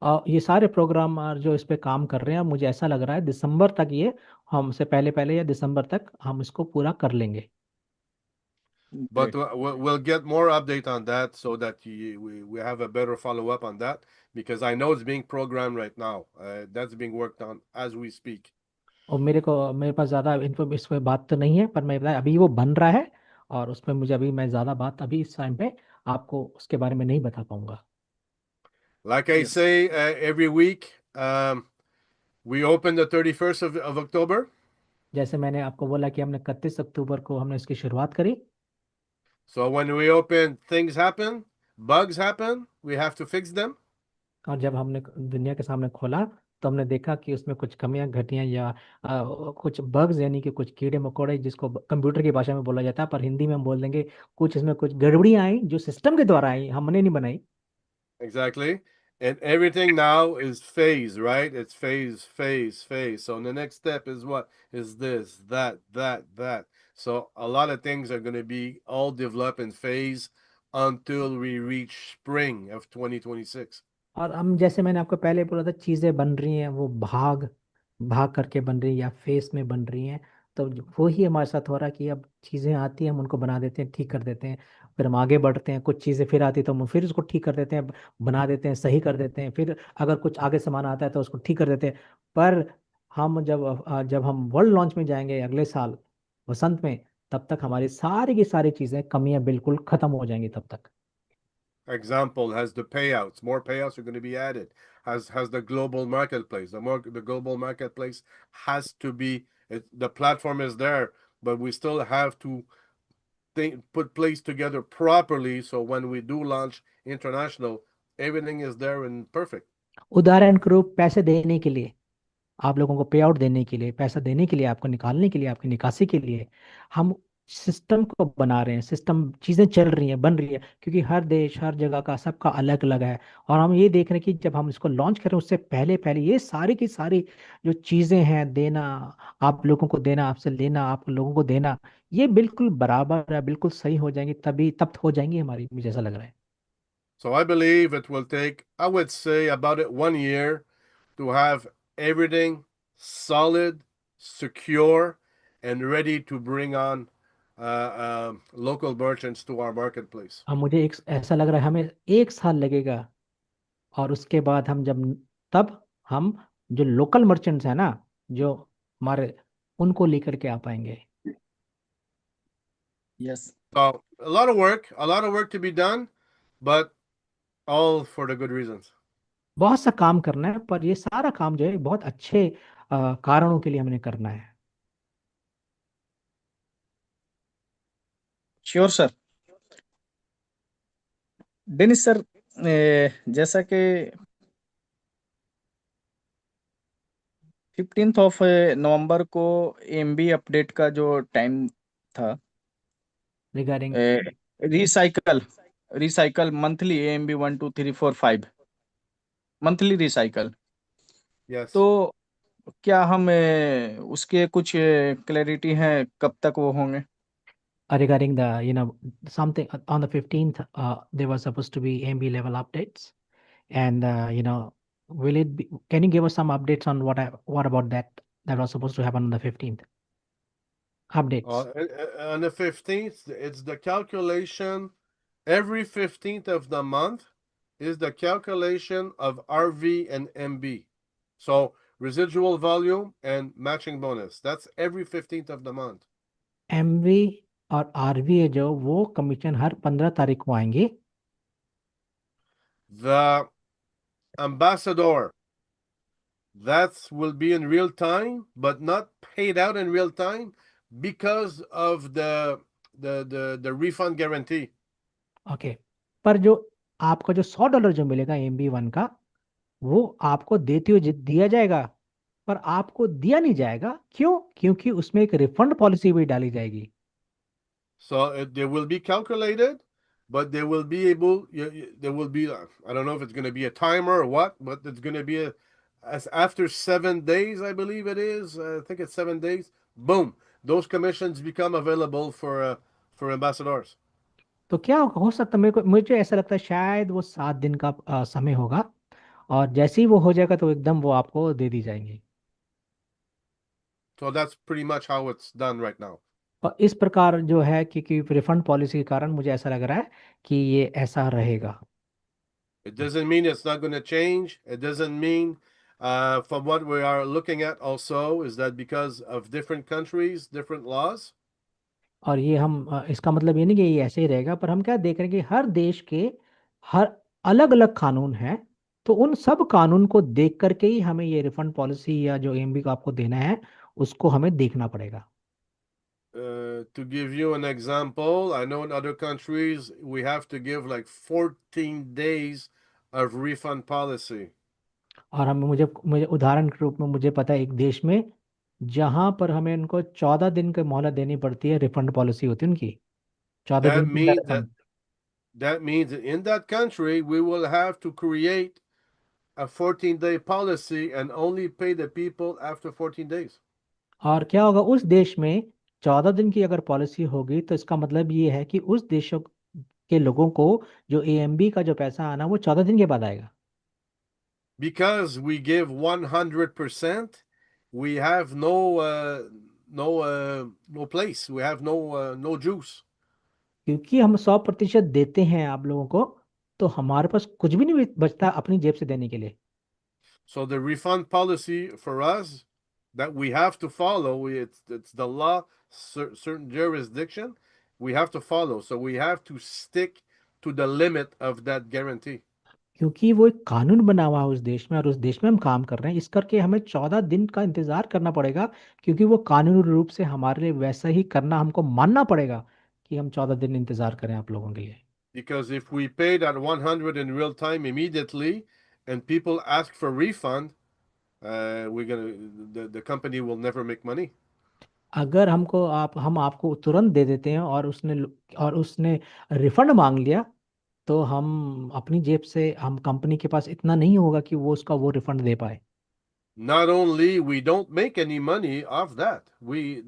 और ये सारे प्रोग्रामर जो इस पे काम कर रहे हैं, मुझे ऐसा लग रहा है दिसंबर तक ये, हमसे पहले पहले या दिसंबर तक हम इसको पूरा कर लेंगे। But we'll get more update on that so that we have a better follow up on that because I know it's being programmed right now. That's being worked on as we speak. और मेरे पास ज़्यादा info इस पे बात तो नहीं है, पर मैं बताया अभी वो बन रहा है, और उसमें मुझे अभी मैं ज़्यादा बात अभी इस टाइम पे आपको उसके बारे में नहीं बता पाऊंगा। Like I say every week, we open the 31st of October. जैसे मैंने आपको बोला कि हमने 31 अक्टूबर को हमने इसकी शुरुआत करी, So when we open, things happen, bugs happen, we have to fix them. और जब हमने दुनिया के सामने खोला तो हमने देखा कि उसमें कुछ कमियां घटियां या कुछ बग्स, यानी कि कुछ कीड़े मकोड़े, जिसको कंप्यूटर की भाषा में बोला जाता है, पर हिंदी में हम बोल देंगे कुछ इसमें कुछ गड़बड़ियां आई जो सिस्टम के द्वारा आई, हमने नहीं बनाई। Exactly. And everything now is phase, right? It's phase, phase, phase. So the next step is what? Is this, that. So a lot of things are going to be all developed in phase until we reach spring of 2026. और हम, जैसे मैंने आपको पहले बोला था, चीज़ें बन रही हैं, वो भाग भाग करके बन रही है या फेस में बन रही हैं, तो वो ही हमारे साथ हो रहा है कि अब चीज़ें आती हैं, हम उनको बना देते हैं, ठीक कर देते हैं, फिर हम आगे बढ़ते हैं, कुछ चीज़ें फिर आती है तो हम फिर उसको ठीक कर देते हैं, बना देते हैं, सही कर देते हैं, फिर अगर कुछ आगे सामान आता है तो उसको ठीक कर देते हैं। पर हम जब हम वर्ल्ड लॉन्च में जाएंगे अगले साल वसंत में, तब तक हमारी सारी की सारी चीज़ें, कमियां बिल्कुल ख़त्म हो जाएंगी तब तक। Example has the payouts. More payouts are going to be added. Has the global marketplace. The global marketplace has to be. The platform is there, but we still have to put place together properly. So when we do launch international, everything is there and perfect. उदाहरण के रूप, पैसे देने के लिए, आप लोगों को पे आउट देने के लिए, पैसा देने के लिए, आपको निकालने के लिए, आपकी निकासी के लिए, हम सिस्टम को बना रहे हैं, सिस्टम, चीज़ें चल रही हैं, बन रही है, क्योंकि हर देश हर जगह का सबका अलग अलग है, और हम ये देख रहे हैं कि जब हम इसको लॉन्च करें उससे पहले पहले ये सारी की सारी जो चीज़ें हैं, देना, आप लोगों को देना, आपसे लेना, आप लोगों को देना, ये बिल्कुल बराबर है, बिल्कुल सही हो जाएंगी, तभी तब हो जाएंगी हमारी, मुझे ऐसा लग रहा है। So I believe it will take, I would say, about 1 year to have everything solid, secure, and ready to bring on local merchants to our marketplace. अब मुझे एक ऐसा लग रहा है हमें 1 साल लगेगा, और उसके बाद हम जब, तब हम जो लोकल मर्चेंट्स हैं ना, जो हमारे, उनको लेकर के आ पाएंगे। Yes. So a lot of work to be done, but all for the good reasons. बहुत सा काम करना है, पर ये सारा काम जो है बहुत अच्छे कारणों के लिए हमने करना है। Sure sir. डेनिस सर, जैसा कि 15th ऑफ नवंबर को एमबी अपडेट का जो टाइम था, regarding recycle monthly MB 1 2 3 4 5 monthly recycle, Yes. तो क्या हम उसके कुछ क्लैरिटी है कब तक वो होंगे? regarding the something on the 15th, there was supposed to be AMB level updates, and will it be, can you give us some updates on what about that was supposed to happen on the 15th updates? On the 15th, it's the calculation. Every 15th of the month is the calculation of RV and MB. So residual volume and matching bonus. That's every 15th of the month. MV और RV है जो वो commission हर 15 तारीख को आएंगे। The ambassador, that will be in real time, but not paid out in real time because of the refund guarantee. Okay, पर जो आपका जो $100 जो मिलेगा MB1 का, वो आपको देते हुए दिया जाएगा, पर आपको दिया नहीं जाएगा। क्यों? क्योंकि उसमें एक रिफंड पॉलिसी भी डाली जाएगी। So they will be calculated, but they will be able. There will be. I don't know if it's going to be a timer or what, but it's going to be as after 7 days, I believe it is. I think it's 7 days. Boom, those commissions become available for ambassadors. तो क्या हो सकता है, मुझे ऐसा लगता है शायद वो 7 दिन का समय होगा, और जैसे ही वो हो जाएगा तो एकदम वो आपको दे दी जाएंगी। So that's pretty much how it's done right now. और इस प्रकार जो है, क्योंकि रिफंड पॉलिसी के कारण मुझे ऐसा लग रहा है कि ये ऐसा रहेगा। It doesn't mean it's not going to change. It doesn't mean, from what we are looking at also, is that because of different countries, different laws. और ये हम इसका मतलब ये नहीं कि ये ऐसे ही रहेगा, पर हम क्या देख रहे हैं कि हर देश के हर अलग अलग कानून हैं, तो उन सब कानून को देख करके ही हमें ये रिफंड पॉलिसी या जो एमबी को आपको देना है उसको हमें देखना पड़ेगा। To give you an example, I know in other countries we have to give like 14 days of refund policy. और हम मुझे मुझे उदाहरण के रूप में मुझे पता है एक देश में जहां पर हमें उनको 14 दिन की मोहलत देनी पड़ती है, रिफंड पॉलिसी होती है उनकी 14 दिन That के अंदर means refund. that means that in that country we will have to create a 14-day policy and only pay the people after 14 days. और क्या होगा उस देश में 14 दिन की अगर पॉलिसी होगी, तो इसका मतलब ये है कि उस देशों के लोगों को जो एएमबी का जो पैसा आना वो 14 दिन के बाद आएगा। Because we give 100%, we have no place. We have no juice. क्योंकि हम 100% देते हैं आप लोगों को, तो हमारे पास कुछ भी नहीं बचता अपनी जेब से देने के लिए। So the refund policy for us that we have to follow, it's the law, certain jurisdiction, we have to follow. So we have to stick to the limit of that guarantee. क्योंकि वो एक कानून बना हुआ है उस देश में, और उस देश में हम काम कर रहे हैं, इस करके हमें 14 दिन का इंतजार करना पड़ेगा, क्योंकि वो कानूनी रूप से हमारे लिए वैसा ही करना हमको मानना पड़ेगा कि हम 14 दिन इंतजार करें आप लोगों के लिए। Because if we pay that 100 in real time immediately and people ask for refund, the company will never make money. अगर हम आपको तुरंत दे देते हैं और उसने रिफंड मांग लिया, तो हम अपनी जेब से, हम कंपनी के पास इतना नहीं होगा कि वो उसका वो रिफंड दे पाए। Not only we don't make any money off that,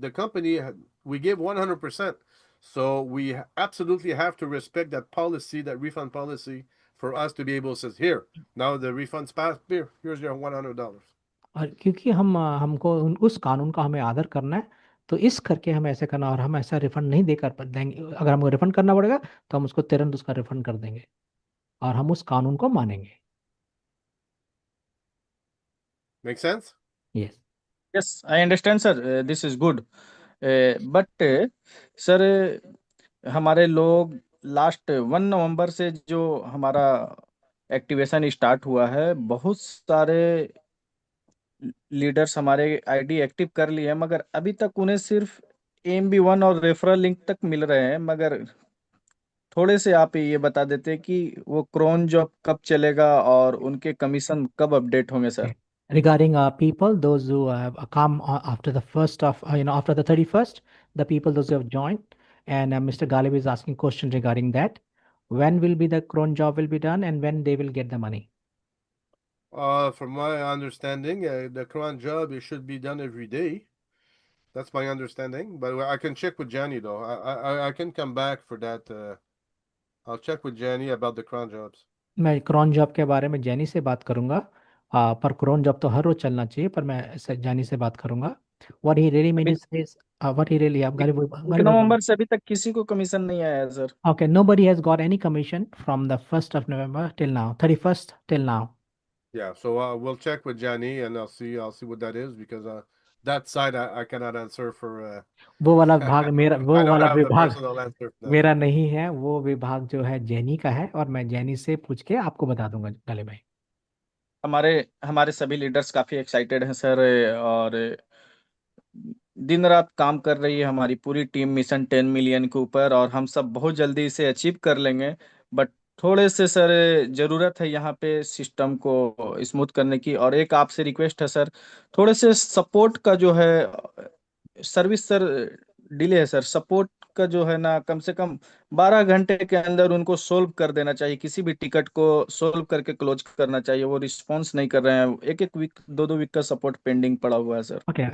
the company, we give 100%. So we absolutely have to respect that policy, that refund policy, for us to be able to say, here, now the refund's passed, here's your $100. और क्योंकि हमको उस कानून का हमें आदर करना है, तो इस करके हमें ऐसे करना, और हम ऐसा रिफंड नहीं देकर देंगे। अगर हमको रिफंड करना पड़ेगा तो हम उसको तुरंत उसका रिफंड कर देंगे, और हम उस कानून को मानेंगे। Make sense? Yes. Yes, I understand, sir. This is good. But, sir, हमारे लोग लास्ट 1 नवंबर से जो हमारा एक्टिवेशन स्टार्ट हुआ है, बहुत सारे लीडर्स हमारे आईडी एक्टिव कर लिए हैं, मगर अभी तक उन्हें सिर्फ AMB1 और रेफरल लिंक तक मिल रहे हैं। मगर थोड़े से आप ये बता देते कि वो क्रोन जॉब कब चलेगा और उनके कमीशन कब अपडेट होंगे sir. Okay. Regarding people, those who have come after the first of, after the 31st, the people, those who have joined, and Mr. Galib is asking question regarding that. When will be the cron job will be done and when they will get the money? From my understanding, the Quran job it should be done every day. That's my understanding, but I can check with Jenny though. I can come back for that. I'll check with Jenny about the Quran jobs. मैं crown job के बारे में जैनी से बात करूंगा। पर crown job तो हर रोज चलना चाहिए, पर मैं जैनी से बात करूंगा। What he really अभी means is, what he really, आप एक गालिब एक गालिब नवंबर से अभी तक किसी को कमीशन नहीं आया है sir. Okay, nobody has got any commission from the 1st of November till now, 31st till now. Yeah, so we'll check with Jenny and I'll see what that is because that side I cannot answer for. वो वाला भाग मेरा, वो I don't वाला have the विभाग personal answer for that. मेरा नहीं है। वो विभाग जो है जैनी का है, और मैं जैनी से पूछ के आपको बता दूंगा गालिब भाई। हमारे हमारे सभी लीडर्स काफी एक्साइटेड हैं सर, और दिन रात काम कर रही है हमारी पूरी टीम मिशन 10 मिलियन के ऊपर, और हम सब बहुत जल्दी इसे अचीव कर लेंगे। बट थोड़े से सर जरूरत है यहाँ पे सिस्टम को स्मूथ करने की, और एक आपसे रिक्वेस्ट है सर, थोड़े से सपोर्ट का जो है सर्विस सर डिले है सर। सपोर्ट का जो है ना, कम से कम 12 घंटे के अंदर उनको सोल्व कर देना चाहिए, किसी भी टिकट को सोल्व करके क्लोज करना चाहिए। वो रिस्पॉन्स नहीं कर रहे हैं, एक एक वीक 2-2 वीक का सपोर्ट पेंडिंग पड़ा हुआ है sir. Okay,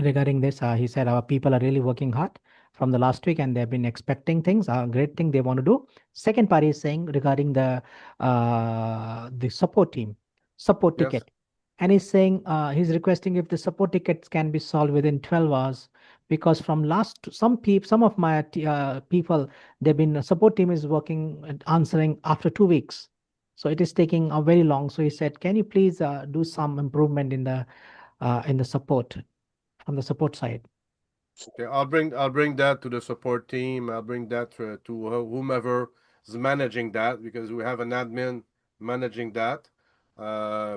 regarding this, he said our people are really working hard from the last week and they've been expecting things, great thing they want to do. Second part is saying regarding the support team, support Yes. ticket. And he's saying he's requesting if the support tickets can be solved within 12 hours, because from some of my people, they've been support team is working and answering after 2 weeks. So it is taking a very long. So he said, can you please do some improvement in the support, from the support side? Okay, I'll bring that to the support team. I'll bring that to whomever is managing that because we have an admin managing that.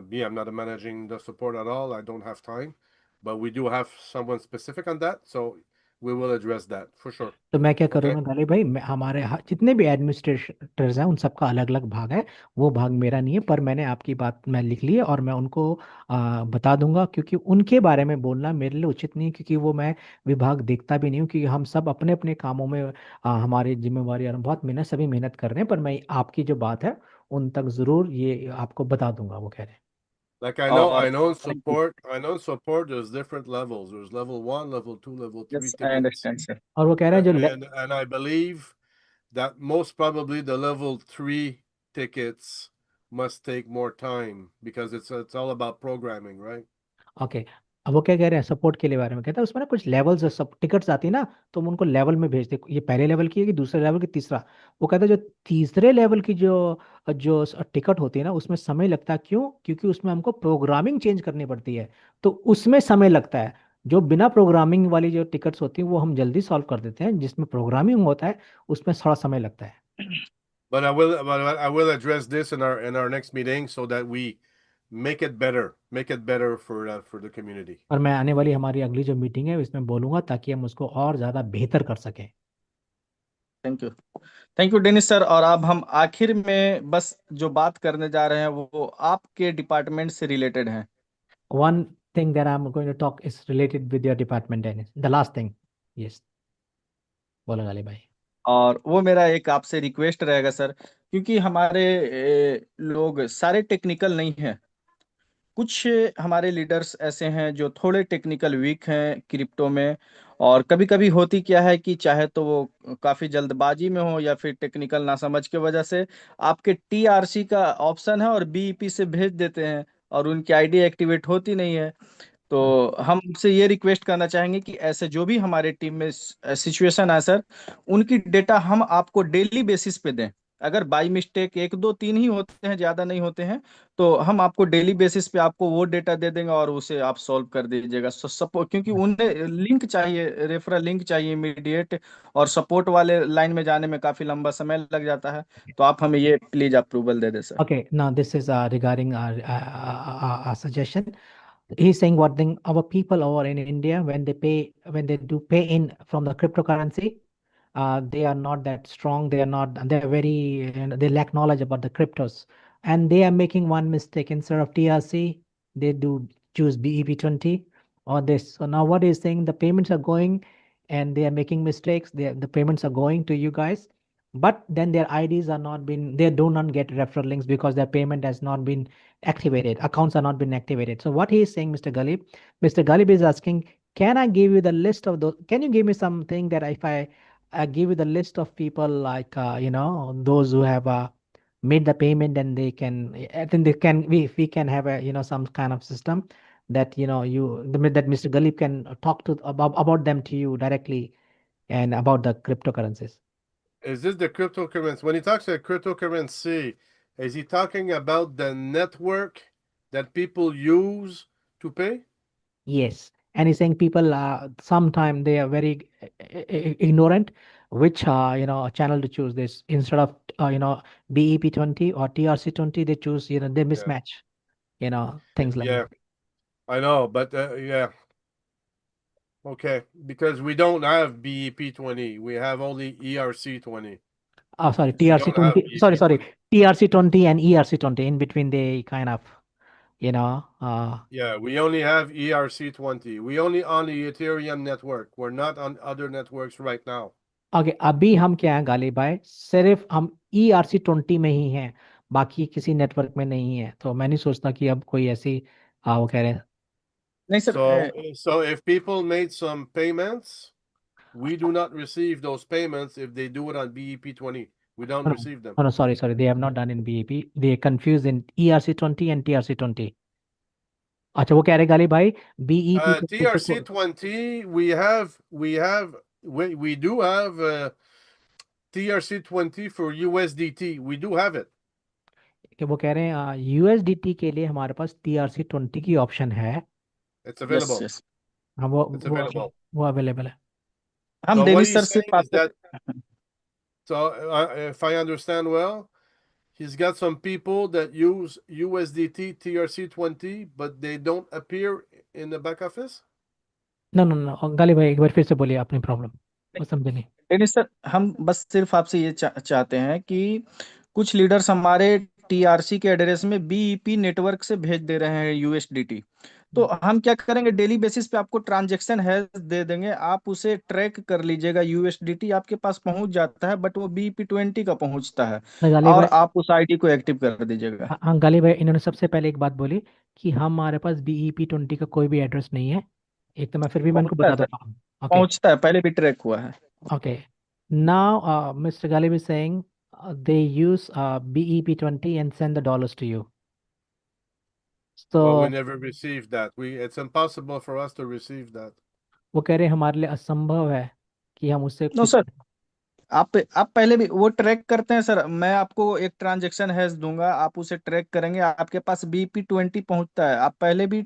Me, I'm not managing the support at all. I don't have time, but we do have someone specific on that, so we will address that for sure. तो मैं क्या Okay. करूँगा गालिब भाई, हमारे जितने भी administrators हैं उन सबका अलग अलग भाग है। वो भाग मेरा नहीं है, पर मैंने आपकी बात मैं लिख ली है और मैं उनको बता दूंगा, क्योंकि उनके बारे में बोलना मेरे लिए उचित नहीं है, क्योंकि वो मैं विभाग देखता भी नहीं हूँ, क्योंकि हम सब अपने अपने कामों में हमारी जिम्मेवारी और बहुत मेहनत सभी मेहनत कर रहे हैं। पर मैं आपकी जो बात है उन तक जरूर ये आपको बता दूंगा, वो कह रहे हैं। Like I know, और I know support. I know support. There's different levels. There's level 1, level 2, level 3 yes I tickets, understand sir. और वो कह रहे हैं जो and I believe that most probably the level 3 tickets must take more time because it's all about programming, right? Okay, अब वो क्या कह रहे हैं सपोर्ट के लिए बारे में, कहता है उसमें ना कुछ लेवल्स सब टिकट्स आती है ना, तो हम उनको लेवल में भेजते, ये पहले लेवल की है कि दूसरे लेवल की, तीसरा। वो कहता है जो तीसरे लेवल की जो जो टिकट होती है ना, उसमें समय लगता है। क्यों? क्योंकि उसमें हमको प्रोग्रामिंग चेंज करनी पड़ती है, तो उसमें समय लगता है। जो बिना प्रोग्रामिंग वाली जो टिकट्स होती हैं वो हम जल्दी सॉल्व कर देते हैं, जिसमें प्रोग्रामिंग होता है उसमें थोड़ा समय लगता है। But I will address this in our next meeting so that we make it better for the community. और मैं आने वाली हमारी अगली जो मीटिंग है इसमें बोलूंगा, ताकि हम उसको और ज़्यादा बेहतर कर सकें। Thank you, thank you Dennis sir. और अब हम आखिर में बस जो बात करने जा रहे हैं वो आपके डिपार्टमेंट से रिलेटेड है। One thing that I'm going to talk is related with your department, Dennis. The last thing. Yes. बोलो गाली भाई। और वो मेरा एक आपसे रिक्वेस्ट रहेगा सर, क्योंकि हमारे लोग सारे टेक्निकल नहीं हैं। कुछ हमारे लीडर्स ऐसे हैं जो थोड़े टेक्निकल वीक हैं क्रिप्टो में, और कभी कभी होती क्या है कि चाहे तो वो काफी जल्दबाजी में हो या फिर टेक्निकल नासमझ की वजह से आपके TRC का ऑप्शन है और BEP से भेज देते हैं और उनकी आईडी एक्टिवेट होती नहीं है। तो हम आपसे ये रिक्वेस्ट करना चाहेंगे कि ऐसे जो भी हमारे टीम में सिचुएशन है सर, उनकी डेटा हम आपको डेली बेसिस पे दें। अगर बाई मिस्टेक एक दो तीन ही होते हैं, ज्यादा नहीं होते हैं, तो हम आपको डेली बेसिस पे आपको वो डेटा दे देंगे और उसे आप सॉल्व कर दीजिएगा। सपोर्ट, क्योंकि उन्हें लिंक चाहिए, रेफरल लिंक चाहिए इमीडिएट, और सपोर्ट वाले लाइन में जाने में काफी लंबा समय लग जाता है। तो आप हमें ये प्लीज अप्रूवल दे दें sir. Okay, now this is regarding our suggestion. He's saying what thing our people over in India when they pay when they do pay in from the cryptocurrency, they are not that strong. They are not. They are very. They lack knowledge about the cryptos, and they are making one mistake. Instead of TRC, they do choose BEP20 or this. So now what he's saying, the payments are going, and they are making mistakes. The payments are going to you guys, but then their IDs are not been. They do not get referral links because their payment has not been activated. Accounts are not been activated. So what he is saying, Mr. Galib is asking, can I give you the list of those? Can you give me something that if I give you the list of people like those who have made the payment and they can, I think they can, we can have a some kind of system that that Mr. Galib can talk to about them to you directly and about the cryptocurrencies. Is this the cryptocurrency? When he talks about cryptocurrency, is he talking about the network that people use to pay? Yes, and he's saying people sometime they are very ignorant which channel to choose. This instead of BEP20 or TRC20, they choose they Yeah. mismatch things like Yeah, that. I know, but yeah. Okay, because we don't have BEP20, we have only ERC20. Oh, sorry, We don't have TRC20. Sorry, BEP20. TRC20 and ERC20. In between, they kind of Yeah, we only have ERC20. We only on the Ethereum network. We're not on other networks right now. Okay अभी हम क्या हैं गालिब भाई, सिर्फ हम ERC20 में ही हैं, बाकी किसी नेटवर्क में नहीं है। तो मैं नहीं सोचता कि अब कोई ऐसी वो कह रहे हैं। नहीं sir, So if people made some payments, we do not receive those payments if they do it on BEP20. We don't No, receive them. no, sorry, they have not done in BEP. They are confused in ERC20 and TRC20. अच्छा वो कह रहे गालिब भाई BEP TRC20, we do have TRC20 for USDT. We do have it. कि वो कह रहे हैं USDT के लिए हमारे पास TRC20 की ऑप्शन है। It's yes available. यस, हाँ It's available. वो अवेलेबल है। हम So daily what sir he's सिर्फ saying is आपसे that, so if I understand well, he's got some people that use USDT TRC20, but they don't appear in the back office. No no no Ghalib भाई एक बार फिर से बोलिए अपनी problem, वो समझे नहीं। नहीं सर, हम बस सिर्फ आपसे ये चाहते हैं कि कुछ लीडर्स हमारे टीआरसी के एड्रेस में बीईपी नेटवर्क से भेज दे रहे हैं यूएसडीटी। तो हम क्या करेंगे, डेली बेसिस पे आपको ट्रांजैक्शन है दे देंगे, आप उसे ट्रैक कर लीजिएगा। यूएसडीटी आपके पास पहुंच जाता है, बट वो बीईपी20 का पहुंचता है, गालिब और भाई, आप उस आईडी को एक्टिव कर दीजिएगा। हाँ हाँ, गालिब भाई इन्होंने सबसे पहले एक बात बोली कि हमारे पास BEP20 का कोई भी एड्रेस नहीं है। एक तो मैं फिर भी मैं इनको पहुंचता है बता सर, देता हूँ। ओके पहुंचता है, पहले भी ट्रैक हुआ है। okay, now Mr. Galib is saying they use BEP20 and send the dollars to you. Well, we So never received that. It's impossible for us to receive that. वो कह रहे हैं हमारे लिए असंभव है कि हम उससे नो कुछ। सर, आप पहले भी वो ट्रैक करते हैं सर। मैं आपको एक ट्रांजैक्शन हैश दूंगा, आप उसे ट्रैक करेंगे, आपके पास बीपी20 पहुंचता है। आप पहले भी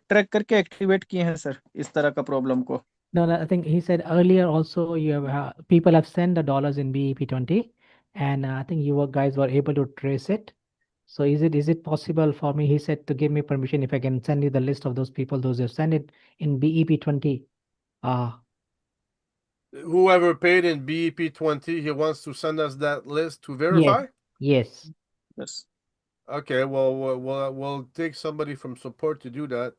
ट्रैक करके एक्टिवेट किए हैं सर इस तरह का प्रॉब्लम को। No, no, I think he said earlier also you have people have sent the dollars in BEP20, and I think you guys were able to trace it. So is it possible for me? He said to give me permission if I can send you the list of those people, those who have sent it in BEP20. Whoever paid in BEP20, he wants to send us that list to Yes, verify. yes. Yes, Okay, well, we'll take somebody from support to do that.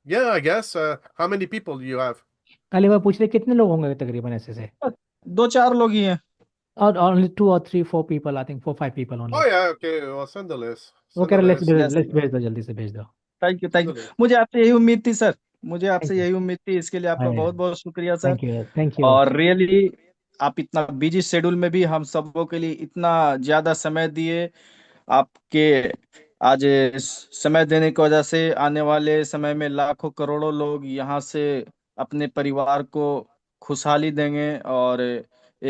Yeah, I guess. How many people do you have? खाली मैं पूछ रहे कितने लोग होंगे तकरीबन ऐसे से। दो चार लोग ही हैं। Or only 2 or 3 4 people, I think 4 5 people only. Oh yeah, okay. Well, send the list. वो Send कह the रहे list. यस, लेट्स भेज दो, जल्दी से भेज दो। Thank you, Send thank the you. list. मुझे आपसे यही उम्मीद थी सर, मुझे आपसे थैंक यू, यही उम्मीद थी, इसके लिए आपका बहुत बहुत शुक्रिया सर। Thank you. और रियली आप इतना बिजी शेड्यूल में भी हम सबों के लिए इतना ज्यादा समय दिए। आपके आज समय देने की वजह से आने वाले समय में लाखों करोड़ों लोग यहाँ से अपने परिवार को खुशहाली देंगे, और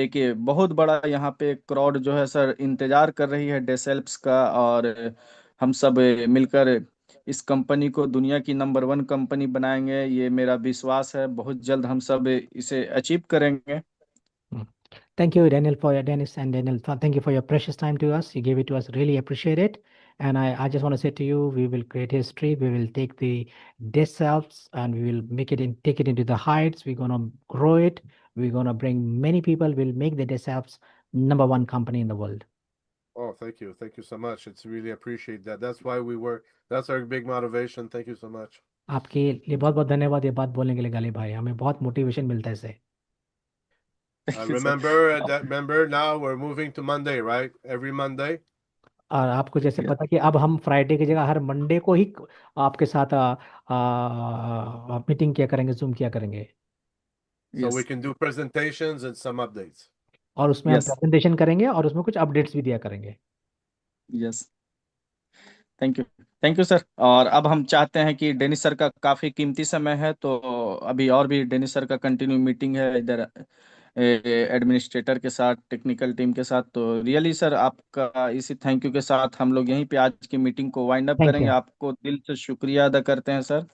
एक ये बहुत बड़ा यहाँ पे क्राउड जो है सर इंतजार कर रही है डेसेल्प्स का, और हम सब मिलकर इस कंपनी को दुनिया की नंबर 1 कंपनी बनाएंगे। ये मेरा विश्वास है, बहुत जल्द हम सब इसे अचीव करेंगे। Thank you, Daniel, for your Dennis and Daniel. Thank you for your precious time to us. You gave it to us. Really appreciate it. And I just want to say to you, we will create history. We will take the desk selves and we will take it into the heights. We're gonna grow it. We're gonna bring many people. We'll make the desk selves number 1 company in the world. Oh, thank you. Thank you so much. It's really appreciate that. That's why we work. That's our big motivation. Thank you so much. आपके लिए बहुत बहुत धन्यवाद ये बात बोलने के लिए गालिब भाई, हमें बहुत मोटिवेशन मिलता है इससे। Remember now we're moving to Monday, right? Every Monday. और आपको जैसे Yeah. पता कि अब हम फ्राइडे की जगह हर मंडे को ही आपके साथ मीटिंग किया करेंगे, जूम किया करेंगे। So we Yes. can do presentations and some updates. और उसमें हम Yes. प्रेजेंटेशन करेंगे और उसमें कुछ अपडेट्स भी दिया करेंगे। Yes, thank you sir. और अब हम चाहते हैं कि डेनिस सर का काफ़ी कीमती समय है, तो अभी और भी डेनिस सर का कंटिन्यू मीटिंग है इधर एडमिनिस्ट्रेटर के साथ, टेक्निकल टीम के साथ। तो रियली सर आपका इसी थैंक यू के साथ हम लोग यहीं पे आज की मीटिंग को वाइंड अप थैंक करेंगे। यू, आपको दिल से शुक्रिया अदा करते हैं sir.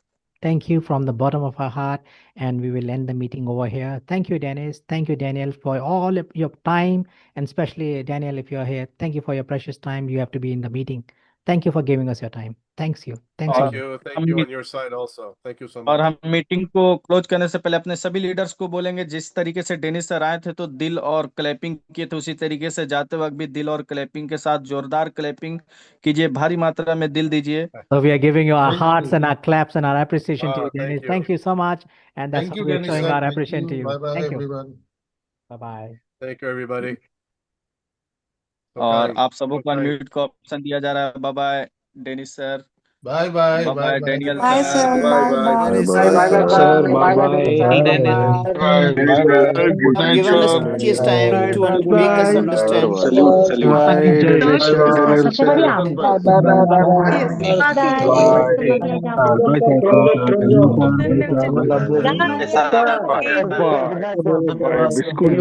thank you from the bottom of our heart, and we will end the meeting over here. Thank you, Dennis. Thank you, Daniel, for all of your time, and especially Daniel, if you're here, thank you for your precious time. You have to be in the meeting. Thank you for giving us your time. Thanks you. Thanks a और lot. Thank हम you on your side also. Thank you so और much. हम meeting को close करने से पहले अपने सभी लीडर्स को बोलेंगे, जिस तरीके से डेनिस सर आए थे तो दिल और क्लैपिंग किए थे, उसी तरीके से जाते वक्त भी दिल और क्लैपिंग के साथ जोरदार क्लैपिंग कीजिए, भारी मात्रा में दिल दीजिए। So we are giving you our Thank hearts you. and our claps and our appreciation to you, Thank Dennis. you. Thank you so much, and that's Thank how you, we are Dennis showing sir. our Thank appreciation to you. you. Bye bye, Thank you. everyone. Bye bye. Thank you, everybody. और Okay. आप सबों को Okay. Unmute का option दिया जा रहा है। Bye bye Dennis sir, Bye bye. Bye Bye bye bye. Daniel Bye, sir. sir. Bye Bye, bye. bye. Dennis Bye, sir, bye, sir, bye. bye Bye, bye. Dennis, Bye, sir. Bye, Dennis. bye. Dennis sir, good Have night, given us sir. precious time to make us understand. Salute, salute. Bye, Dennis sir. सबसे बढ़िया Bye, bye, bye, bye, bye. Biscuit